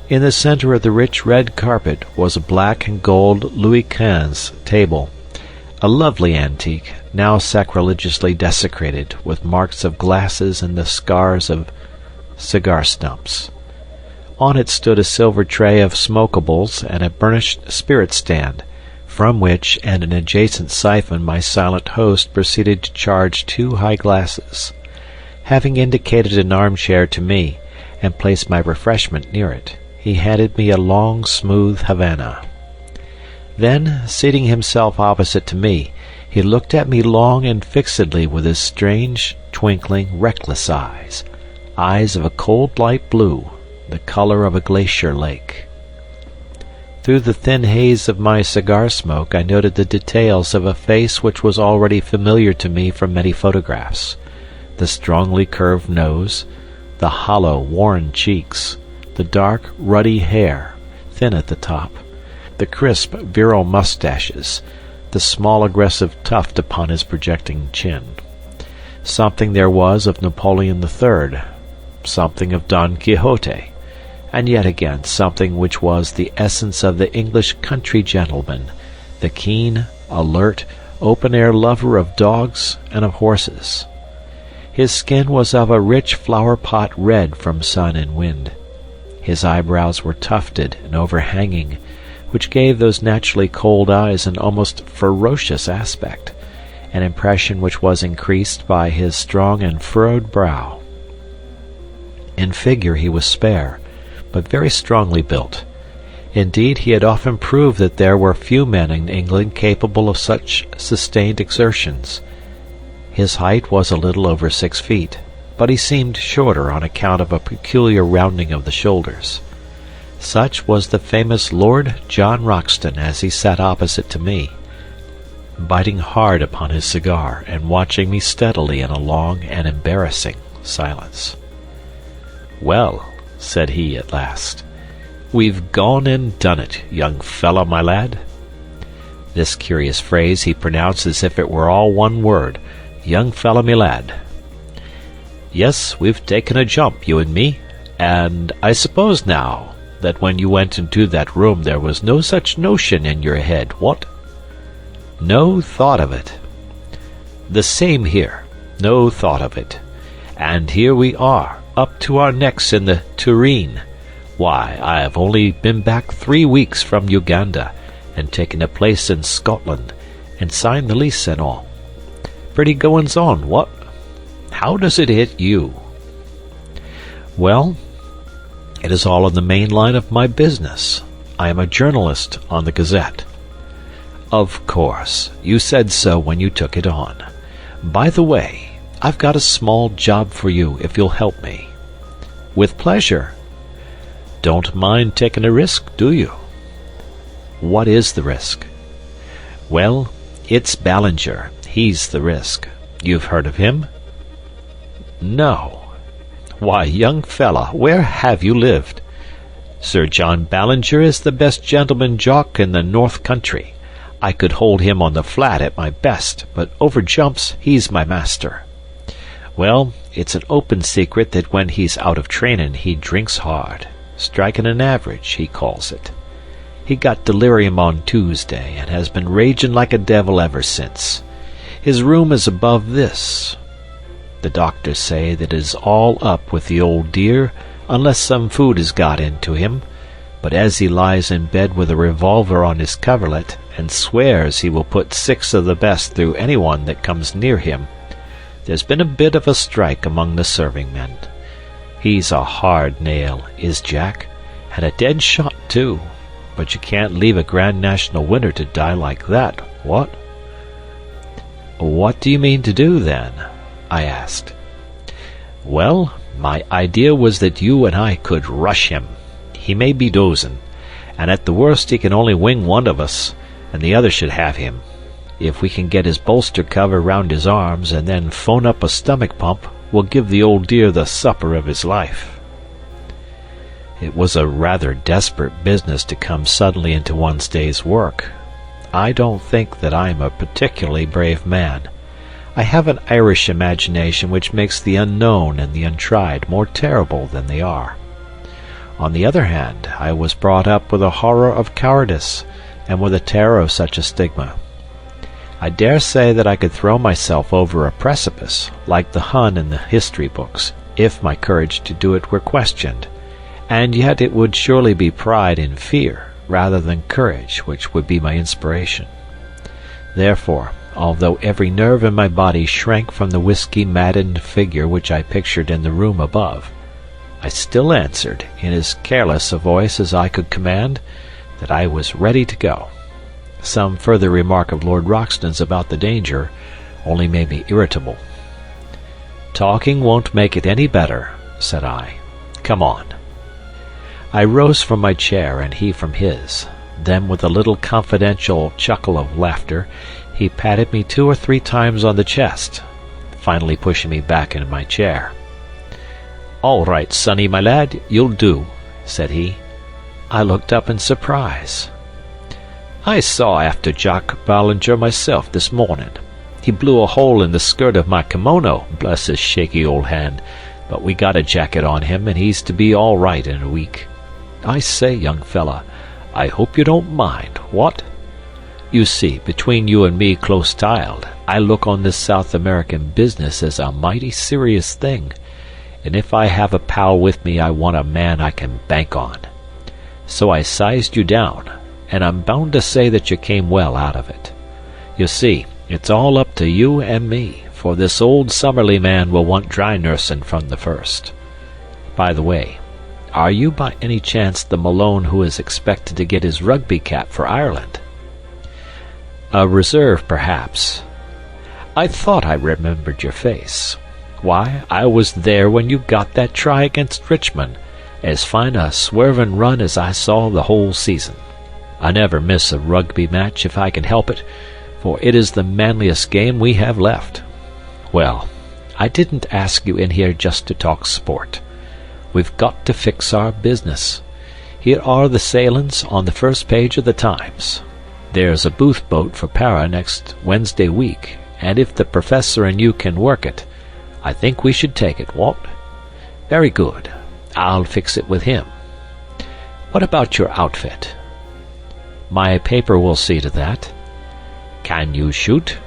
In the center of the rich red carpet was a black and gold Louis XV table, a lovely antique, now sacrilegiously desecrated with marks of glasses and the scars of cigar stumps. On it stood a silver tray of smokables and a burnished spirit stand, from which and an adjacent siphon my silent host proceeded to charge 2 high glasses. Having indicated an armchair to me, and placed my refreshment near it, he handed me a long, smooth Havana. Then, seating himself opposite to me, he looked at me long and fixedly with his strange, twinkling, reckless eyes of a cold light blue, the color of a glacier lake. Through the thin haze of my cigar smoke I noted the details of a face which was already familiar to me from many photographs: the strongly curved nose, the hollow, worn cheeks, the dark, ruddy hair, thin at the top, the crisp, virile mustaches, the small aggressive tuft upon his projecting chin. Something there was of Napoleon III, something of Don Quixote, and yet again something which was the essence of the English country gentleman, the keen, alert, open-air lover of dogs and of horses. His skin was of a rich flower-pot red from sun and wind. His eyebrows were tufted and overhanging, which gave those naturally cold eyes an almost ferocious aspect, an impression which was increased by his strong and furrowed brow. In figure he was spare, but very strongly built. Indeed, he had often proved that there were few men in England capable of such sustained exertions. His height was a little over 6 feet, but he seemed shorter on account of a peculiar rounding of the shoulders. Such was the famous Lord John Roxton as he sat opposite to me, biting hard upon his cigar and watching me steadily in a long and embarrassing silence. "Well," said he at last, "we've gone and done it, young fellow, my lad." This curious phrase he pronounced as if it were all one word, "young fellow, me lad." "Yes, we've taken a jump, you and me, and I suppose now that when you went into that room there was no such notion in your head, what?" "No thought of it." "The same here, no thought of it. And here we are, up to our necks in the tureen. Why, I have only been back 3 weeks from Uganda, and taken a place in Scotland, and signed the lease and all. Pretty goings on, what? How does it hit you?" "Well, it is all in the main line of my business. I am a journalist on the Gazette." "Of course. You said so when you took it on. By the way, I've got a small job for you if you'll help me." "With pleasure." "Don't mind taking a risk, do you?" "What is the risk?" "Well, it's Ballinger. He's the risk. You've heard of him?" "No." "Why, young fella, where have you lived? Sir John Ballinger is the best gentleman jock in the North Country. I could hold him on the flat at my best, but over jumps he's my master. Well, it's an open secret that when he's out of trainin' he drinks hard. Striking an average, he calls it. He got delirium on Tuesday, and has been raging like a devil ever since. His room is above this. The doctors say that it is all up with the old dear, unless some food has got into him, but as he lies in bed with a revolver on his coverlet, and swears he will put 6 of the best through anyone that comes near him, there's been a bit of a strike among the serving men. He's a hard nail, is Jack, and a dead shot too, but you can't leave a Grand National winner to die like that, what?" "What do you mean to do, then?" I asked. "Well, my idea was that you and I could rush him. He may be dozin', and at the worst he can only wing one of us, and the other should have him. If we can get his bolster cover round his arms and then phone up a stomach pump, we'll give the old dear the supper of his life." It was a rather desperate business to come suddenly into one's day's work. I don't think that I'm a particularly brave man. I have an Irish imagination which makes the unknown and the untried more terrible than they are. On the other hand, I was brought up with a horror of cowardice, and with a terror of such a stigma. I dare say that I could throw myself over a precipice, like the Hun in the history books, if my courage to do it were questioned, and yet it would surely be pride in fear, rather than courage, which would be my inspiration. Therefore, although every nerve in my body shrank from the whiskey-maddened figure which I pictured in the room above, I still answered, in as careless a voice as I could command, that I was ready to go. Some further remark of Lord Roxton's about the danger only made me irritable. "Talking won't make it any better," said I. "Come on." I rose from my chair and he from his. Then, with a little confidential chuckle of laughter, he patted me 2 or 3 times on the chest, finally pushing me back into my chair. "All right, sonny, my lad, you'll do," said he. I looked up in surprise. "I saw after Jack Ballinger myself this morning. He blew a hole in the skirt of my kimono, bless his shaky old hand, but we got a jacket on him, and he's to be all right in a week. I say, young fella, I hope you don't mind, what? You see, between you and me close-tiled, I look on this South American business as a mighty serious thing, and if I have a pal with me I want a man I can bank on. So I sized you down, and I'm bound to say that you came well out of it. You see, it's all up to you and me, for this old Summerlee man will want dry nursing from the first. By the way, are you by any chance the Malone who is expected to get his rugby cap for Ireland?" "A reserve, perhaps." "I thought I remembered your face. Why, I was there when you got that try against Richmond, as fine a swerving run as I saw the whole season. I never miss a rugby match if I can help it, for it is the manliest game we have left. Well, I didn't ask you in here just to talk sport. We've got to fix our business. Here are the sailin's on the first page of the Times. There's a Booth boat for Para next Wednesday week, and if the Professor and you can work it, I think we should take it, what? Very good. I'll fix it with him. What about your outfit?" "My paper will see to that." "Can you shoot?"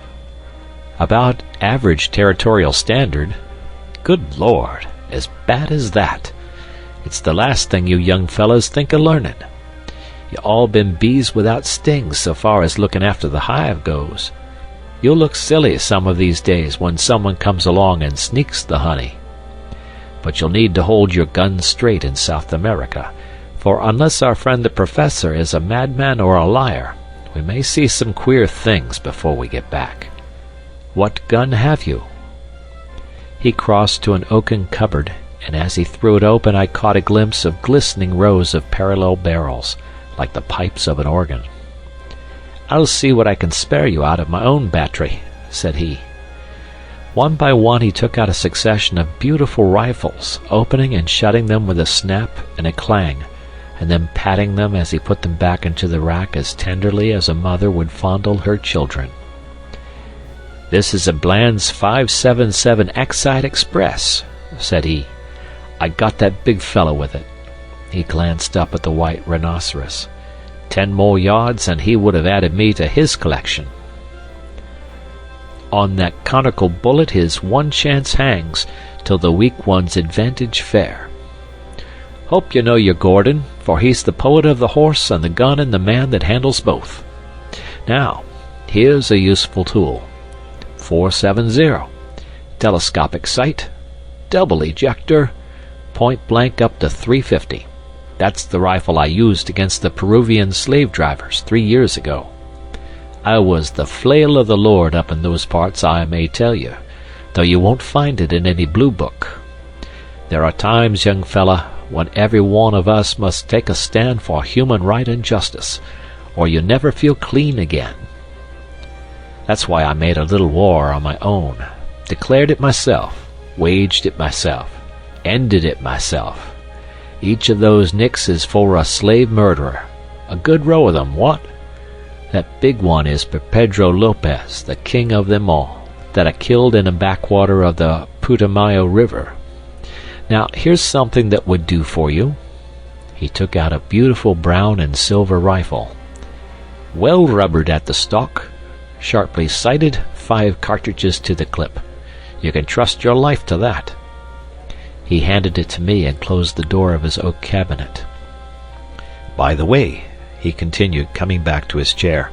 "About average territorial standard." "Good Lord, as bad as that? It's the last thing you young fellows think of learning. You all been bees without stings so far as looking after the hive goes. You'll look silly some of these days when someone comes along and sneaks the honey. But you'll need to hold your guns straight in South America, for unless our friend the Professor is a madman or a liar, we may see some queer things before we get back. What gun have you?" He crossed to an oaken cupboard, and as he threw it open I caught a glimpse of glistening rows of parallel barrels, like the pipes of an organ. "I'll see what I can spare you out of my own battery," said he. One by one he took out a succession of beautiful rifles, opening and shutting them with a snap and a clang, and then patting them as he put them back into the rack as tenderly as a mother would fondle her children. "This is a Bland's 577 Excite Express," said he. "I got that big fellow with it." He glanced up at the white rhinoceros. 10 more yards and he would have added me to his collection. "On that conical bullet his one chance hangs, till the weak one's advantage fair. Hope you know your Gordon, for he's the poet of the horse and the gun and the man that handles both. Now, here's a useful tool. 470. Telescopic sight. Double ejector. Point blank up to 350. That's the rifle I used against the Peruvian slave drivers 3 years ago. I was the flail of the Lord up in those parts, I may tell you, though you won't find it in any blue book. There are times, young fella, when every one of us must take a stand for human right and justice, or you never feel clean again. That's why I made a little war on my own, declared it myself, waged it myself, ended it myself. Each of those nicks is for a slave murderer. A good row of them, what? That big one is for Pedro Lopez, the king of them all, that I killed in a backwater of the Putumayo River. Now, here's something that would do for you." He took out a beautiful brown and silver rifle. "Well rubbered at the stock, sharply sighted, 5 cartridges to the clip. You can trust your life to that." He handed it to me and closed the door of his oak cabinet. "By the way," he continued, coming back to his chair,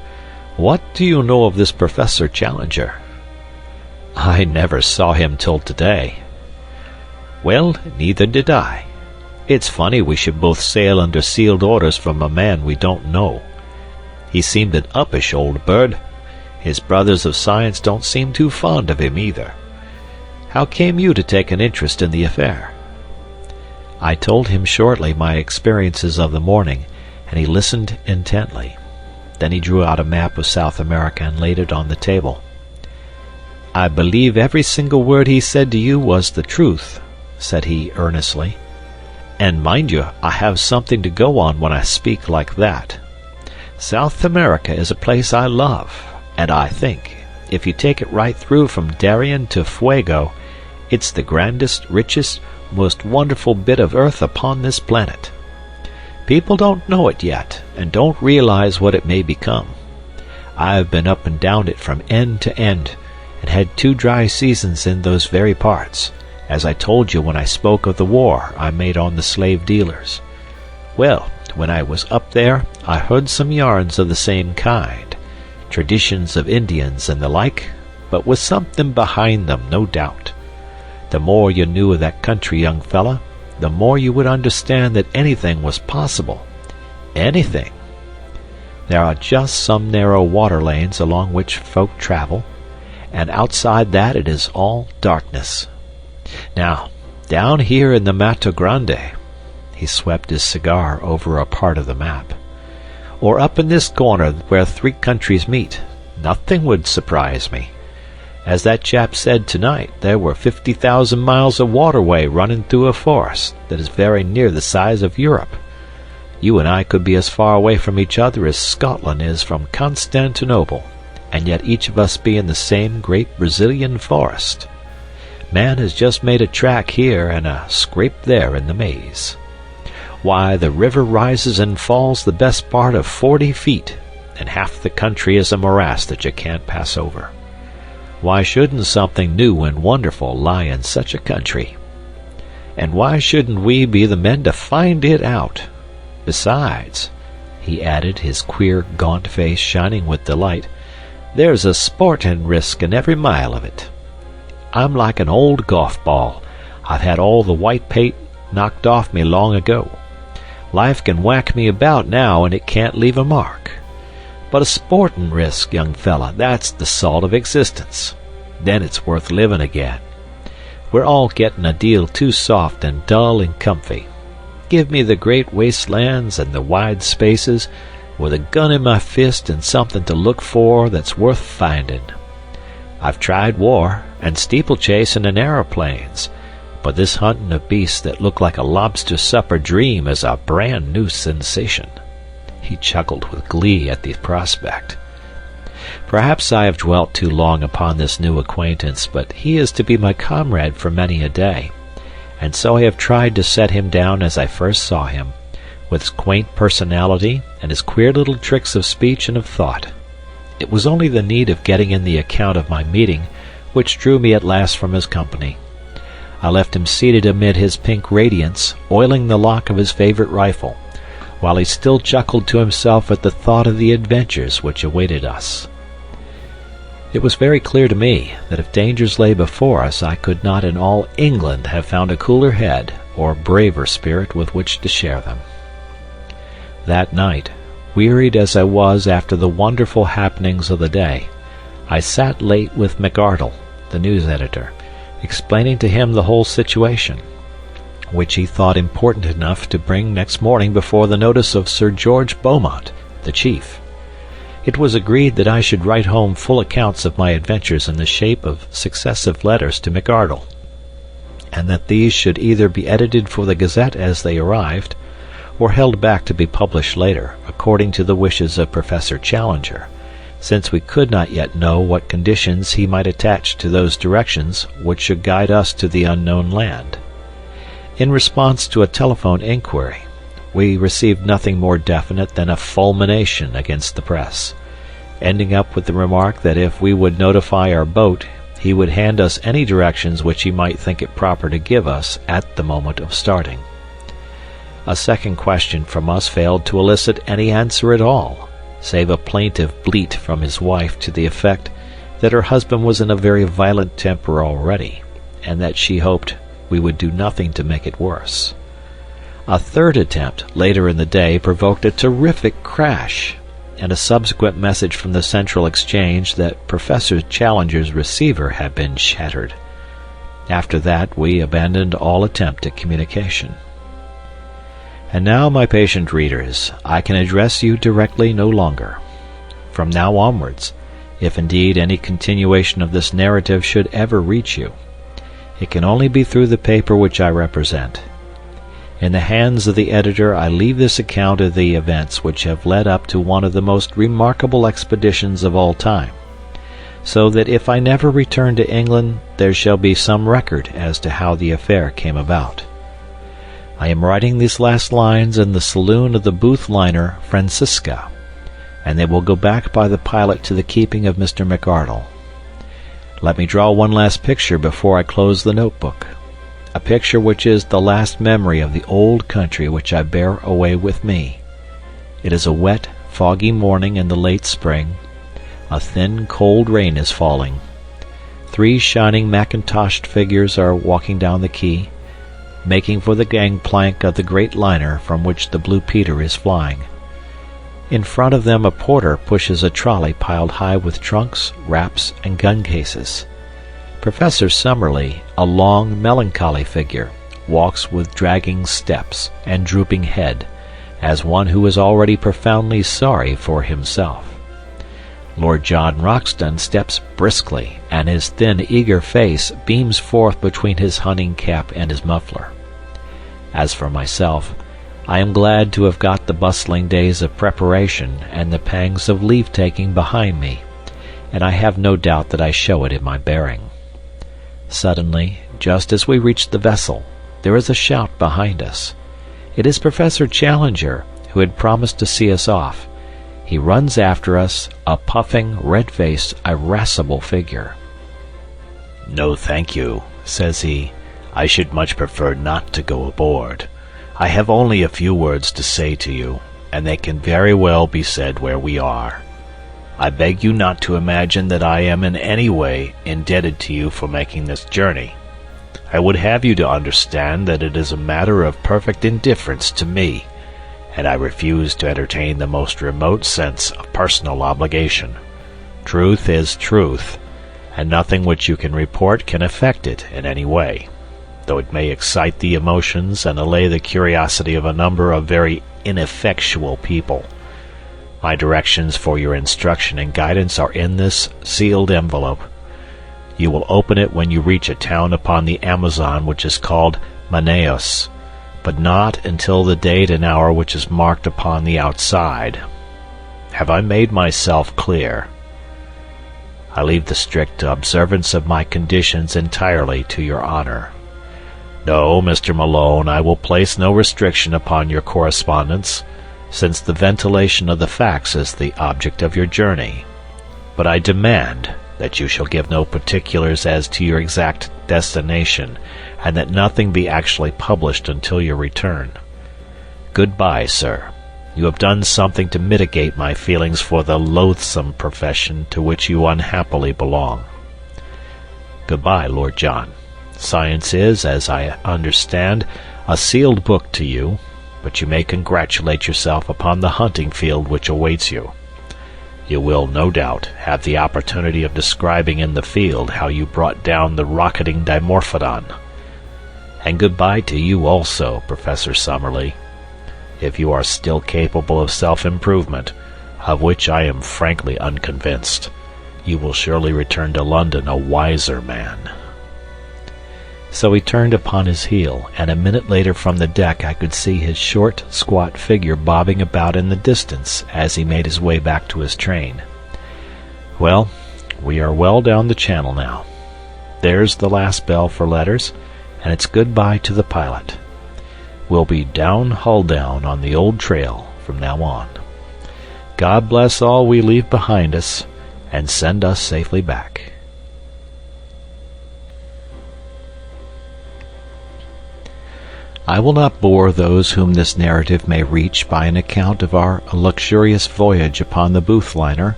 "what do you know of this Professor Challenger?" "I never saw him till today." "Well, neither did I. It's funny we should both sail under sealed orders from a man we don't know. He seemed an uppish old bird. His brothers of science don't seem too fond of him either. How came you to take an interest in the affair?" I told him shortly my experiences of the morning, and he listened intently. Then he drew out a map of South America and laid it on the table. "I believe every single word he said to you was the truth," said he earnestly. "And mind you, I have something to go on when I speak like that. South America is a place I love, and I think, if you take it right through from Darien to Fuego, it's the grandest, richest, most wonderful bit of earth upon this planet. People don't know it yet, and don't realize what it may become. I've been up and down it from end to end, and had 2 dry seasons in those very parts, as I told you when I spoke of the war I made on the slave dealers. Well, when I was up there, I heard some yarns of the same kind, traditions of Indians and the like, but with something behind them, no doubt. The more you knew of that country, young fella, the more you would understand that anything was possible. Anything. There are just some narrow water lanes along which folk travel, and outside that it is all darkness. Now, down here in the Mato Grande," he swept his cigar over a part of the map, "or up in this corner where 3 countries meet, nothing would surprise me. As that chap said tonight, there were 50,000 miles of waterway running through a forest that is very near the size of Europe. You and I could be as far away from each other as Scotland is from Constantinople, and yet each of us be in the same great Brazilian forest. Man has just made a track here and a scrape there in the maze. Why, the river rises and falls the best part of 40 feet, and half the country is a morass that you can't pass over. Why shouldn't something new and wonderful lie in such a country? And why shouldn't we be the men to find it out? Besides," he added, his queer, gaunt face shining with delight, "there's a sporting risk in every mile of it. I'm like an old golf ball. I've had all the white paint knocked off me long ago. Life can whack me about now, and it can't leave a mark. But a sporting risk, young fella, that's the salt of existence. Then it's worth living again. We're all getting a deal too soft and dull and comfy. Give me the great wastelands and the wide spaces, with a gun in my fist and something to look for that's worth finding. I've tried war and steeplechasing in aeroplanes, but this hunting of beasts that look like a lobster supper dream is a brand new sensation." He chuckled with glee at the prospect. Perhaps I have dwelt too long upon this new acquaintance, but he is to be my comrade for many a day, and so I have tried to set him down as I first saw him, with his quaint personality and his queer little tricks of speech and of thought. It was only the need of getting in the account of my meeting which drew me at last from his company. I left him seated amid his pink radiance, oiling the lock of his favorite rifle, while he still chuckled to himself at the thought of the adventures which awaited us. It was very clear to me that if dangers lay before us, I could not in all England have found a cooler head or braver spirit with which to share them. That night, wearied as I was after the wonderful happenings of the day, I sat late with McArdle, the news editor, explaining to him the whole situation, which he thought important enough to bring next morning before the notice of Sir George Beaumont, the chief. It was agreed that I should write home full accounts of my adventures in the shape of successive letters to McArdle, and that these should either be edited for the Gazette as they arrived, or held back to be published later, according to the wishes of Professor Challenger, since we could not yet know what conditions he might attach to those directions which should guide us to the unknown land. In response to a telephone inquiry, we received nothing more definite than a fulmination against the press, ending up with the remark that if we would notify our boat, he would hand us any directions which he might think it proper to give us at the moment of starting. A second question from us failed to elicit any answer at all, save a plaintive bleat from his wife to the effect that her husband was in a very violent temper already, and that she hoped we would do nothing to make it worse. A third attempt later in the day provoked a terrific crash, and a subsequent message from the Central Exchange that Professor Challenger's receiver had been shattered. After that we abandoned all attempt at communication. And now, my patient readers, I can address you directly no longer. From now onwards, if indeed any continuation of this narrative should ever reach you, it can only be through the paper which I represent. In the hands of the editor I leave this account of the events which have led up to one of the most remarkable expeditions of all time, so that if I never return to England there shall be some record as to how the affair came about. I am writing these last lines in the saloon of the Booth liner Francisca, and they will go back by the pilot to the keeping of Mr. McArdle. Let me draw one last picture before I close the notebook, a picture which is the last memory of the old country which I bear away with me. It is a wet, foggy morning in the late spring. A thin, cold rain is falling. 3 shining mackintoshed figures are walking down the quay, making for the gangplank of the great liner from which the Blue Peter is flying. In front of them a porter pushes a trolley piled high with trunks, wraps, and gun cases. Professor Summerlee, a long, melancholy figure, walks with dragging steps and drooping head, as one who is already profoundly sorry for himself. Lord John Roxton steps briskly, and his thin, eager face beams forth between his hunting cap and his muffler. As for myself, I am glad to have got the bustling days of preparation and the pangs of leave-taking behind me, and I have no doubt that I show it in my bearing. Suddenly, just as we reach the vessel, there is a shout behind us. It is Professor Challenger, who had promised to see us off. He runs after us, a puffing, red-faced, irascible figure. "No, thank you," says he. "I should much prefer not to go aboard. I have only a few words to say to you, and they can very well be said where we are. I beg you not to imagine that I am in any way indebted to you for making this journey. I would have you to understand that it is a matter of perfect indifference to me, and I refuse to entertain the most remote sense of personal obligation. Truth is truth, and nothing which you can report can affect it in any way, though it may excite the emotions and allay the curiosity of a number of very ineffectual people. My directions for your instruction and guidance are in this sealed envelope. You will open it when you reach a town upon the Amazon which is called Manaos, but not until the date and hour which is marked upon the outside. Have I made myself clear? I leave the strict observance of my conditions entirely to your honor. No, Mr. Malone, I will place no restriction upon your correspondence, since the ventilation of the facts is the object of your journey. But I demand that you shall give no particulars as to your exact destination, and that nothing be actually published until your return. Goodbye, sir. You have done something to mitigate my feelings for the loathsome profession to which you unhappily belong. Goodbye, Lord John. Science is, as I understand, a sealed book to you, but you may congratulate yourself upon the hunting field which awaits you. You will, no doubt, have the opportunity of describing in the field how you brought down the rocketing Dimorphodon. And goodbye to you also, Professor Summerlee. If you are still capable of self-improvement, of which I am frankly unconvinced, you will surely return to London a wiser man. So he turned upon his heel, and a minute later from the deck I could see his short, squat figure bobbing about in the distance as he made his way back to his train. Well, we are well down the channel now. There's the last bell for letters, and it's goodbye to the pilot. We'll be down hull down on the old trail from now on. God bless all we leave behind us, and send us safely back. I will not bore those whom this narrative may reach by an account of our luxurious voyage upon the Booth liner,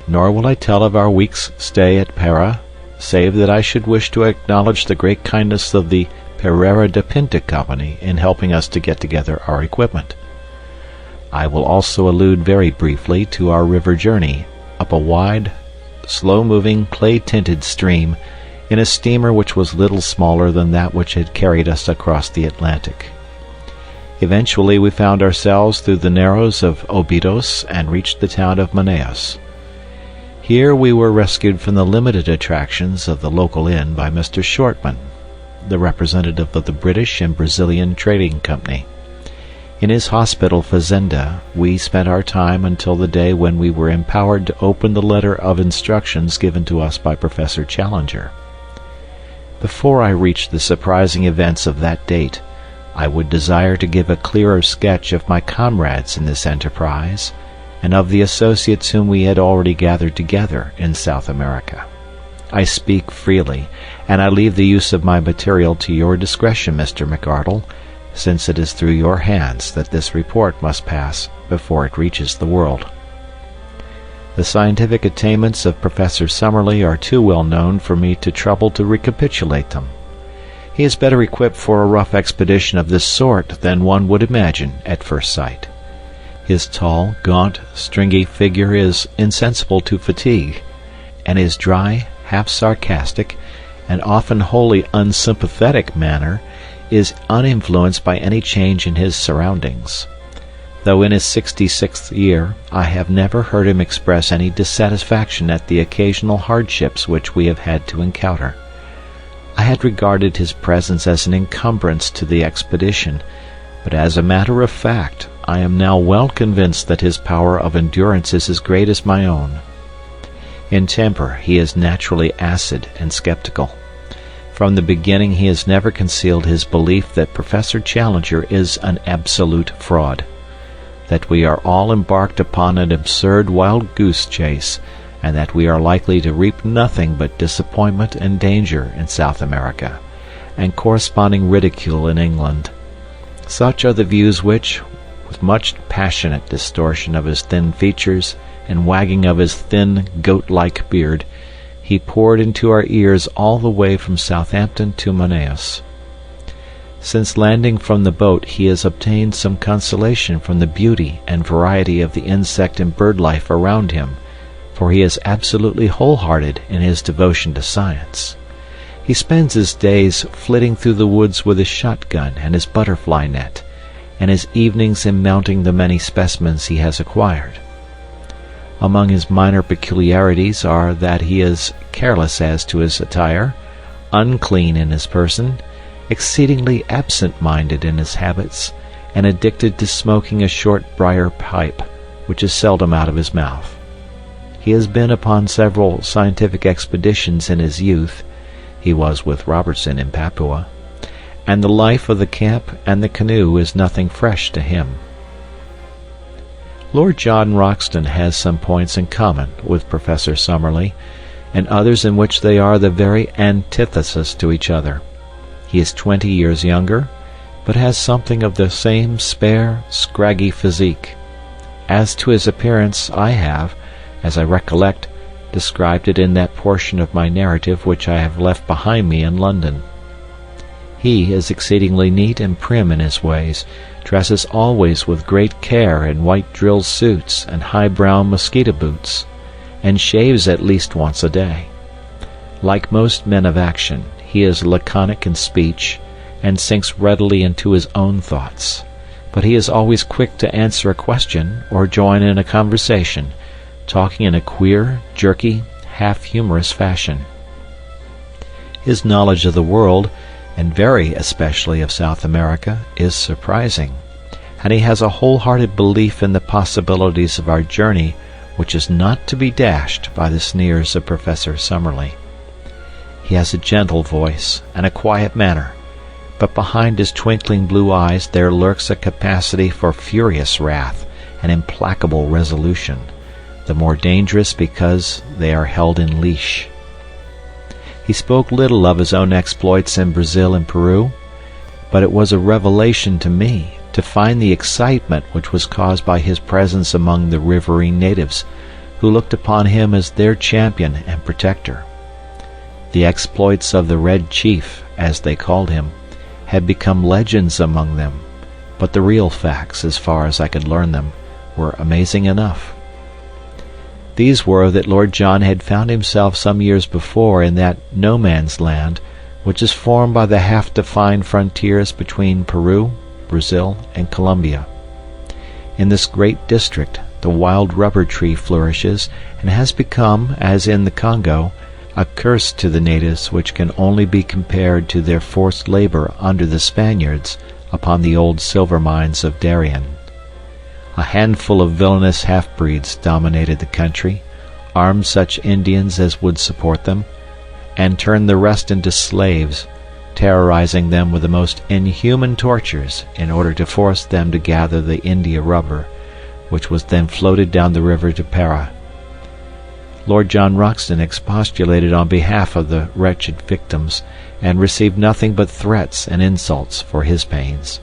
nor will I tell of our week's stay at Pera, save that I should wish to acknowledge the great kindness of the Pereira de Pinta Company in helping us to get together our equipment. I will also allude very briefly to our river journey up a wide, slow-moving, clay-tinted stream in a steamer which was little smaller than that which had carried us across the Atlantic. Eventually we found ourselves through the narrows of Obidos and reached the town of Manaos. Here we were rescued from the limited attractions of the local inn by Mr. Shortman, the representative of the British and Brazilian Trading Company. In his hospital fazenda we spent our time until the day when we were empowered to open the letter of instructions given to us by Professor Challenger. Before I reach the surprising events of that date, I would desire to give a clearer sketch of my comrades in this enterprise, and of the associates whom we had already gathered together in South America. I speak freely, and I leave the use of my material to your discretion, Mr. McArdle, since it is through your hands that this report must pass before it reaches the world. The scientific attainments of Professor Summerlee are too well known for me to trouble to recapitulate them. He is better equipped for a rough expedition of this sort than one would imagine at first sight. His tall, gaunt, stringy figure is insensible to fatigue, and his dry, half-sarcastic, and often wholly unsympathetic manner is uninfluenced by any change in his surroundings. Though in his 66th year, I have never heard him express any dissatisfaction at the occasional hardships which we have had to encounter. I had regarded his presence as an encumbrance to the expedition, but as a matter of fact, I am now well convinced that his power of endurance is as great as my own. In temper, he is naturally acid and skeptical. From the beginning he has never concealed his belief that Professor Challenger is an absolute fraud, that we are all embarked upon an absurd wild-goose chase, and that we are likely to reap nothing but disappointment and danger in South America, and corresponding ridicule in England. Such are the views which, with much passionate distortion of his thin features and wagging of his thin, goat-like beard, he poured into our ears all the way from Southampton to Manaos. Since landing from the boat he has obtained some consolation from the beauty and variety of the insect and bird life around him, for he is absolutely wholehearted in his devotion to science. He spends his days flitting through the woods with his shotgun and his butterfly net, and his evenings in mounting the many specimens he has acquired. Among his minor peculiarities are that he is careless as to his attire, unclean in his person, exceedingly absent-minded in his habits, and addicted to smoking a short briar pipe, which is seldom out of his mouth. He has been upon several scientific expeditions in his youth (he was with Robertson in Papua), and the life of the camp and the canoe is nothing fresh to him. Lord John Roxton has some points in common with Professor Summerlee, and others in which they are the very antithesis to each other. He is 20 years younger, but has something of the same spare, scraggy physique. As to his appearance, I have, as I recollect, described it in that portion of my narrative which I have left behind me in London. He is exceedingly neat and prim in his ways, dresses always with great care in white drill suits and high brown mosquito boots, and shaves at least once a day. Like most men of action, he is laconic in speech, and sinks readily into his own thoughts, but he is always quick to answer a question or join in a conversation, talking in a queer, jerky, half-humorous fashion. His knowledge of the world, and very especially of South America, is surprising, and he has a wholehearted belief in the possibilities of our journey which is not to be dashed by the sneers of Professor Summerlee. He has a gentle voice and a quiet manner, but behind his twinkling blue eyes there lurks a capacity for furious wrath and implacable resolution, the more dangerous because they are held in leash. He spoke little of his own exploits in Brazil and Peru, but it was a revelation to me to find the excitement which was caused by his presence among the riverine natives, who looked upon him as their champion and protector. The exploits of the Red Chief, as they called him, had become legends among them, but the real facts, as far as I could learn them, were amazing enough. These were that Lord John had found himself some years before in that no-man's land which is formed by the half-defined frontiers between Peru, Brazil, and Colombia. In this great district the wild rubber tree flourishes, and has become, as in the Congo, a curse to the natives which can only be compared to their forced labor under the Spaniards upon the old silver mines of Darien. A handful of villainous half-breeds dominated the country, armed such Indians as would support them, and turned the rest into slaves, terrorizing them with the most inhuman tortures in order to force them to gather the India rubber, which was then floated down the river to Para. Lord John Roxton expostulated on behalf of the wretched victims, and received nothing but threats and insults for his pains.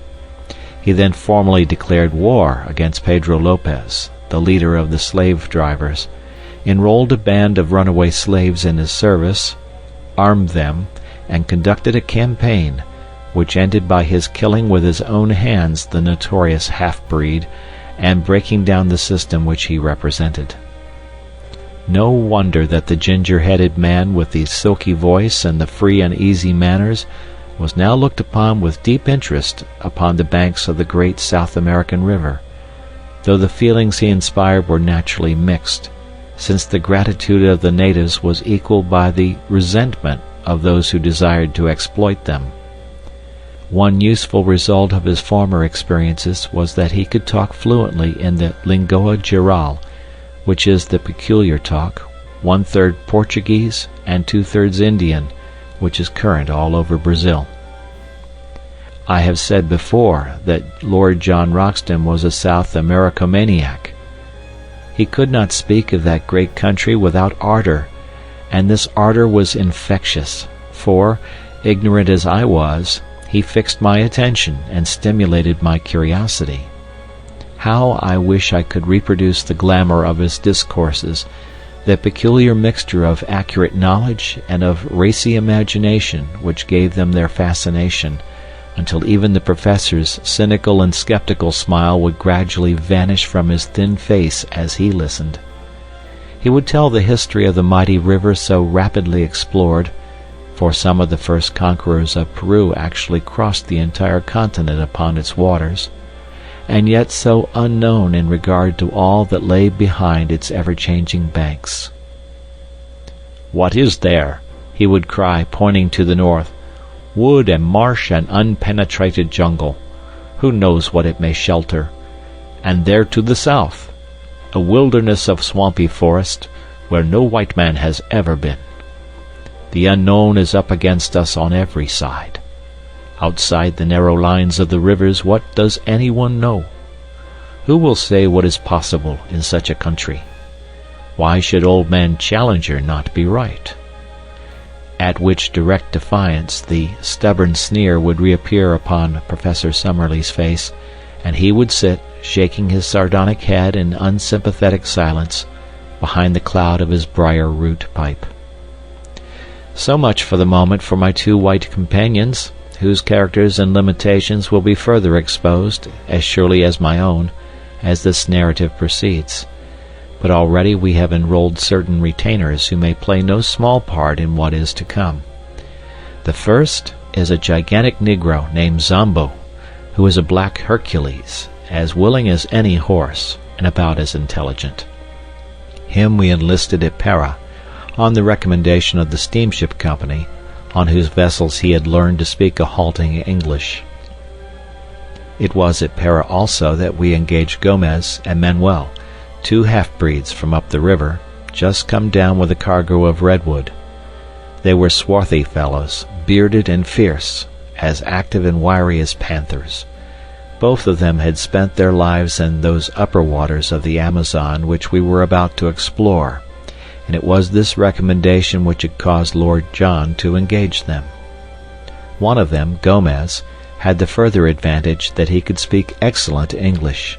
He then formally declared war against Pedro Lopez, the leader of the slave drivers, enrolled a band of runaway slaves in his service, armed them, and conducted a campaign, which ended by his killing with his own hands the notorious half-breed, and breaking down the system which he represented. No wonder that the ginger-headed man with the silky voice and the free and easy manners was now looked upon with deep interest upon the banks of the great South American river, though the feelings he inspired were naturally mixed, since the gratitude of the natives was equaled by the resentment of those who desired to exploit them. One useful result of his former experiences was that he could talk fluently in the Língua Geral, which is the peculiar talk, 1/3 Portuguese and 2/3 Indian, which is current all over Brazil. I have said before that Lord John Roxton was a South Americomaniac. He could not speak of that great country without ardor, and this ardor was infectious, for, ignorant as I was, he fixed my attention and stimulated my curiosity. How I wish I could reproduce the glamour of his discourses, the peculiar mixture of accurate knowledge and of racy imagination which gave them their fascination, until even the professor's cynical and skeptical smile would gradually vanish from his thin face as he listened. He would tell the history of the mighty river so rapidly explored, for some of the first conquerors of Peru actually crossed the entire continent upon its waters, and yet so unknown in regard to all that lay behind its ever-changing banks. "What is there?" he would cry, pointing to the north. "Wood and marsh and unpenetrated jungle. Who knows what it may shelter? And there to the south, a wilderness of swampy forest, where no white man has ever been. The unknown is up against us on every side. Outside the narrow lines of the rivers, what does anyone know? Who will say what is possible in such a country? Why should old man Challenger not be right?" At which direct defiance the stubborn sneer would reappear upon Professor Summerlee's face, and he would sit, shaking his sardonic head in unsympathetic silence, behind the cloud of his briar-root pipe. So much for the moment for my two white companions, whose characters and limitations will be further exposed, as surely as my own, as this narrative proceeds. But already we have enrolled certain retainers who may play no small part in what is to come. The first is a gigantic Negro named Zambo, who is a black Hercules, as willing as any horse, and about as intelligent. Him we enlisted at Para, on the recommendation of the steamship company, on whose vessels he had learned to speak a halting English. It was at Para also that we engaged Gomez and Manuel, two half-breeds from up the river, just come down with a cargo of redwood. They were swarthy fellows, bearded and fierce, as active and wiry as panthers. Both of them had spent their lives in those upper waters of the Amazon which we were about to explore, and it was this recommendation which had caused Lord John to engage them. One of them, Gomez, had the further advantage that he could speak excellent English.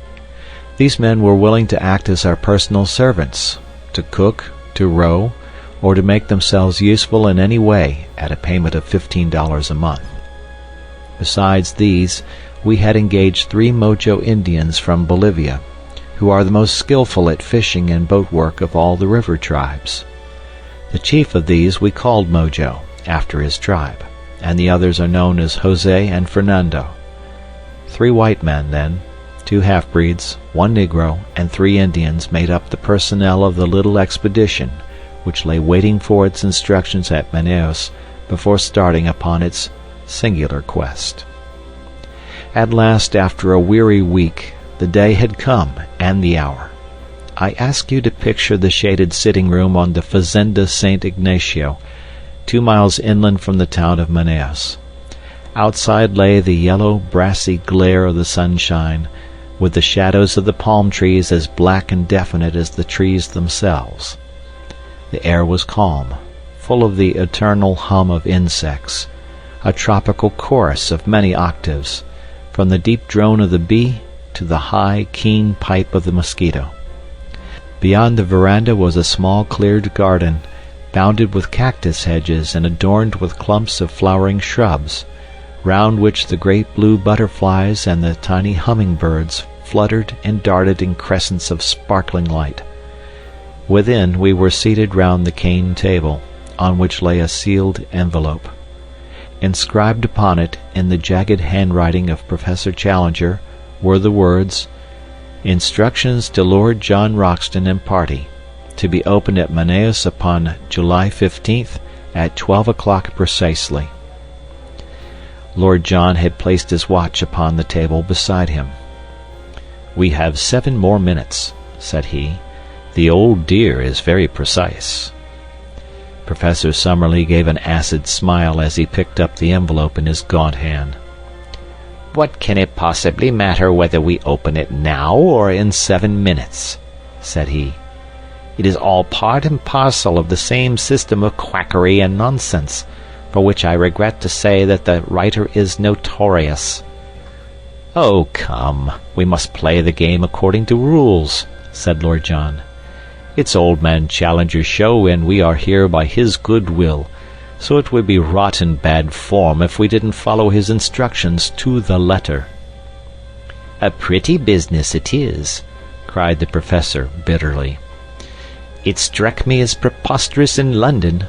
These men were willing to act as our personal servants, to cook, to row, or to make themselves useful in any way at a payment of $15 a month. Besides these, we had engaged 3 Mojo Indians from Bolivia, who are the most skillful at fishing and boat work of all the river tribes. The chief of these we called Mojo, after his tribe, and the others are known as Jose and Fernando. 3 white men, then, 2 half-breeds, 1 Negro, and 3 Indians made up the personnel of the little expedition which lay waiting for its instructions at Manaos before starting upon its singular quest. At last, after a weary week, the day had come, and the hour. I ask you to picture the shaded sitting-room on the Fazenda St. Ignacio, 2 miles inland from the town of Manaos. Outside lay the yellow, brassy glare of the sunshine, with the shadows of the palm trees as black and definite as the trees themselves. The air was calm, full of the eternal hum of insects, a tropical chorus of many octaves, from the deep drone of the bee to the high, keen pipe of the mosquito. Beyond the veranda was a small cleared garden, bounded with cactus hedges and adorned with clumps of flowering shrubs, round which the great blue butterflies and the tiny hummingbirds fluttered and darted in crescents of sparkling light. Within, we were seated round the cane table, on which lay a sealed envelope. Inscribed upon it, in the jagged handwriting of Professor Challenger, were the words, "Instructions to Lord John Roxton and party, to be opened at Manaos upon July 15th at 12 o'clock precisely." Lord John had placed his watch upon the table beside him. "We have 7 more minutes," said he. "The old dear is very precise." Professor Summerlee gave an acid smile as he picked up the envelope in his gaunt hand. "What can it possibly matter whether we open it now or in 7 minutes?" said he. "It is all part and parcel of the same system of quackery and nonsense, for which I regret to say that the writer is notorious." "Oh, come, we must play the game according to rules," said Lord John. "It's old man Challenger's show, and we are here by his good will, so it would be rotten bad form if we didn't follow his instructions to the letter." "A pretty business it is," cried the Professor bitterly. "It struck me as preposterous in London,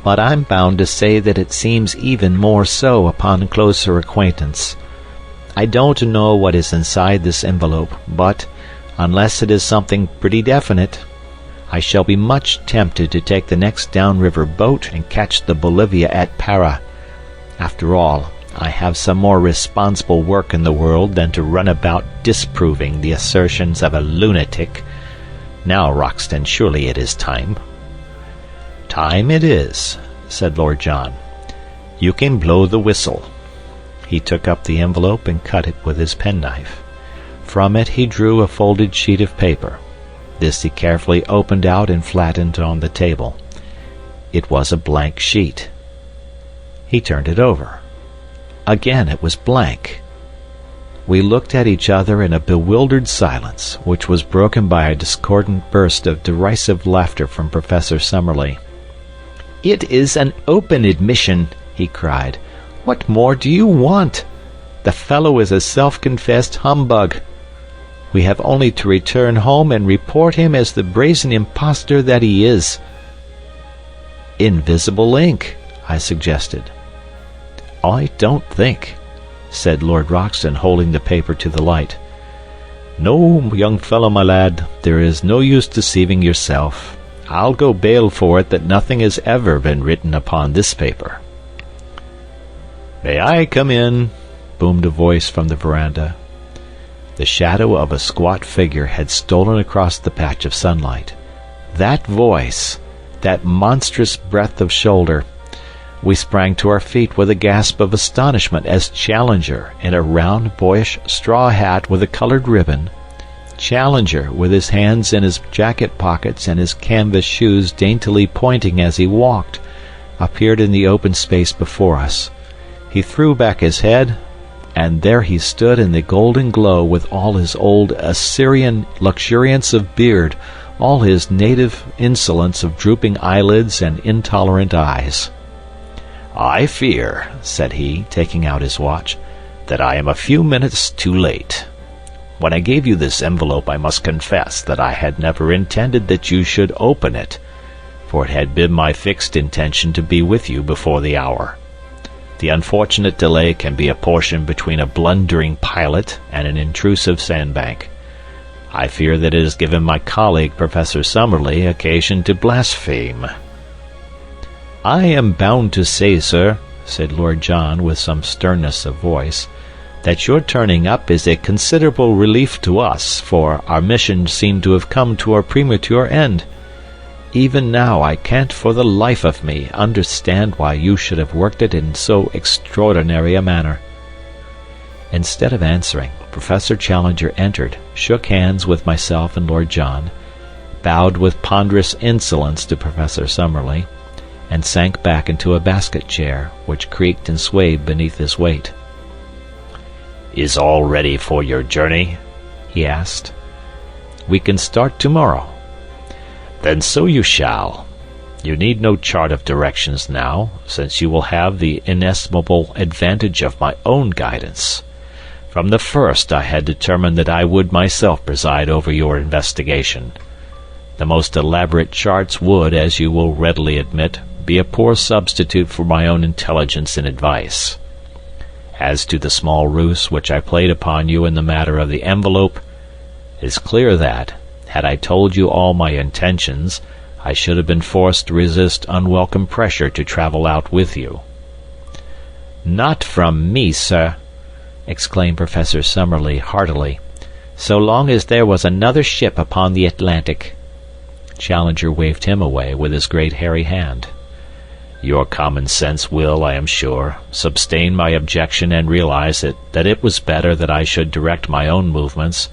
but I'm bound to say that it seems even more so upon closer acquaintance. I don't know what is inside this envelope, but, unless it is something pretty definite, I shall be much tempted to take the next downriver boat and catch the Bolivia at Para. After all, I have some more responsible work in the world than to run about disproving the assertions of a lunatic. Now, Roxton, surely it is time." "Time it is," said Lord John. "You can blow the whistle." He took up the envelope and cut it with his penknife. From it he drew a folded sheet of paper. This he carefully opened out and flattened on the table. It was a blank sheet. He turned it over. Again it was blank. We looked at each other in a bewildered silence, which was broken by a discordant burst of derisive laughter from Professor Summerlee. "It is an open admission," he cried. "What more do you want? The fellow is a self-confessed humbug. We have only to return home and report him as the brazen impostor that he is." "Invisible ink," I suggested. "I don't think," said Lord Roxton, holding the paper to the light. "No, young fellow, my lad, there is no use deceiving yourself. I'll go bail for it that nothing has ever been written upon this paper." "May I come in?" boomed a voice from the veranda. The shadow of a squat figure had stolen across the patch of sunlight. That voice, that monstrous breadth of shoulder. We sprang to our feet with a gasp of astonishment as Challenger, in a round, boyish straw hat with a colored ribbon, Challenger, with his hands in his jacket pockets and his canvas shoes daintily pointing as he walked, appeared in the open space before us. He threw back his head, and there he stood in the golden glow with all his old Assyrian luxuriance of beard, all his native insolence of drooping eyelids and intolerant eyes. "I fear," said he, taking out his watch, "that I am a few minutes too late. When I gave you this envelope, I must confess that I had never intended that you should open it, for it had been my fixed intention to be with you before the hour. The unfortunate delay can be apportioned between a blundering pilot and an intrusive sandbank. I fear that it has given my colleague, Professor Summerlee, occasion to blaspheme." "I am bound to say, sir," said Lord John with some sternness of voice, "that your turning up is a considerable relief to us, for our mission seemed to have come to a premature end. Even now I can't for the life of me understand why you should have worked it in so extraordinary a manner." Instead of answering, Professor Challenger entered, shook hands with myself and Lord John, bowed with ponderous insolence to Professor Summerlee, and sank back into a basket chair, which creaked and swayed beneath his weight. "Is all ready for your journey?" he asked. "We can start tomorrow." "Then so you shall. You need no chart of directions now, since you will have the inestimable advantage of my own guidance. From the first I had determined that I would myself preside over your investigation. The most elaborate charts would, as you will readily admit, be a poor substitute for my own intelligence and advice. As to the small ruse which I played upon you in the matter of the envelope, it is clear that, had I told you all my intentions, I should have been forced to resist unwelcome pressure to travel out with you." "Not from me, sir," exclaimed Professor Summerlee heartily, "so long as there was another ship upon the Atlantic." Challenger waved him away with his great hairy hand. "Your common sense will, I am sure, sustain my objection and realize that it was better that I should direct my own movements,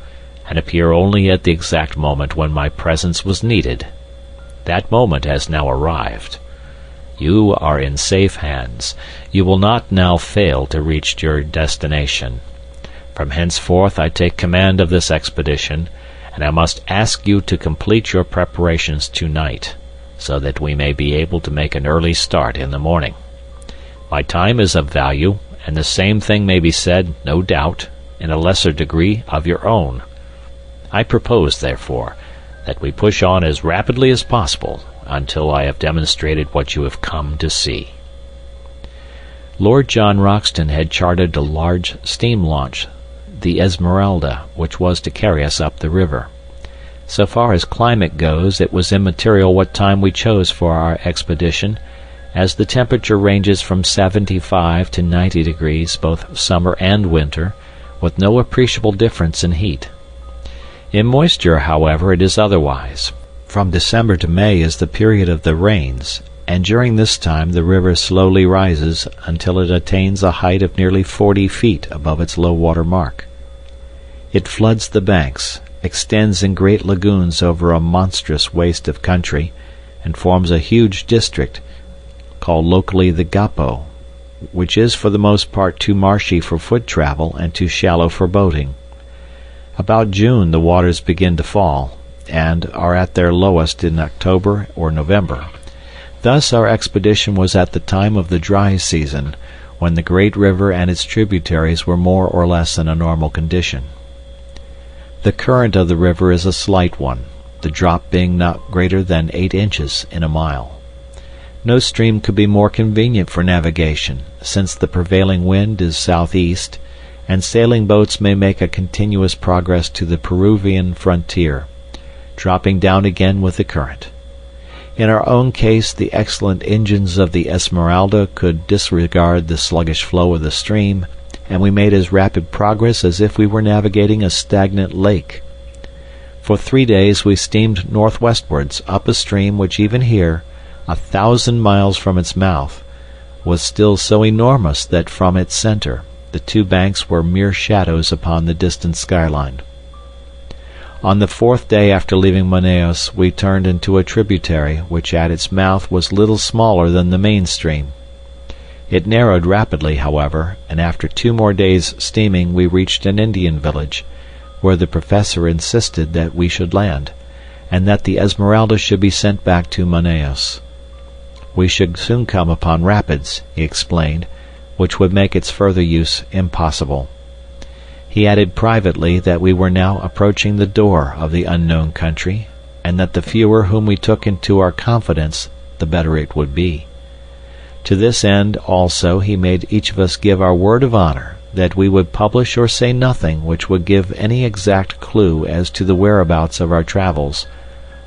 and appear only at the exact moment when my presence was needed. That moment has now arrived. You are in safe hands. You will not now fail to reach your destination. From henceforth I take command of this expedition, and I must ask you to complete your preparations tonight, so that we may be able to make an early start in the morning. My time is of value, and the same thing may be said, no doubt, in a lesser degree of your own. I propose, therefore, that we push on as rapidly as possible until I have demonstrated what you have come to see." Lord John Roxton had chartered a large steam launch the Esmeralda, which was to carry us up the river. So far as climate goes, it was immaterial what time we chose for our expedition, as the temperature ranges from 75 to 90 degrees both summer and winter, with no appreciable difference in heat. In moisture, however, it is otherwise. From December to May is the period of the rains, and during this time the river slowly rises until it attains a height of nearly 40 feet above its low water mark. It floods the banks, extends in great lagoons over a monstrous waste of country, and forms a huge district, called locally the Gapo, which is for the most part too marshy for foot travel and too shallow for boating. About June the waters begin to fall, and are at their lowest in October or November. Thus our expedition was at the time of the dry season, when the great river and its tributaries were more or less in a normal condition. The current of the river is a slight one, the drop being not greater than 8 inches in a mile. No stream could be more convenient for navigation, since the prevailing wind is southeast, and sailing boats may make a continuous progress to the Peruvian frontier, dropping down again with the current. In our own case, the excellent engines of the Esmeralda could disregard the sluggish flow of the stream, and we made as rapid progress as if we were navigating a stagnant lake. For 3 days we steamed northwestwards up a stream which even here, 1,000 miles from its mouth, was still so enormous that from its center the two banks were mere shadows upon the distant skyline. On the 4th day after leaving Manaos we turned into a tributary which at its mouth was little smaller than the main stream. It narrowed rapidly, however, and after 2 more days' steaming we reached an Indian village, where the professor insisted that we should land, and that the Esmeralda should be sent back to Manaos. We should soon come upon rapids, he explained, which would make its further use impossible. He added privately that we were now approaching the door of the unknown country, and that the fewer whom we took into our confidence, the better it would be. To this end, also, he made each of us give our word of honor that we would publish or say nothing which would give any exact clue as to the whereabouts of our travels,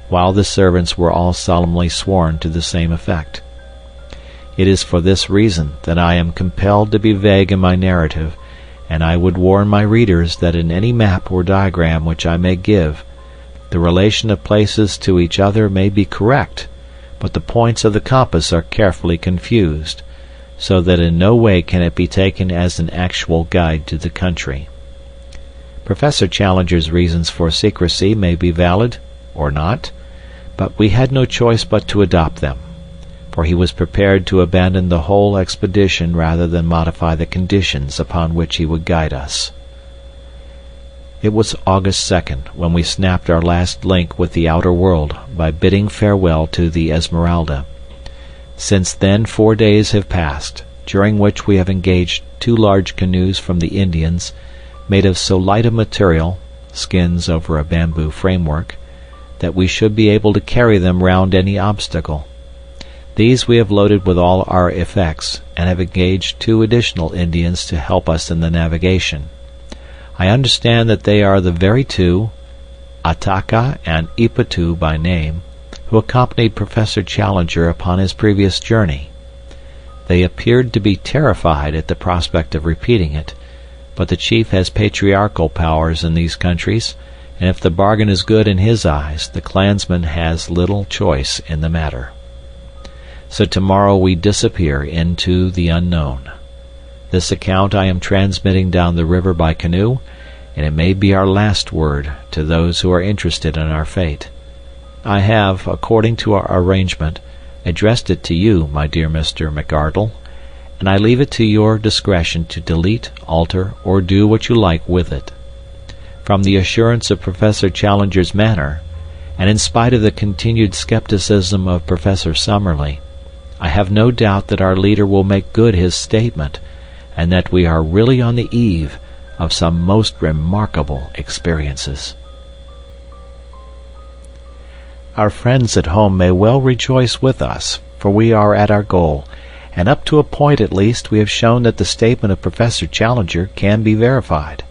while the servants were all solemnly sworn to the same effect. It is for this reason that I am compelled to be vague in my narrative, and I would warn my readers that in any map or diagram which I may give, the relation of places to each other may be correct, but the points of the compass are carefully confused, so that in no way can it be taken as an actual guide to the country. Professor Challenger's reasons for secrecy may be valid, or not, but we had no choice but to adopt them, for he was prepared to abandon the whole expedition rather than modify the conditions upon which he would guide us. It was August 2nd when we snapped our last link with the outer world by bidding farewell to the Esmeralda. Since then 4 days have passed, during which we have engaged 2 large canoes from the Indians, made of so light a material, skins over a bamboo framework, that we should be able to carry them round any obstacle. These we have loaded with all our effects, and have engaged 2 additional Indians to help us in the navigation. I understand that they are the very 2, Ataka and Ipatu by name, who accompanied Professor Challenger upon his previous journey. They appeared to be terrified at the prospect of repeating it, but the chief has patriarchal powers in these countries, and if the bargain is good in his eyes, the clansman has little choice in the matter. So tomorrow we disappear into the unknown. This account I am transmitting down the river by canoe, and it may be our last word to those who are interested in our fate. I have, according to our arrangement, addressed it to you, my dear Mr. McArdle, and I leave it to your discretion to delete, alter, or do what you like with it. From the assurance of Professor Challenger's manner, and in spite of the continued skepticism of Professor Summerlee, I have no doubt that our leader will make good his statement, and that we are really on the eve of some most remarkable experiences. Our friends at home may well rejoice with us, for we are at our goal, and up to a point at least we have shown that the statement of Professor Challenger can be verified.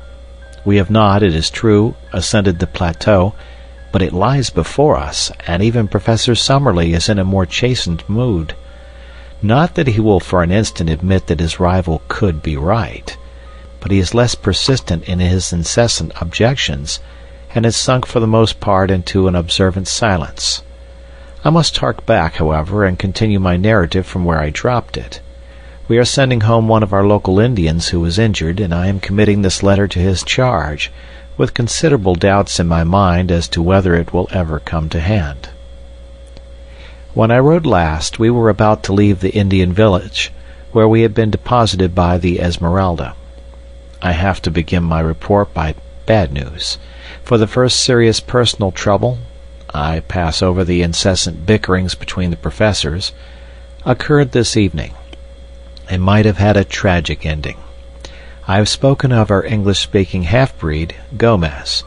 We have not, it is true, ascended the plateau, but it lies before us, and even Professor Summerlee is in a more chastened mood. Not that he will for an instant admit that his rival could be right, but he is less persistent in his incessant objections, and has sunk for the most part into an observant silence. I must hark back, however, and continue my narrative from where I dropped it. We are sending home one of our local Indians who is injured, and I am committing this letter to his charge, with considerable doubts in my mind as to whether it will ever come to hand. When I wrote last, we were about to leave the Indian village, where we had been deposited by the Esmeralda. I have to begin my report by bad news. For the first serious personal trouble, I pass over the incessant bickerings between the professors, occurred this evening, and might have had a tragic ending. I have spoken of our English-speaking half-breed, Gomez,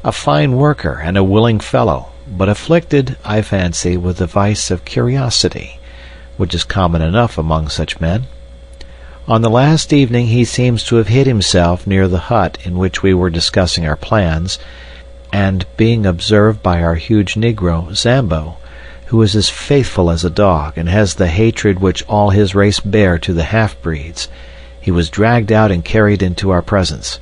a fine worker and a willing fellow, but afflicted, I fancy, with the vice of curiosity, which is common enough among such men. On the last evening he seems to have hid himself near the hut in which we were discussing our plans, and, being observed by our huge negro, Zambo, who is as faithful as a dog and has the hatred which all his race bear to the half-breeds, he was dragged out and carried into our presence.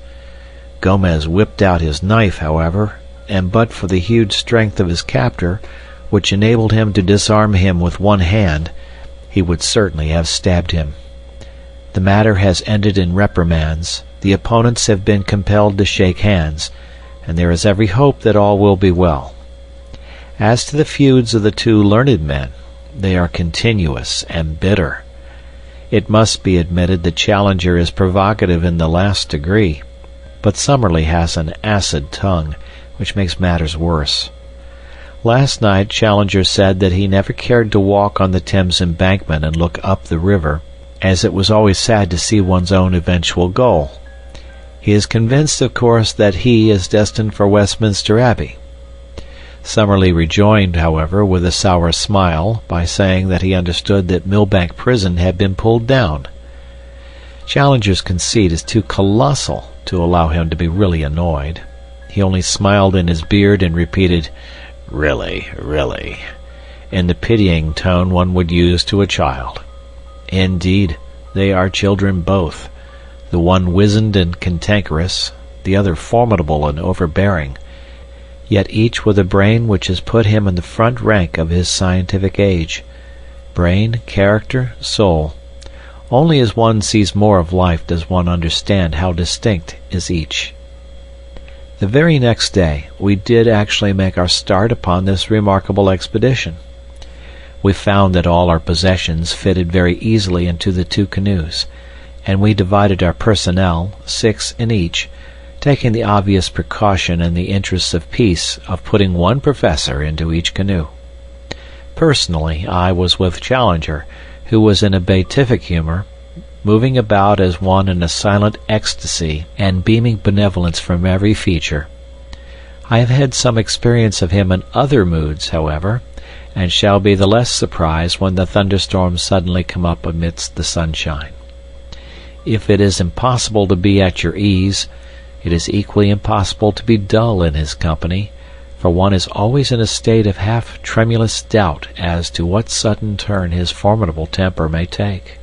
Gomez whipped out his knife, however, and but for the huge strength of his captor, which enabled him to disarm him with one hand, he would certainly have stabbed him. The matter has ended in reprimands, the opponents have been compelled to shake hands, and there is every hope that all will be well. As to the feuds of the two learned men, they are continuous and bitter. It must be admitted that Challenger is provocative in the last degree, but Summerlee has an acid tongue, which makes matters worse. Last night Challenger said that he never cared to walk on the Thames embankment and look up the river, as it was always sad to see one's own eventual goal. He is convinced, of course, that he is destined for Westminster Abbey. Summerlee rejoined, however, with a sour smile, by saying that he understood that Millbank Prison had been pulled down. Challenger's conceit is too colossal to allow him to be really annoyed. He only smiled in his beard and repeated, "Really, really," in the pitying tone one would use to a child. Indeed, they are children both, the one wizened and cantankerous, the other formidable and overbearing, yet each with a brain which has put him in the front rank of his scientific age. Brain, character, soul. Only as one sees more of life does one understand how distinct is each. The very next day we did actually make our start upon this remarkable expedition. We found that all our possessions fitted very easily into the two canoes, and we divided our personnel, 6 in each, taking the obvious precaution in the interests of peace of putting one professor into each canoe. Personally, I was with Challenger, who was in a beatific humor, moving about as one in a silent ecstasy and beaming benevolence from every feature. I have had some experience of him in other moods, however, and shall be the less surprised when the thunderstorms suddenly come up amidst the sunshine. If it is impossible to be at your ease, it is equally impossible to be dull in his company, for one is always in a state of half-tremulous doubt as to what sudden turn his formidable temper may take.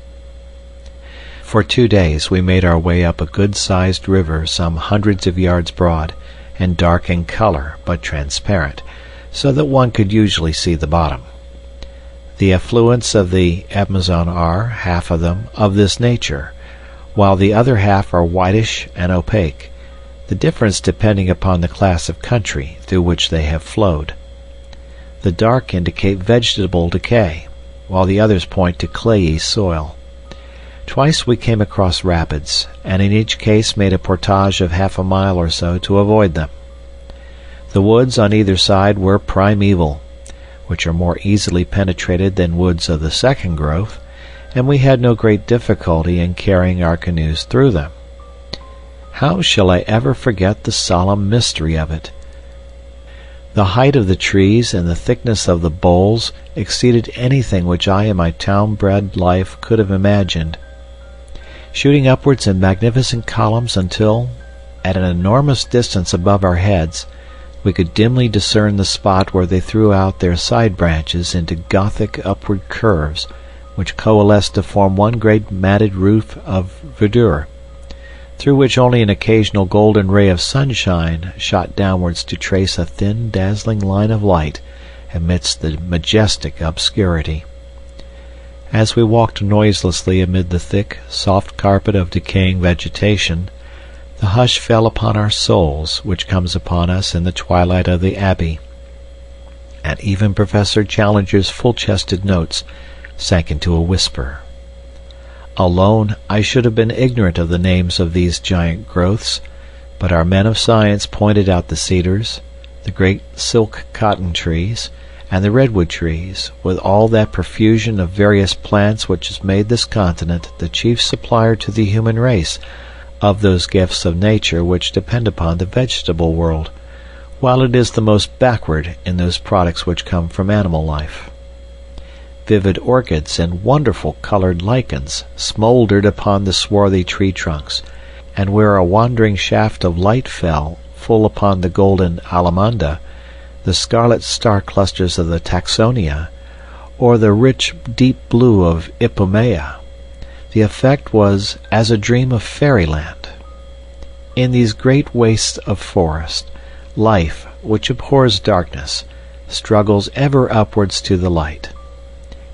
For 2 days we made our way up a good-sized river some hundreds of yards broad, and dark in color but transparent, so that one could usually see the bottom. The affluents of the Amazon are, half of them, of this nature, while the other half are whitish and opaque, the difference depending upon the class of country through which they have flowed. The dark indicate vegetable decay, while the others point to clayey soil. Twice we came across rapids, and in each case made a portage of half a mile or so to avoid them. The woods on either side were primeval, which are more easily penetrated than woods of the second growth, and we had no great difficulty in carrying our canoes through them. How shall I ever forget the solemn mystery of it? The height of the trees and the thickness of the boles exceeded anything which I in my town-bred life could have imagined, shooting upwards in magnificent columns until, at an enormous distance above our heads, we could dimly discern the spot where they threw out their side branches into Gothic upward curves, which coalesced to form one great matted roof of verdure, through which only an occasional golden ray of sunshine shot downwards to trace a thin, dazzling line of light amidst the majestic obscurity. As we walked noiselessly amid the thick, soft carpet of decaying vegetation, the hush fell upon our souls which comes upon us in the twilight of the Abbey, and even Professor Challenger's full-chested notes sank into a whisper. Alone, I should have been ignorant of the names of these giant growths, but our men of science pointed out the cedars, the great silk cotton trees, and the redwood trees, with all that profusion of various plants which has made this continent the chief supplier to the human race of those gifts of nature which depend upon the vegetable world, while it is the most backward in those products which come from animal life. Vivid orchids and wonderful colored lichens smoldered upon the swarthy tree trunks, and where a wandering shaft of light fell full upon the golden alamanda, the scarlet star clusters of the taxonia, or the rich deep blue of ipomaea, the effect was as a dream of fairyland. In these great wastes of forest, life, which abhors darkness, struggles ever upwards to the light.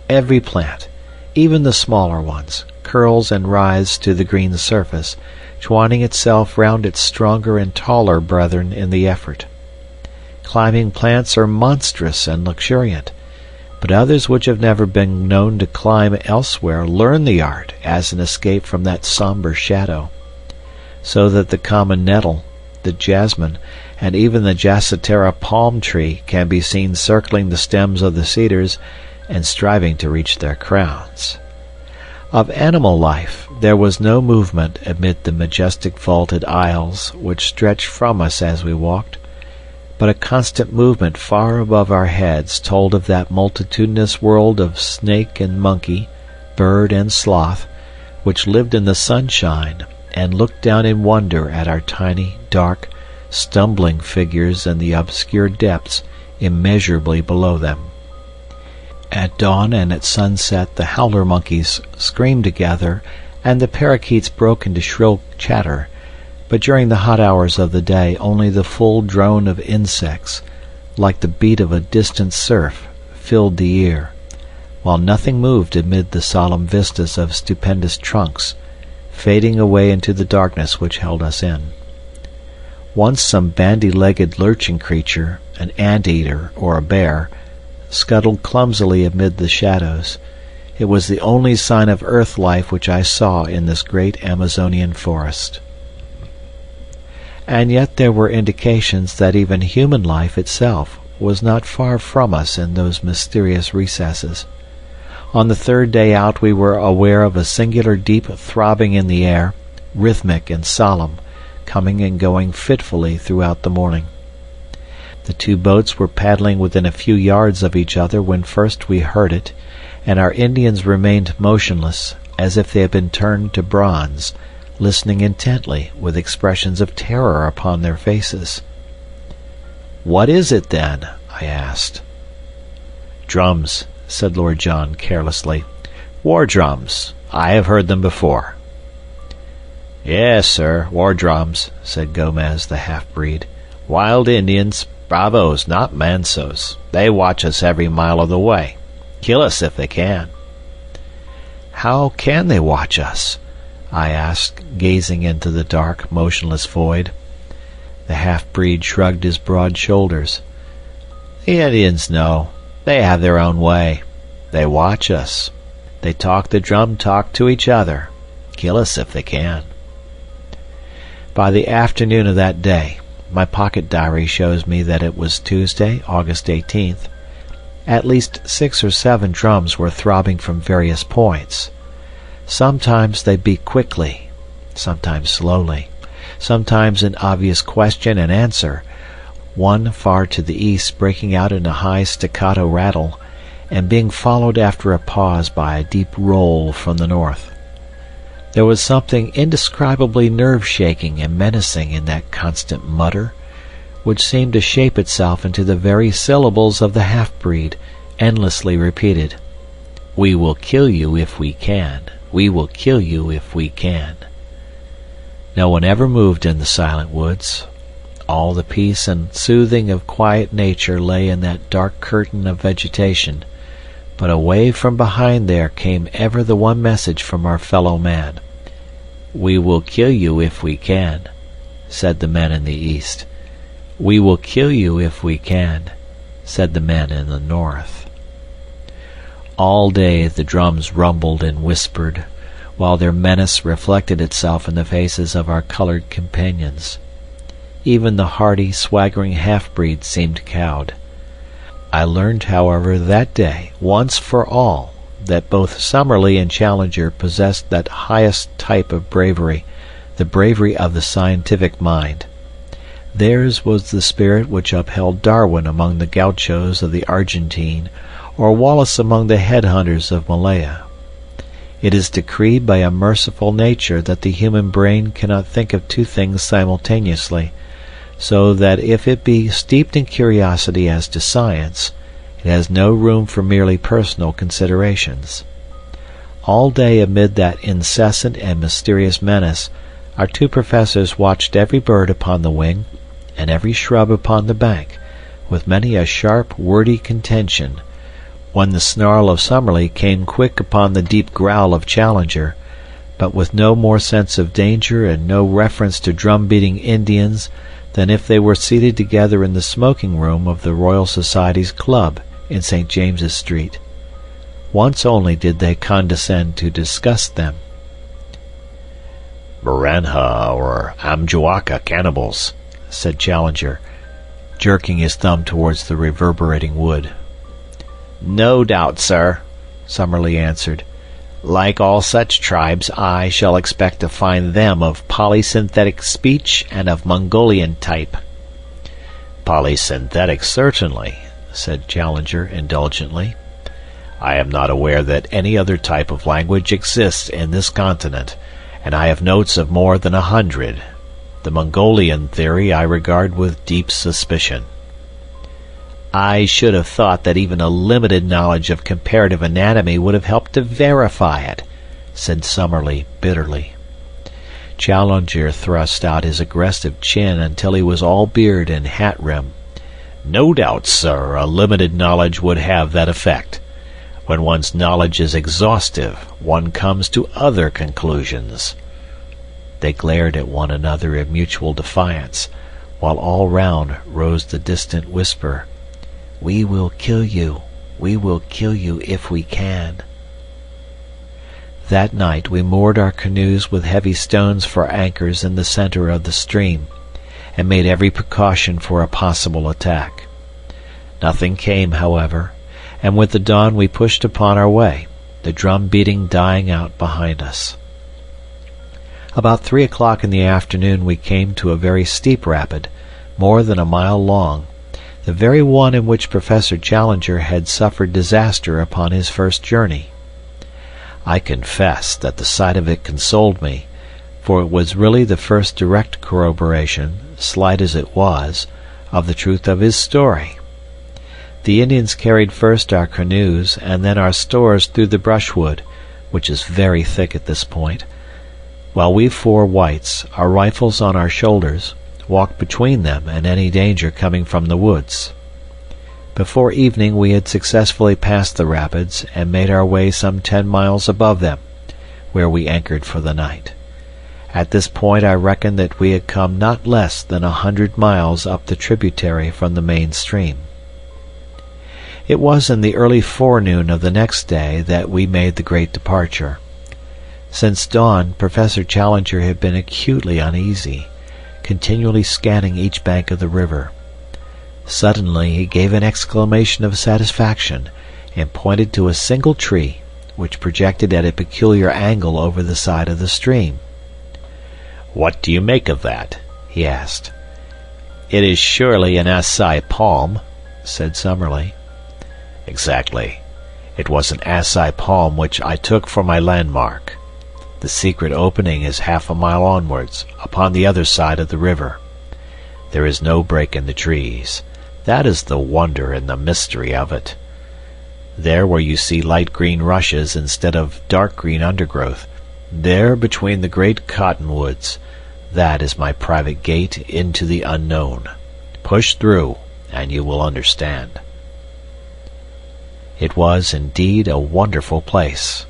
Every plant, even the smaller ones, curls and writhes to the green surface, twining itself round its stronger and taller brethren in the effort. Climbing plants are monstrous and luxuriant, but others which have never been known to climb elsewhere learn the art as an escape from that sombre shadow, so that the common nettle, the jasmine, and even the jacitara palm tree can be seen circling the stems of the cedars and striving to reach their crowns. Of animal life there was no movement amid the majestic vaulted aisles which stretched from us as we walked, but a constant movement far above our heads told of that multitudinous world of snake and monkey, bird and sloth, which lived in the sunshine and looked down in wonder at our tiny, dark, stumbling figures in the obscure depths immeasurably below them. At dawn and at sunset the howler monkeys screamed together, and the parakeets broke into shrill chatter, but during the hot hours of the day only the full drone of insects, like the beat of a distant surf, filled the ear, while nothing moved amid the solemn vistas of stupendous trunks, fading away into the darkness which held us in. Once some bandy-legged lurching creature, an ant-eater or a bear, scuttled clumsily amid the shadows. It was the only sign of earth life which I saw in this great Amazonian forest. And yet there were indications that even human life itself was not far from us in those mysterious recesses. On the third day out we were aware of a singular deep throbbing in the air, rhythmic and solemn, coming and going fitfully throughout the morning. The two boats were paddling within a few yards of each other when first we heard it, and our Indians remained motionless, as if they had been turned to bronze, listening intently, with expressions of terror upon their faces. "What is it, then?" I asked. "Drums," said Lord John carelessly. "War drums. I have heard them before." "Yes, sir, war drums," said Gomez, the half-breed. "Wild Indians, bravos, not mansos. They watch us every mile of the way. Kill us if they can." "How can they watch us?" I asked, gazing into the dark, motionless void. The half-breed shrugged his broad shoulders. "The Indians know. They have their own way. They watch us. They talk the drum talk to each other. Kill us if they can." By the afternoon of that day, my pocket diary shows me that it was Tuesday, August 18th, at least 6 or 7 drums were throbbing from various points. Sometimes they beat quickly, sometimes slowly, sometimes in obvious question and answer, one far to the east breaking out in a high staccato rattle, and being followed after a pause by a deep roll from the north. There was something indescribably nerve-shaking and menacing in that constant mutter, which seemed to shape itself into the very syllables of the half-breed, endlessly repeated. "We will kill you if we can. We will kill you if we can." No one ever moved in the silent woods. All the peace and soothing of quiet nature lay in that dark curtain of vegetation, but away from behind there came ever the one message from our fellow man. "We will kill you if we can," said the men in the east. "We will kill you if we can," said the men in the north. All day the drums rumbled and whispered, while their menace reflected itself in the faces of our colored companions. Even the hardy, swaggering half-breed seemed cowed. I learned, however, that day, once for all, that both Summerlee and Challenger possessed that highest type of bravery, the bravery of the scientific mind. Theirs was the spirit which upheld Darwin among the gauchos of the Argentine, or Wallace among the head-hunters of Malaya. It is decreed by a merciful nature that the human brain cannot think of two things simultaneously, so that if it be steeped in curiosity as to science, it has no room for merely personal considerations. All day amid that incessant and mysterious menace, our two professors watched every bird upon the wing, and every shrub upon the bank, with many a sharp, wordy contention, when the snarl of Summerlee came quick upon the deep growl of Challenger, but with no more sense of danger and no reference to drum-beating Indians than if they were seated together in the smoking-room of the Royal Society's club in St. James's Street. Once only did they condescend to discuss them. "Maranhah or Amjuaka cannibals," said Challenger, jerking his thumb towards the reverberating wood. "No doubt, sir," Summerlee answered. "Like all such tribes, I shall expect to find them of polysynthetic speech and of Mongolian type." "Polysynthetic, certainly," said Challenger indulgently. "I am not aware that any other type of language exists in this continent, and I have notes of more than 100. The Mongolian theory I regard with deep suspicion." "I should have thought that even a limited knowledge of comparative anatomy would have helped to verify it," said Summerlee bitterly. Challenger thrust out his aggressive chin until he was all beard and hat rim. "No doubt, sir, a limited knowledge would have that effect. When one's knowledge is exhaustive, one comes to other conclusions." They glared at one another in mutual defiance, while all round rose the distant whisper, "We will kill you. We will kill you if we can." That night we moored our canoes with heavy stones for anchors in the center of the stream, and made every precaution for a possible attack. Nothing came, however, and with the dawn we pushed upon our way, the drum beating dying out behind us. About 3 o'clock in the afternoon we came to a very steep rapid, more than a mile long, the very one in which Professor Challenger had suffered disaster upon his first journey. I confess that the sight of it consoled me, for it was really the first direct corroboration, slight as it was, of the truth of his story. The Indians carried first our canoes and then our stores through the brushwood, which is very thick at this point, while we four whites, our rifles on our shoulders, walked between them and any danger coming from the woods. Before evening we had successfully passed the rapids and made our way some 10 miles above them, where we anchored for the night. At this point I reckoned that we had come not less than 100 miles up the tributary from the main stream. It was in the early forenoon of the next day that we made the great departure. Since dawn, Professor Challenger had been acutely uneasy, continually scanning each bank of the river. Suddenly he gave an exclamation of satisfaction and pointed to a single tree, which projected at a peculiar angle over the side of the stream. "What do you make of that?" he asked. "It is surely an Assai palm," said Summerlee. "Exactly. It was an Assai palm which I took for my landmark." The secret opening is half a mile onwards, upon the other side of the river. There is no break in the trees. That is the wonder and the mystery of it. There where you see light green rushes instead of dark green undergrowth, there between the great cottonwoods, that is my private gate into the unknown. Push through, and you will understand. It was indeed a wonderful place.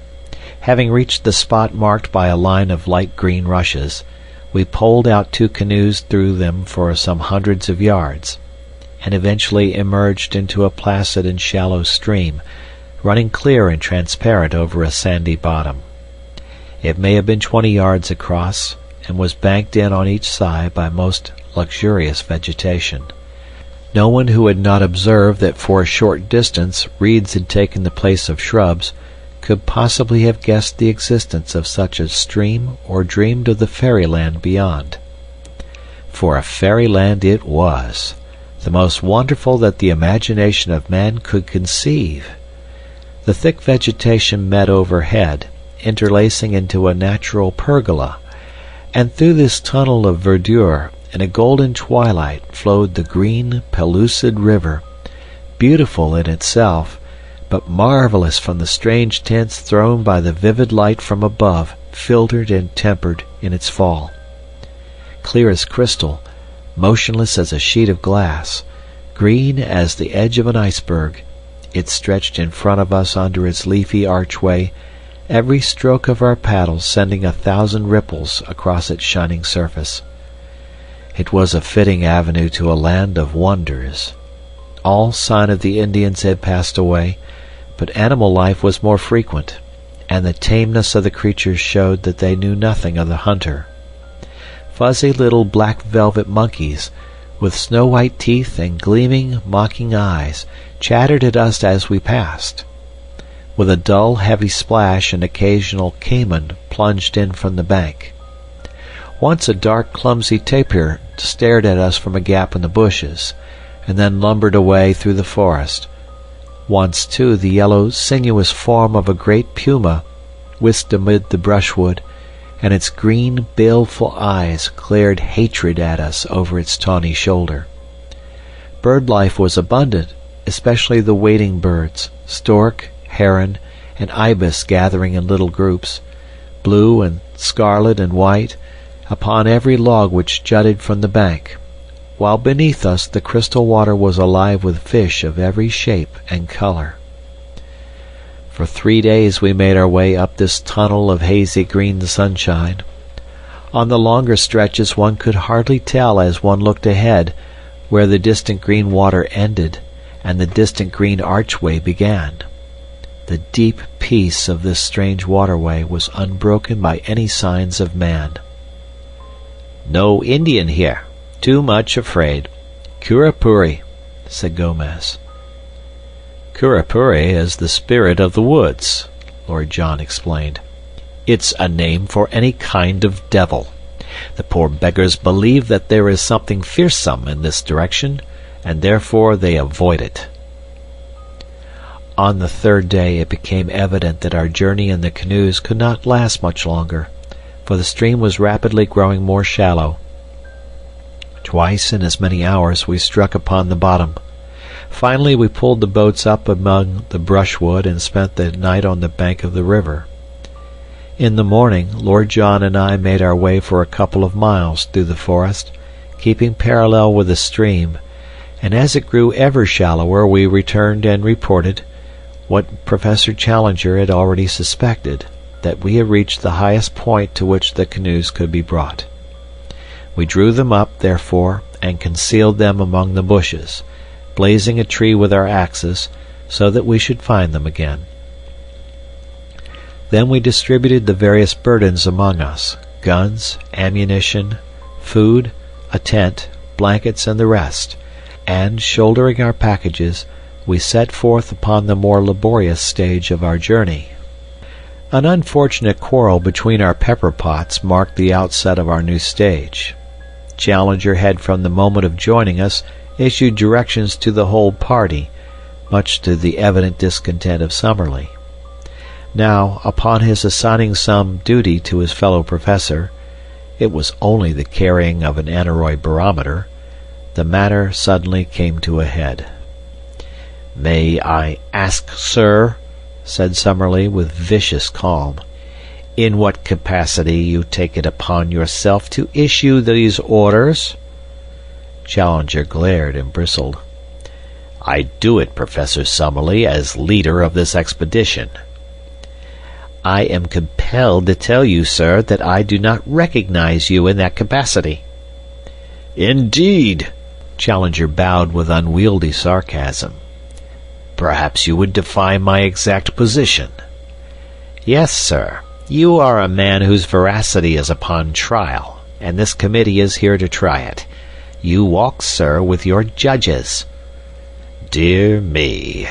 Having reached the spot marked by a line of light green rushes, we poled out 2 canoes through them for some hundreds of yards, and eventually emerged into a placid and shallow stream, running clear and transparent over a sandy bottom. It may have been 20 yards across, and was banked in on each side by most luxurious vegetation. No one who had not observed that for a short distance reeds had taken the place of shrubs could possibly have guessed the existence of such a stream or dreamed of the fairyland beyond. For a fairyland it was, the most wonderful that the imagination of man could conceive. The thick vegetation met overhead, interlacing into a natural pergola, and through this tunnel of verdure in a golden twilight flowed the green, pellucid river, beautiful in itself, but marvelous from the strange tints thrown by the vivid light from above, filtered and tempered in its fall. Clear as crystal, motionless as a sheet of glass, green as the edge of an iceberg, it stretched in front of us under its leafy archway, every stroke of our paddles sending 1,000 ripples across its shining surface. It was a fitting avenue to a land of wonders. All sign of the Indians had passed away, but animal life was more frequent, and the tameness of the creatures showed that they knew nothing of the hunter. Fuzzy little black velvet monkeys, with snow-white teeth and gleaming, mocking eyes, chattered at us as we passed. With a dull, heavy splash, an occasional caiman plunged in from the bank. Once a dark, clumsy tapir stared at us from a gap in the bushes, and then lumbered away through the forest. Once, too, the yellow, sinuous form of a great puma whisked amid the brushwood, and its green, baleful eyes glared hatred at us over its tawny shoulder. Bird life was abundant, especially the wading birds, stork, heron, and ibis gathering in little groups, blue and scarlet and white, upon every log which jutted from the bank, while beneath us the crystal water was alive with fish of every shape and color. For 3 days we made our way up this tunnel of hazy green sunshine. On the longer stretches one could hardly tell as one looked ahead where the distant green water ended and the distant green archway began. The deep peace of this strange waterway was unbroken by any signs of man. "No Indian here. Too much afraid. Curupuri," said Gomez. "Curupuri is the spirit of the woods," Lord John explained. "It's a name for any kind of devil. The poor beggars believe that there is something fearsome in this direction, and therefore they avoid it." On the 3rd day it became evident that our journey in the canoes could not last much longer, for the stream was rapidly growing more shallow. Twice in as many hours we struck upon the bottom. Finally we pulled the boats up among the brushwood and spent the night on the bank of the river. In the morning Lord John and I made our way for a couple of miles through the forest, keeping parallel with the stream, and as it grew ever shallower we returned and reported, what Professor Challenger had already suspected, that we had reached the highest point to which the canoes could be brought. We drew them up, therefore, and concealed them among the bushes, blazing a tree with our axes, so that we should find them again. Then we distributed the various burdens among us, guns, ammunition, food, a tent, blankets, and the rest, and, shouldering our packages, we set forth upon the more laborious stage of our journey. An unfortunate quarrel between our pepper pots marked the outset of our new stage. Challenger had from the moment of joining us issued directions to the whole party, much to the evident discontent of Summerlee. Now, upon his assigning some duty to his fellow professor, it was only the carrying of an aneroid barometer, the matter suddenly came to a head. "May I ask, sir," said Summerlee with vicious calm, "in what capacity you take it upon yourself to issue these orders?" Challenger glared and bristled. "I do it, Professor Summerlee, as leader of this expedition." "I am compelled to tell you, sir, that I do not recognize you in that capacity." "Indeed!" Challenger bowed with unwieldy sarcasm. "Perhaps you would define my exact position." "Yes, sir. You are a man whose veracity is upon trial, and this committee is here to try it. You walk, sir, with your judges." "Dear me,"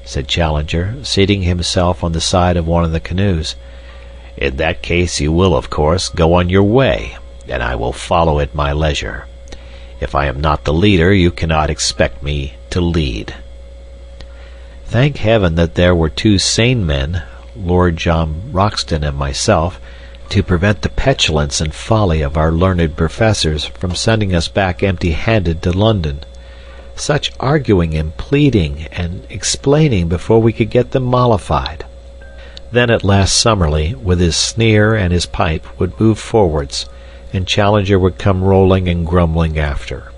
said Challenger, seating himself on the side of one of the canoes. "In that case you will, of course, go on your way, and I will follow at my leisure. If I am not the leader, you cannot expect me to lead." Thank heaven that there were two sane men, Lord John Roxton and myself, to prevent the petulance and folly of our learned professors from sending us back empty-handed to London. Such arguing and pleading and explaining before we could get them mollified. Then at last Summerlee, with his sneer and his pipe, would move forwards, and Challenger would come rolling and grumbling after.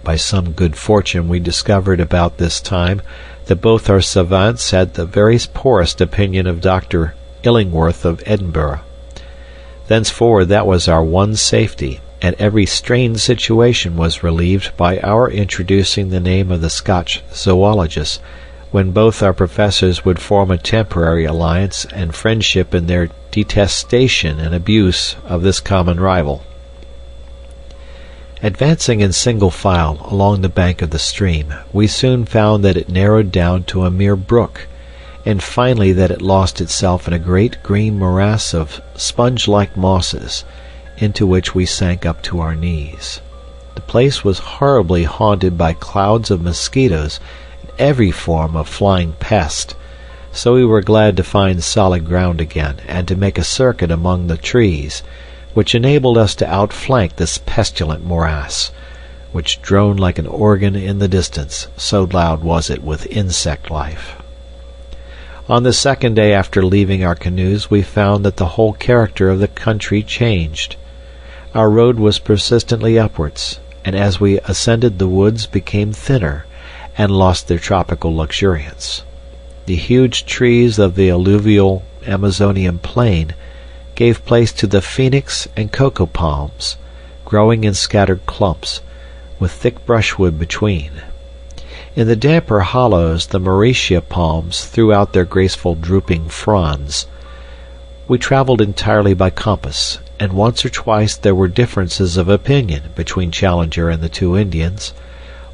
By some good fortune we discovered about this time that both our savants had the very poorest opinion of Dr. Illingworth of Edinburgh. Thenceforward that was our one safety, and every strained situation was relieved by our introducing the name of the Scotch zoologist, when both our professors would form a temporary alliance and friendship in their detestation and abuse of this common rival. Advancing in single file along the bank of the stream, we soon found that it narrowed down to a mere brook, and finally that it lost itself in a great green morass of sponge-like mosses, into which we sank up to our knees. The place was horribly haunted by clouds of mosquitoes and every form of flying pest, so we were glad to find solid ground again and to make a circuit among the trees, which enabled us to outflank this pestilent morass, which droned like an organ in the distance, so loud was it with insect life. On the second day after leaving our canoes we found that the whole character of the country changed. Our road was persistently upwards, and as we ascended the woods became thinner, and lost their tropical luxuriance. The huge trees of the alluvial Amazonian plain gave place to the phoenix and cocoa palms, growing in scattered clumps, with thick brushwood between. In the damper hollows the Mauritia palms threw out their graceful drooping fronds. We traveled entirely by compass, and once or twice there were differences of opinion between Challenger and the two Indians,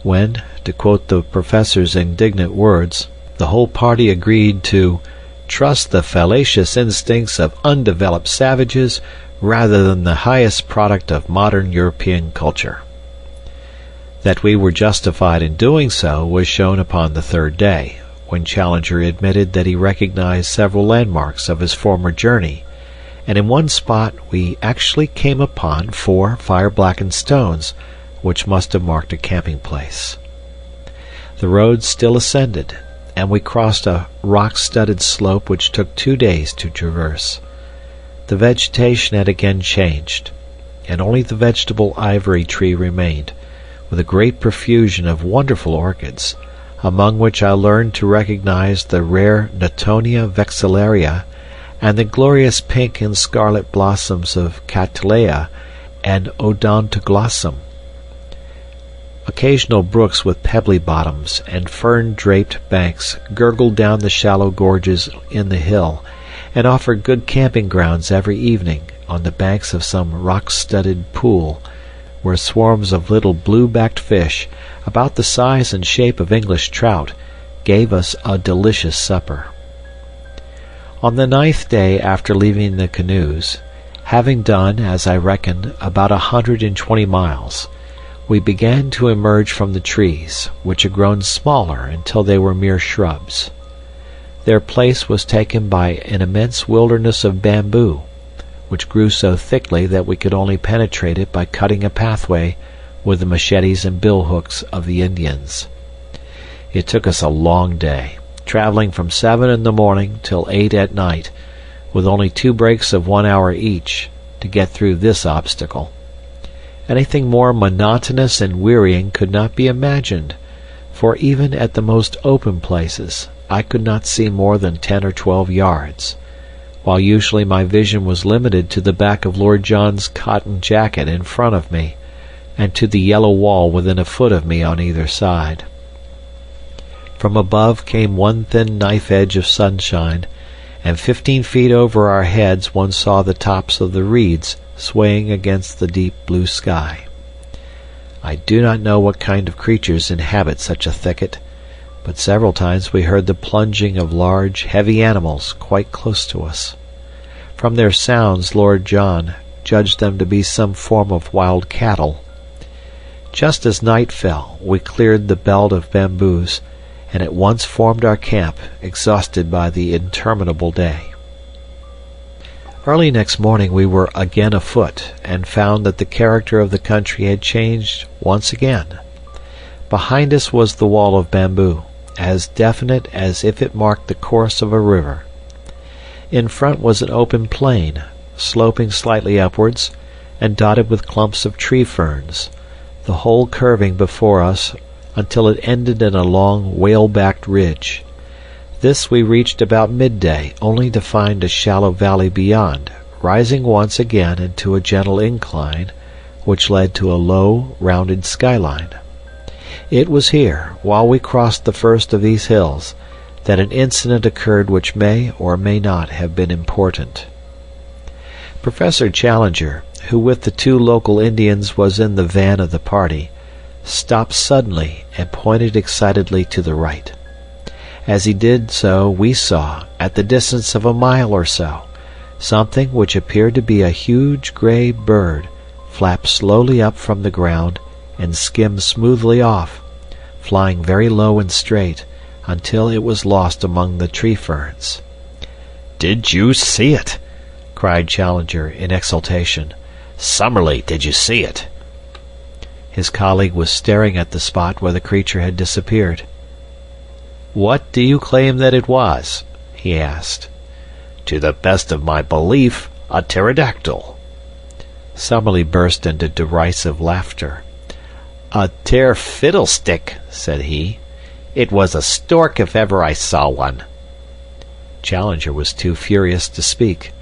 when, to quote the professor's indignant words, the whole party agreed to trust the fallacious instincts of undeveloped savages rather than the highest product of modern European culture. That we were justified in doing so was shown upon the third day, when Challenger admitted that he recognized several landmarks of his former journey, and in one spot we actually came upon 4 fire-blackened stones, which must have marked a camping place. The road still ascended, and we crossed a rock-studded slope which took 2 days to traverse. The vegetation had again changed, and only the vegetable ivory tree remained, with a great profusion of wonderful orchids, among which I learned to recognize the rare Natonia vexillaria and the glorious pink and scarlet blossoms of Cattleya and Odontoglossum. Occasional brooks with pebbly bottoms and fern-draped banks gurgled down the shallow gorges in the hill, and offered good camping grounds every evening on the banks of some rock-studded pool, where swarms of little blue-backed fish, about the size and shape of English trout, gave us a delicious supper. On the 9th day after leaving the canoes, having done, as I reckoned, about 120 miles, we began to emerge from the trees, which had grown smaller until they were mere shrubs. Their place was taken by an immense wilderness of bamboo, which grew so thickly that we could only penetrate it by cutting a pathway with the machetes and billhooks of the Indians. It took us a long day, traveling from 7 in the morning till 8 at night, with only 2 breaks of 1 hour each, to get through this obstacle. Anything more monotonous and wearying could not be imagined, for even at the most open places I could not see more than 10 or 12 yards, while usually my vision was limited to the back of Lord John's cotton jacket in front of me, and to the yellow wall within a foot of me on either side. From above came one thin knife edge of sunshine, and 15 feet over our heads one saw the tops of the reeds swaying against the deep blue sky. I do not know what kind of creatures inhabit such a thicket, but several times we heard the plunging of large, heavy animals quite close to us. From their sounds Lord John judged them to be some form of wild cattle. Just as night fell, we cleared the belt of bamboos, and at once formed our camp, exhausted by the interminable day. Early next morning we were again afoot, and found that the character of the country had changed once again. Behind us was the wall of bamboo, as definite as if it marked the course of a river. In front was an open plain, sloping slightly upwards, and dotted with clumps of tree ferns, the whole curving before us until it ended in a long, whale-backed ridge. This we reached about midday, only to find a shallow valley beyond, rising once again into a gentle incline, which led to a low, rounded skyline. It was here, while we crossed the first of these hills, that an incident occurred which may or may not have been important. Professor Challenger, who with the 2 local Indians was in the van of the party, stopped suddenly and pointed excitedly to the right. As he did so we saw, at the distance of a mile or so, something which appeared to be a huge grey bird flap slowly up from the ground and skim smoothly off, flying very low and straight, until it was lost among the tree ferns. "Did you see it?" cried Challenger in exultation. "Summerlee, did you see it?" His colleague was staring at the spot where the creature had disappeared. "What do you claim that it was?" he asked. "To the best of my belief, a pterodactyl." Summerlee burst into derisive laughter. "A fiddlestick," said he. "It was a stork if ever I saw one." Challenger was too furious to speak.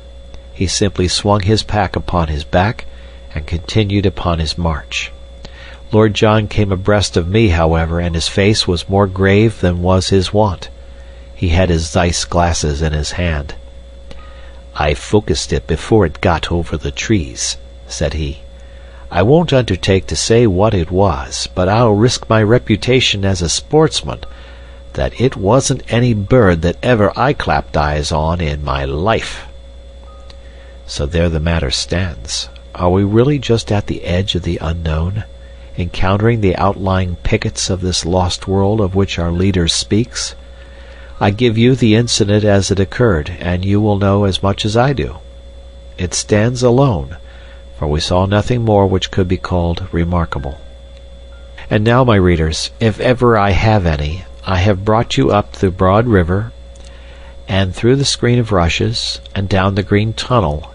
He simply swung his pack upon his back and continued upon his march. Lord John came abreast of me, however, and his face was more grave than was his wont. He had his Zeiss glasses in his hand. "I focused it before it got over the trees," said he. "I won't undertake to say what it was, but I'll risk my reputation as a sportsman that it wasn't any bird that ever I clapped eyes on in my life." So there the matter stands. Are we really just at the edge of the unknown, encountering the outlying pickets of this lost world of which our leader speaks? I give you the incident as it occurred, and you will know as much as I do. It stands alone, for we saw nothing more which could be called remarkable. And now, my readers, if ever I have any, I have brought you up the broad river, and through the screen of rushes, and down the green tunnel,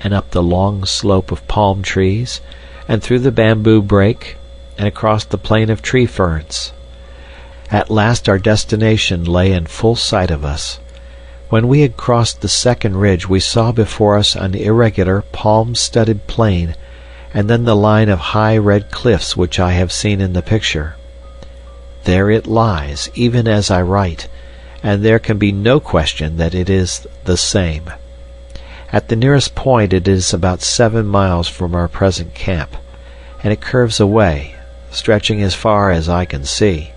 and up the long slope of palm trees, and through the bamboo brake, and across the plain of tree ferns. At last our destination lay in full sight of us. When we had crossed the second ridge we saw before us an irregular, palm-studded plain, and then the line of high red cliffs which I have seen in the picture. There it lies, even as I write, and there can be no question that it is the same. At the nearest point it is about 7 miles from our present camp, and it curves away, stretching as far as I can see.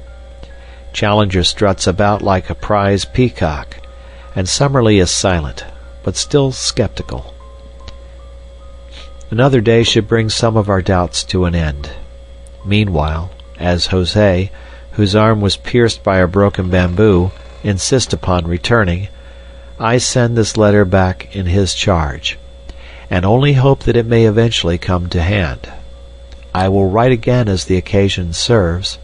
Challenger struts about like a prize peacock, and Summerlee is silent, but still skeptical. Another day should bring some of our doubts to an end. Meanwhile, as José, whose arm was pierced by a broken bamboo, insist upon returning, I send this letter back in his charge, and only hope that it may eventually come to hand. I will write again as the occasion serves.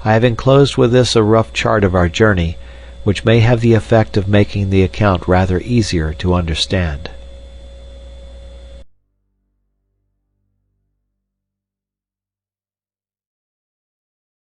I have enclosed with this a rough chart of our journey, which may have the effect of making the account rather easier to understand.